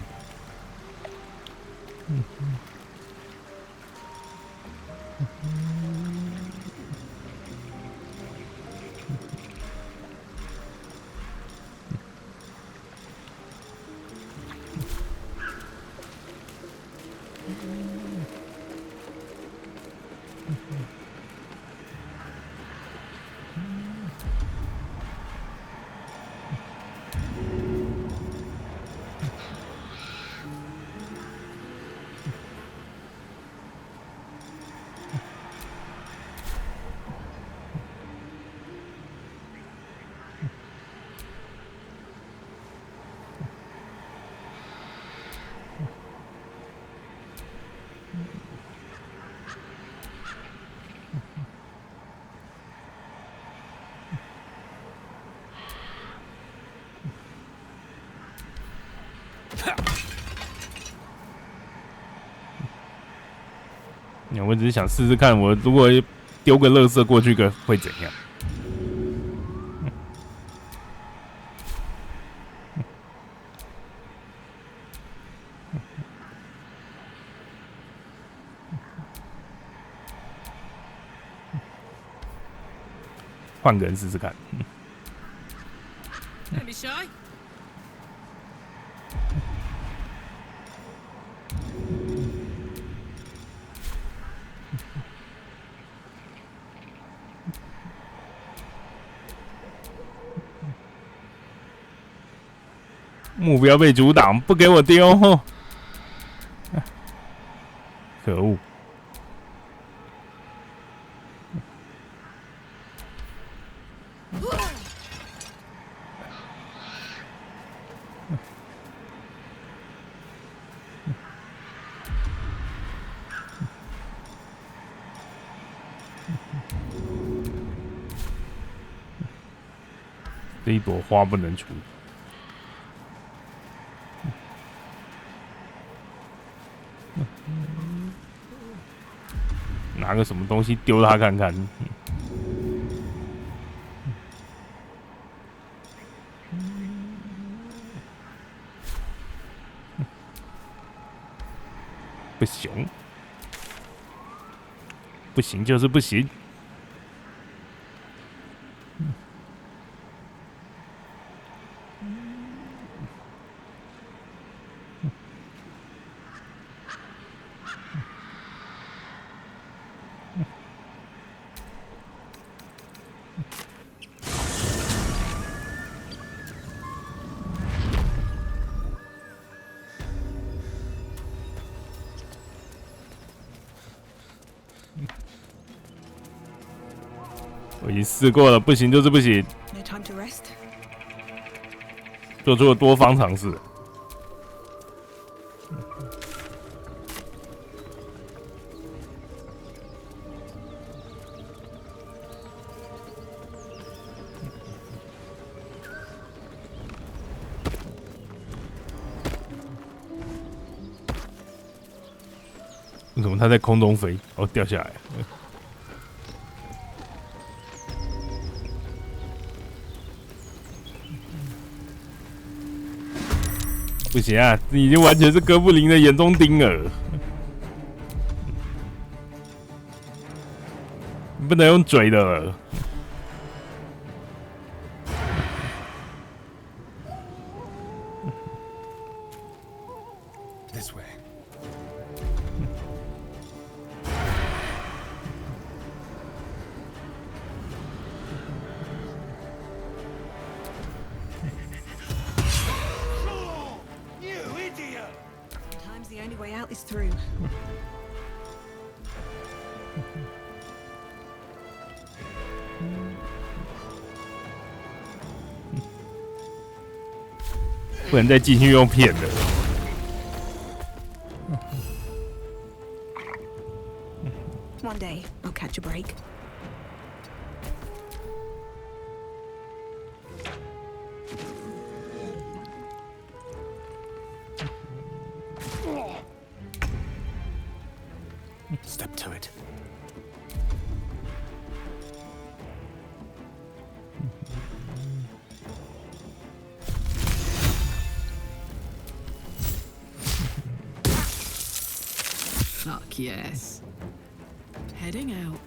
Speaker 1: 我只是想试试看，我如果丢个垃圾过去个会怎样？换个人试试看。
Speaker 4: Don't be shy.
Speaker 1: 目标被阻挡，不给我丢！可恶！这一朵花不能除。拿个什么东西丢他看看。不行，不行就是不行。我已经试过了，不行就是不行。
Speaker 12: No time to rest.
Speaker 1: 做出了多方尝试。为什么他在空中飞？哦，掉下来。不行啊，你已经完全是哥布林的眼中钉了。你不能用嘴的。
Speaker 19: This way.
Speaker 12: Sometimes the only way out is through.
Speaker 1: 不能再继续用骗的。
Speaker 12: One day, I'll catch a break.
Speaker 7: Step to it.
Speaker 4: Fuck yes. Heading out.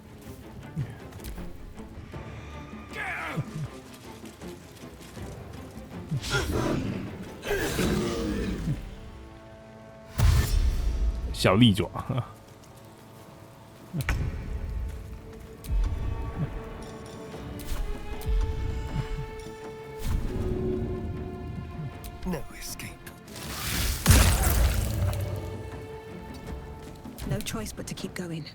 Speaker 1: 小利爪。
Speaker 19: No escape.
Speaker 12: No choice but to keep going.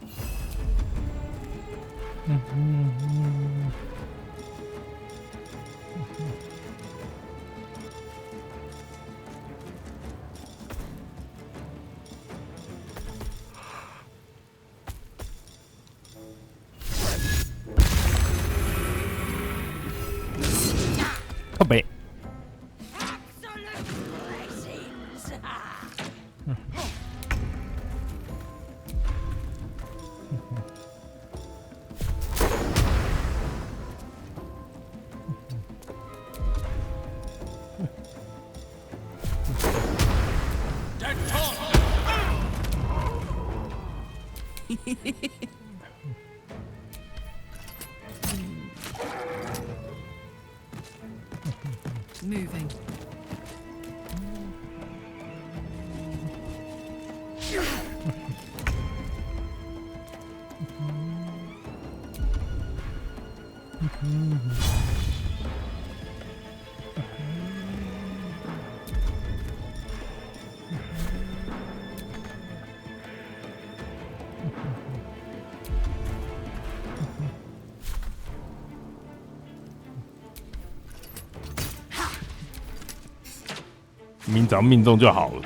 Speaker 1: Okay.
Speaker 4: ，It's moving.
Speaker 3: 只要命中就好了。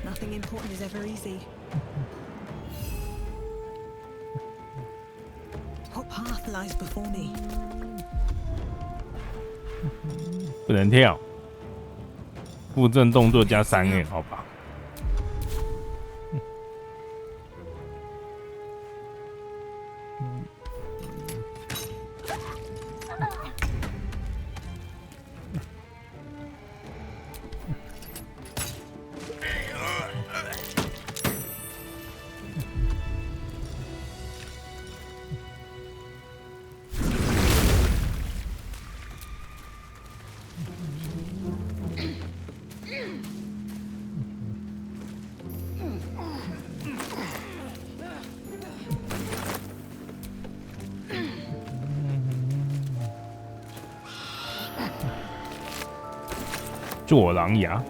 Speaker 12: Nothing important is ever easy. What path lies before me?
Speaker 3: 不能跳，附赠动作加3A，好吧。做狼牙，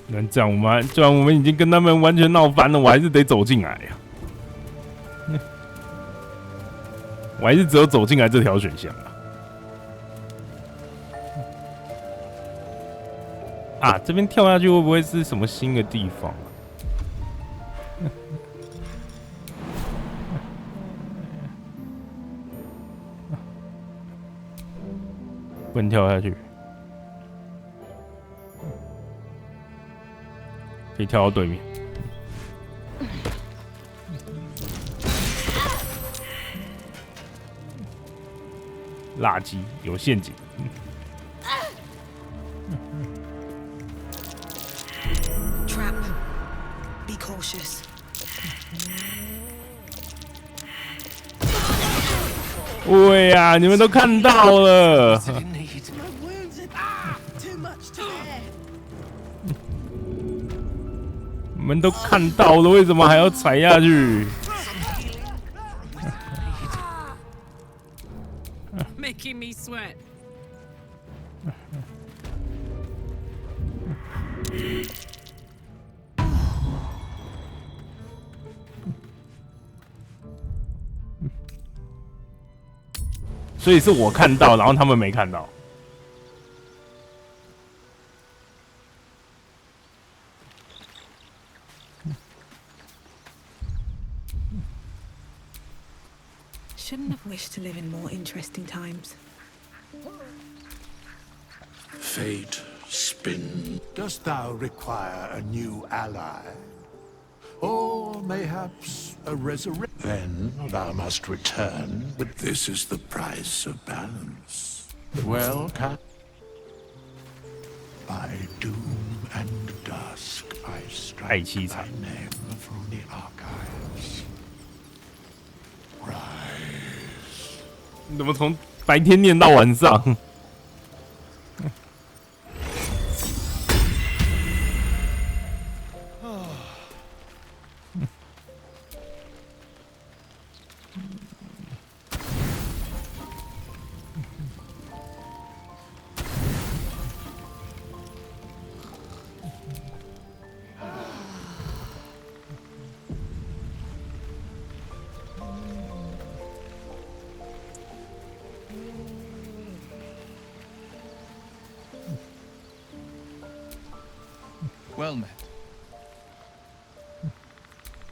Speaker 3: 那这样我们已经跟他们完全闹翻了，我还是得走进来呀。我还是只有走进来这条选项啊。啊，这边跳下去会不会是什么新的地方啊？不能跳下去，可以跳到对面。垃圾有陷阱。
Speaker 12: Trap. Be cautious.
Speaker 3: 喂呀，你们都看到了。你们都看到了，为什么还要踩下去？
Speaker 4: Making me sweat.
Speaker 3: 所以是我看到，然后他们没看到。
Speaker 12: Shouldn't have wished to live in more interesting times.
Speaker 21: Fate, spin. Dost thou require a new ally? Or mayhaps a resurrection? Then thou must return, but this is the price of balance. Well, by doom and dusk I strike thy name from the archives. Rise.
Speaker 3: 你怎么从白天念到晚上？Well
Speaker 6: met.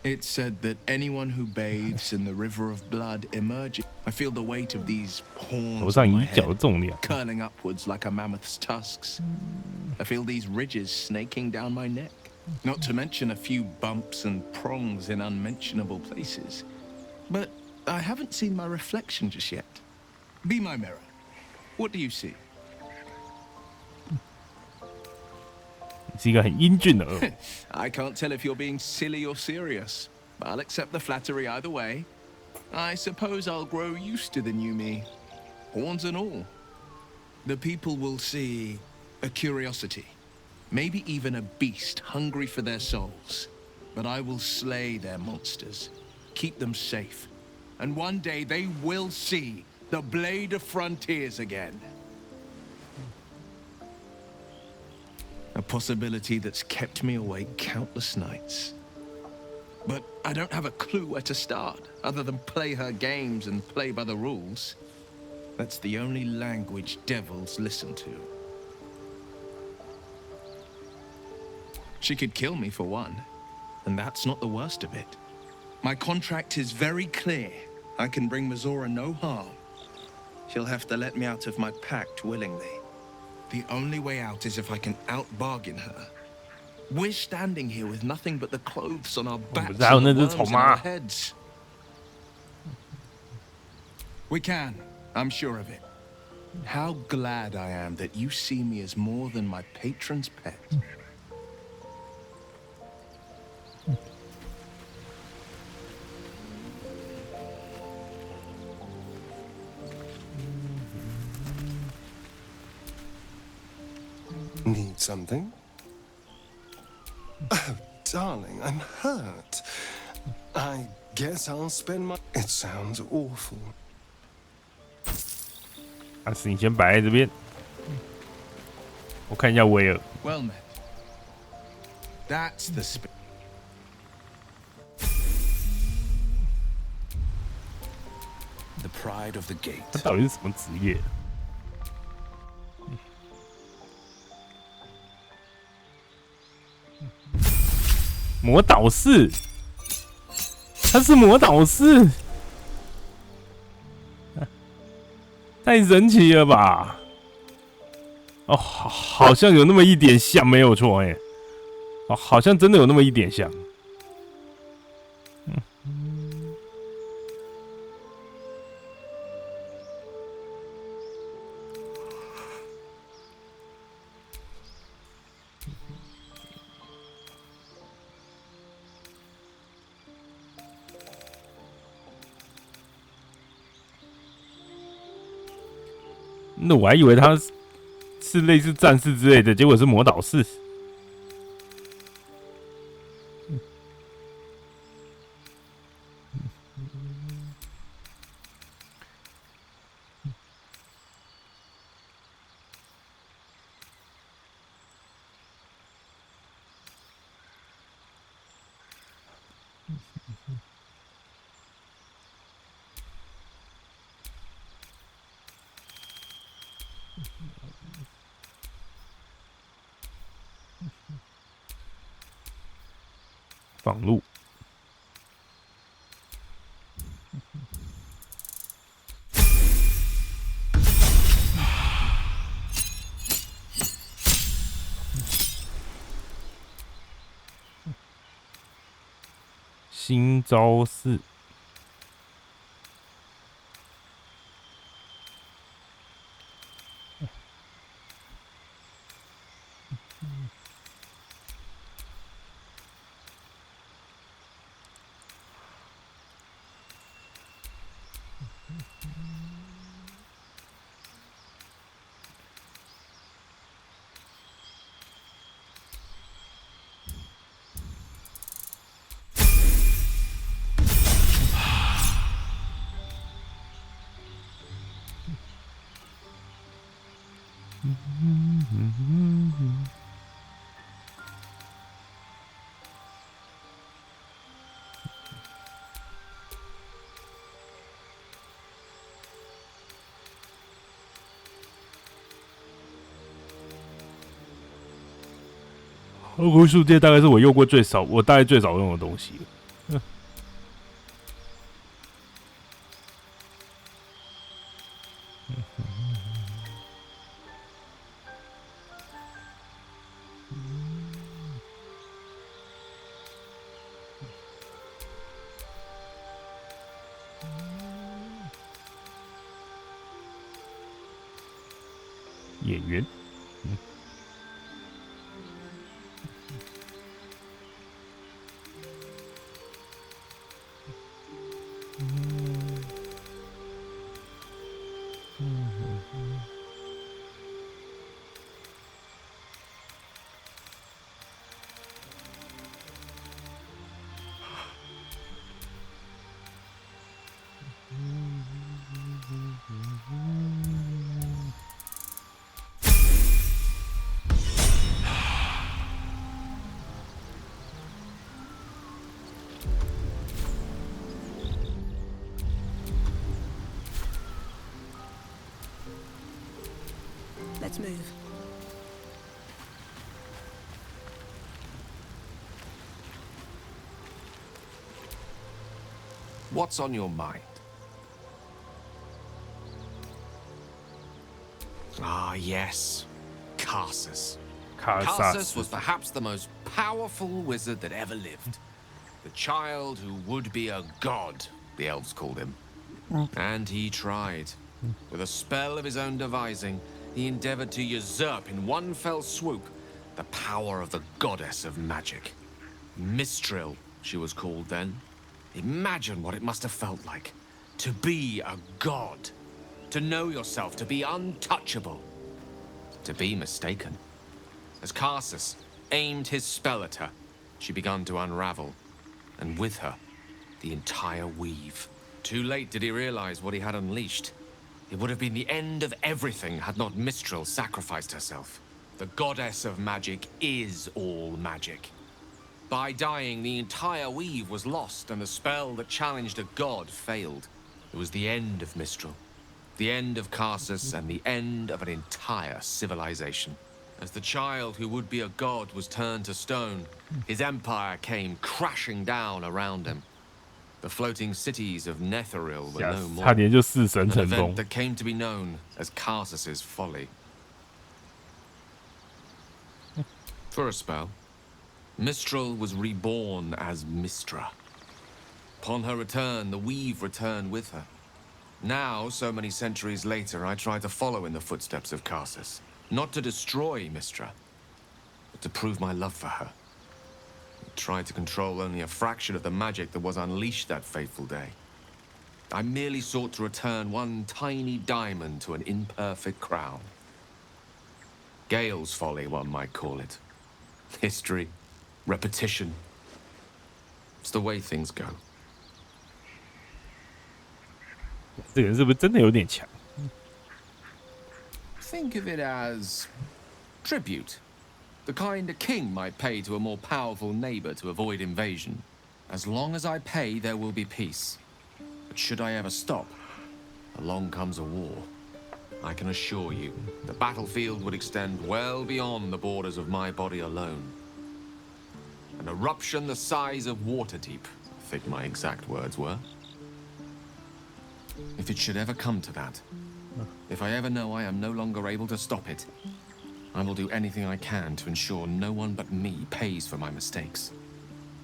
Speaker 6: It's said that anyone who bathes in the river of blood emerges. I feel the weight of these horns on my head, curling upwards like a mammoth's tusks. I feel these ridges snaking down my neck, not to mention a few bumps and prongs in unmentionable places. But I haven't seen my reflection just yet. Be my mirror. What do you see?
Speaker 3: 是一个很英俊的鹅。
Speaker 6: I can't tell if you're being silly or serious. I'll accept the flattery either way. I suppose I'll grow used to the new me, horns and all. The people will see
Speaker 13: a curiosity, maybe even a beast hungry for their souls. But I will slay their monsters, keep them safe, and one day they will see the Blade of Frontiers again. A possibility that's kept me awake countless nights. But I don't have a clue where to start, other than play her games and play by the rules. That's the only language devils listen to. She could kill me for one, and that's not the worst of it. My contract is very clear. I can bring Mizora no harm. She'll have to let me out of my pact willingly. The only way out is if I can out-bargain her. We're standing here with nothing but the clothes on our backs and the worms in our heads. We can, I'm sure of it. How glad I am that you see me as more than my patron's pet.
Speaker 19: Need something? Oh, darling, I'm hurt. I guess I'll spend my... It sounds awful.
Speaker 1: 还是你先摆在这边，我看一下威尔。
Speaker 13: Well met. That's the spirit.
Speaker 1: 他到底是什么职业？魔导士，他是魔导士，太神奇了吧！哦，好像有那么一点像，没有错哎，哦，好像真的有那么一点像。那我还以为他是类似战士之类的，结果是魔导士。放路。新招式。回数界大概是我用过最少，我大概最少用的东西。演员。
Speaker 12: Let's move.
Speaker 6: What's on your mind? Ah, yes. Karsus. Karsus was perhaps the most powerful wizard that ever lived. The child who would be a god, the elves called him. And he tried. With a spell of his own devising, he endeavored to usurp in one fell swoop the power of the goddess of magic. Mistral, she was called then. Imagine what it must have felt like to be a god, to know yourself, to be untouchable, to be mistaken. As Karsus aimed his spell at her, she began to unravel, and with her, the entire weave. Too late did he realize what he had unleashed. It would have been the end of everything had not Mistral sacrificed herself. The goddess of magic is all magic. By dying, the entire weave was lost, and the spell that challenged a god failed. It was the end of Mistral, the end of Karsus, and the end of an entire civilization. As the child who would be a god was turned to stone, his empire came crashing down around him. The floating cities of Netheril were no more.
Speaker 1: 差点就弑神
Speaker 6: An
Speaker 1: 成功。
Speaker 6: event that came to be known as Karsus's folly. For a spell, Mistral was reborn as Mistra. Upon her return, the weave returned with her. Now, so many centuries later, I try to follow in the footsteps of Karsus. Not to destroy Mistra, but to prove my love for her. I tried to control only a fraction of the magic that was unleashed that fateful day. I merely sought to return one tiny diamond to an imperfect crown. Gale's folly, one might call it. History, repetition. It's the way things go.
Speaker 1: 这个人是不是真的有点强？
Speaker 6: Think of it as tribute. The kind a king might pay to a more powerful neighbor to avoid invasion. As long as I pay, there will be peace. But should I ever stop, along comes a war. I can assure you, the battlefield would extend well beyond the borders of my body alone. An eruption the size of Waterdeep, I think my exact words were. If it should ever come to that, if I ever know I am no longer able to stop it, I will do anything I can to ensure no one but me pays for my mistakes.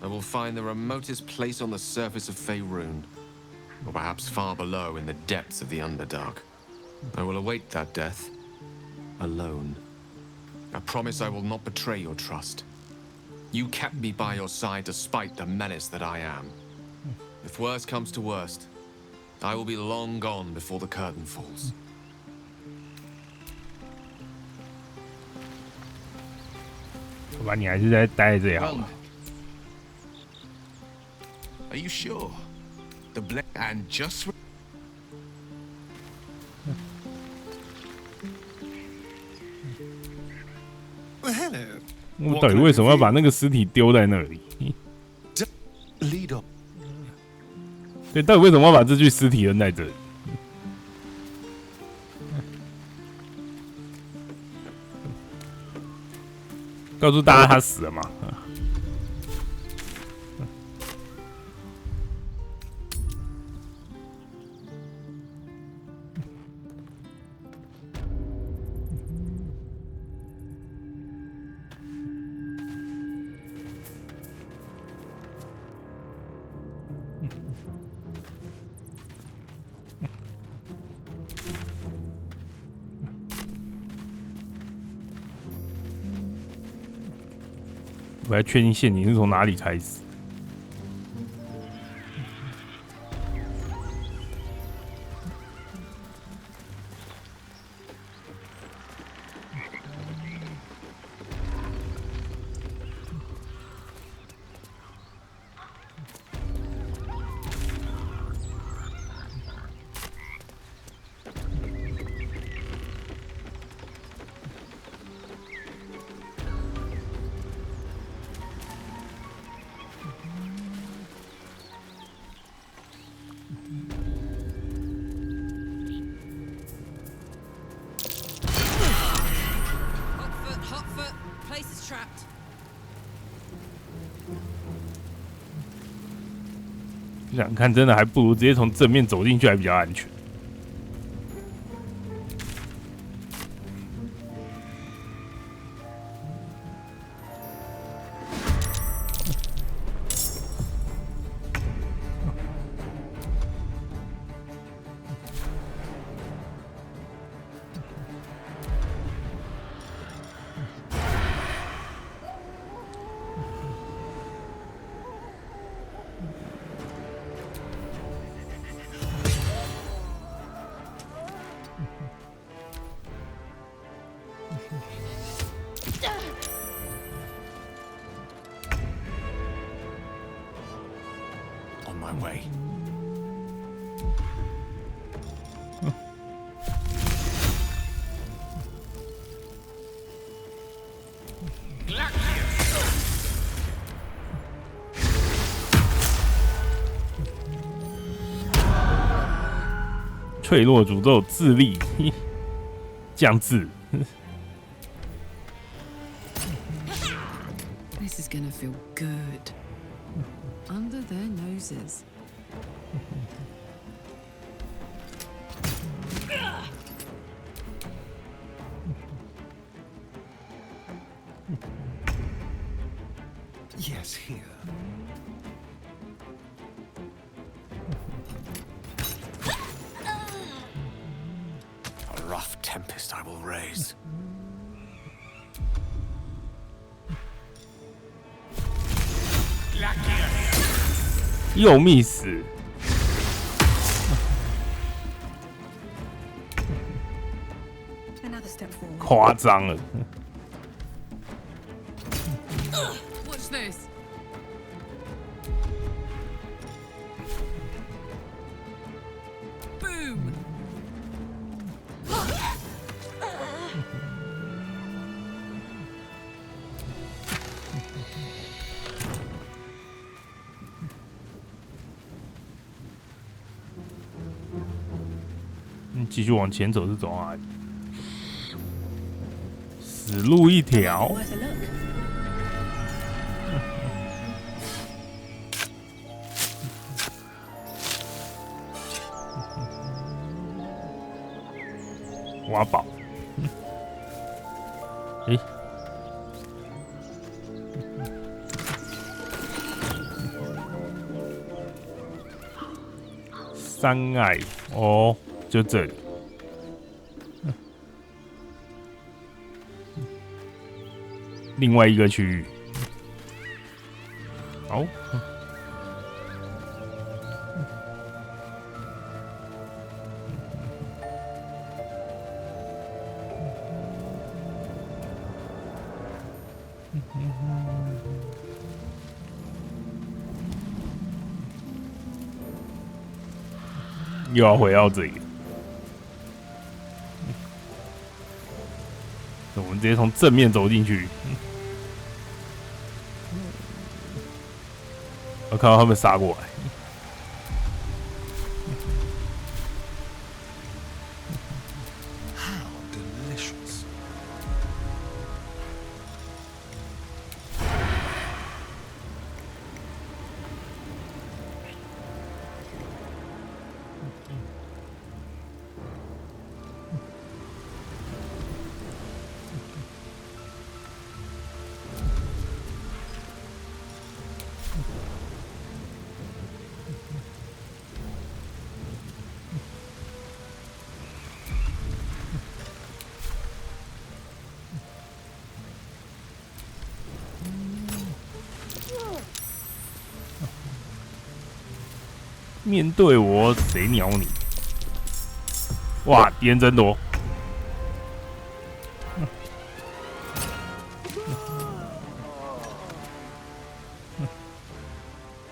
Speaker 6: I will find the remotest place on the surface of Faerun, or perhaps far below in the depths of the Underdark. I will await that death, alone. I promise I will not betray your trust. You kept me by your side despite the menace that I am. If worst comes to worst, I will be long gone before the curtain falls.
Speaker 1: 好吧，你还是在待在这里好了。
Speaker 13: Are you sure? The black and just.
Speaker 19: Well, hello.
Speaker 1: 我到底为什么要把那个尸体丢在那里？
Speaker 19: Lead on.
Speaker 1: 对，到底为什么要把这具尸体扔在这里？告诉大家他死了嘛？我要确定陷阱是从哪里开始。这样看真的还不如直接从正面走进去还比较安全。
Speaker 6: On my way.
Speaker 1: 《脆弱诅咒智力降智。
Speaker 4: This is gonna feel good. Under their noses.
Speaker 19: Yes, here.
Speaker 6: A rough tempest I will raise.
Speaker 1: 又密死，夸张了。
Speaker 4: Watch this. Boom.
Speaker 1: 继续往前走是走哪里？死路一条。挖宝。诶。山隘哦，就这里。另外一个区域，好，又要回到这里了。我们直接从正面走进去。我看到他们杀过来。面对我，谁鸟你？哇，敌人真多！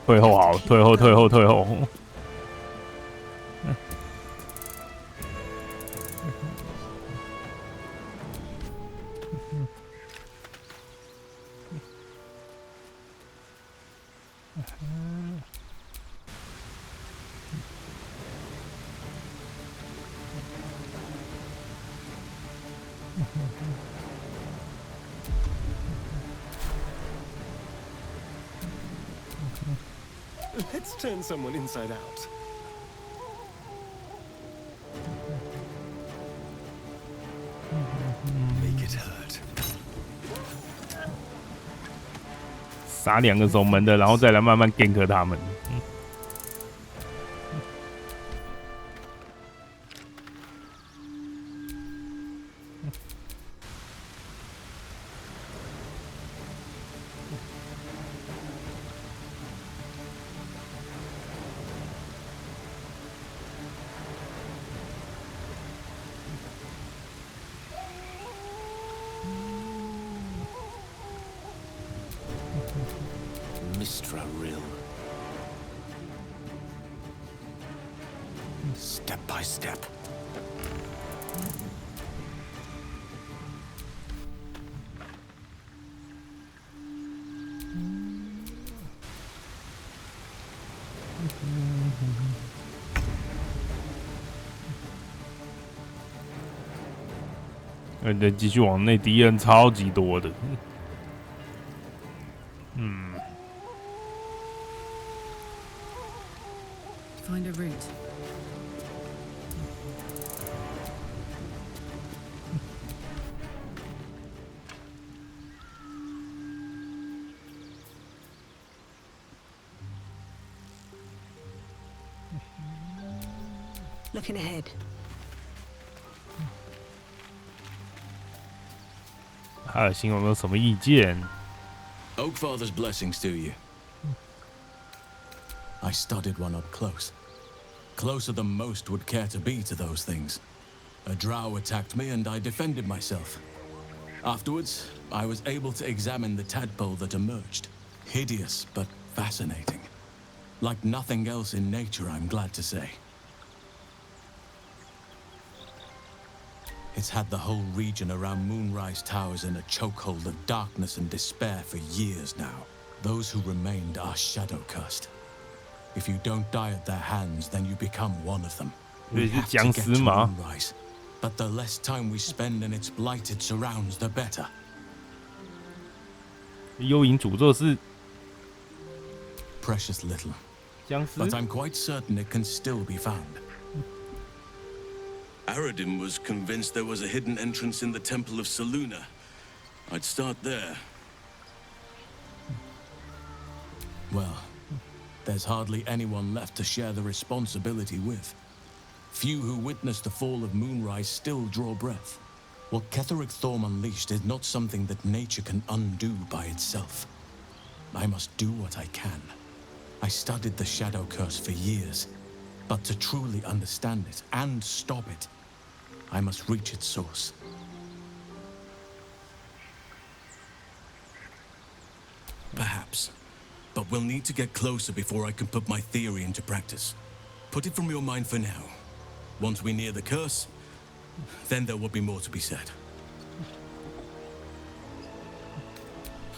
Speaker 1: 退后好，退后，退后，退后。
Speaker 19: Let's turn someone inside out. Make it hurt.
Speaker 1: 杀2个守门的，然后再来慢慢 gank 他们。
Speaker 7: Mr. Rill. Step by step.
Speaker 1: 再继续往内，敌人超级多的。
Speaker 4: Find a route.
Speaker 5: Looking ahead.
Speaker 1: 哈尔星有没有什么意见？
Speaker 10: Oakfather's blessings to you. I studied one up close. Closer than most would care to be to those things. A drow attacked me and I defended myself. Afterwards, I was able to examine the tadpole that emerged. Hideous, but fascinating. Like nothing else in nature, I'm glad to say. It's had the whole region around Moonrise Towers in a chokehold of darkness and despair for years now. Those who remained are shadow-cursed. If you don't die at their hands, then you become one of them. We have to get to Moonrise, but the less time we spend in its blighted surrounds, the better.
Speaker 1: 幽影诅咒是
Speaker 10: Precious little.
Speaker 1: 僵尸
Speaker 10: But I'm quite certain it can still be found.
Speaker 2: Aradin was convinced there was a hidden entrance in the Temple of Seluna. I'd start there.
Speaker 10: Well, there's hardly anyone left to share the responsibility with. Few who witnessed the fall of Moonrise still draw breath. What Ketheric Thorm unleashed is not something that nature can undo by itself. I must do what I can. I studied the Shadow Curse for years, but to truly understand it and stop it, I must reach its source.
Speaker 2: Perhaps. But we'll need to get closer before I can put my theory into practice. Put it from your mind for now. Once we near the curse, then there will be more to be said.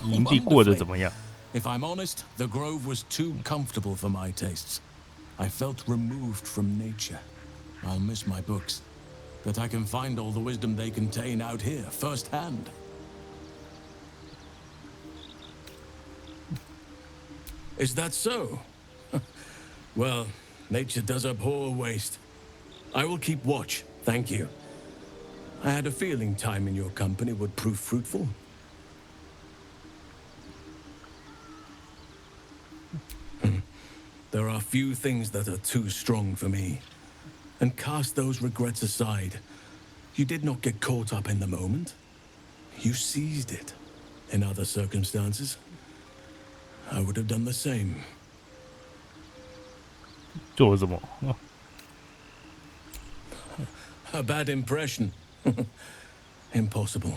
Speaker 1: 营地过得怎么样？
Speaker 10: If I'm honest, the grove was too comfortable for my tastes. I felt removed from nature. I'll miss my books, but I can find all the wisdom they contain out here firsthand.
Speaker 2: Is that so? Well, nature does abhor waste. I will keep watch, thank you. I had a feeling time in your company would prove fruitful. There are few things that are too strong for me. And cast those regrets aside. You did not get caught up in the moment. You seized it. In other circumstances, I would have done the same.
Speaker 1: 做了什么？
Speaker 2: A bad impression. Impossible.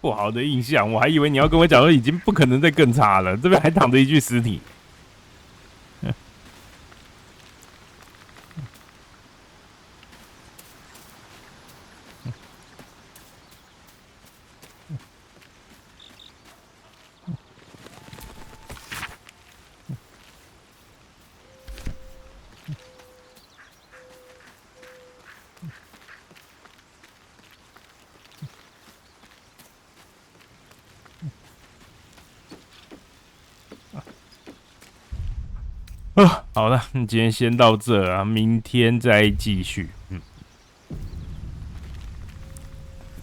Speaker 1: 不好的印象，我还以为你要跟我讲说已经不可能再更差了，这边还躺着一具尸体。好了，那今天先到这啊，明天再继续。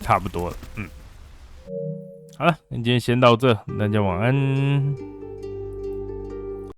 Speaker 1: 差不多了。好了，那今天先到这，大家晚安。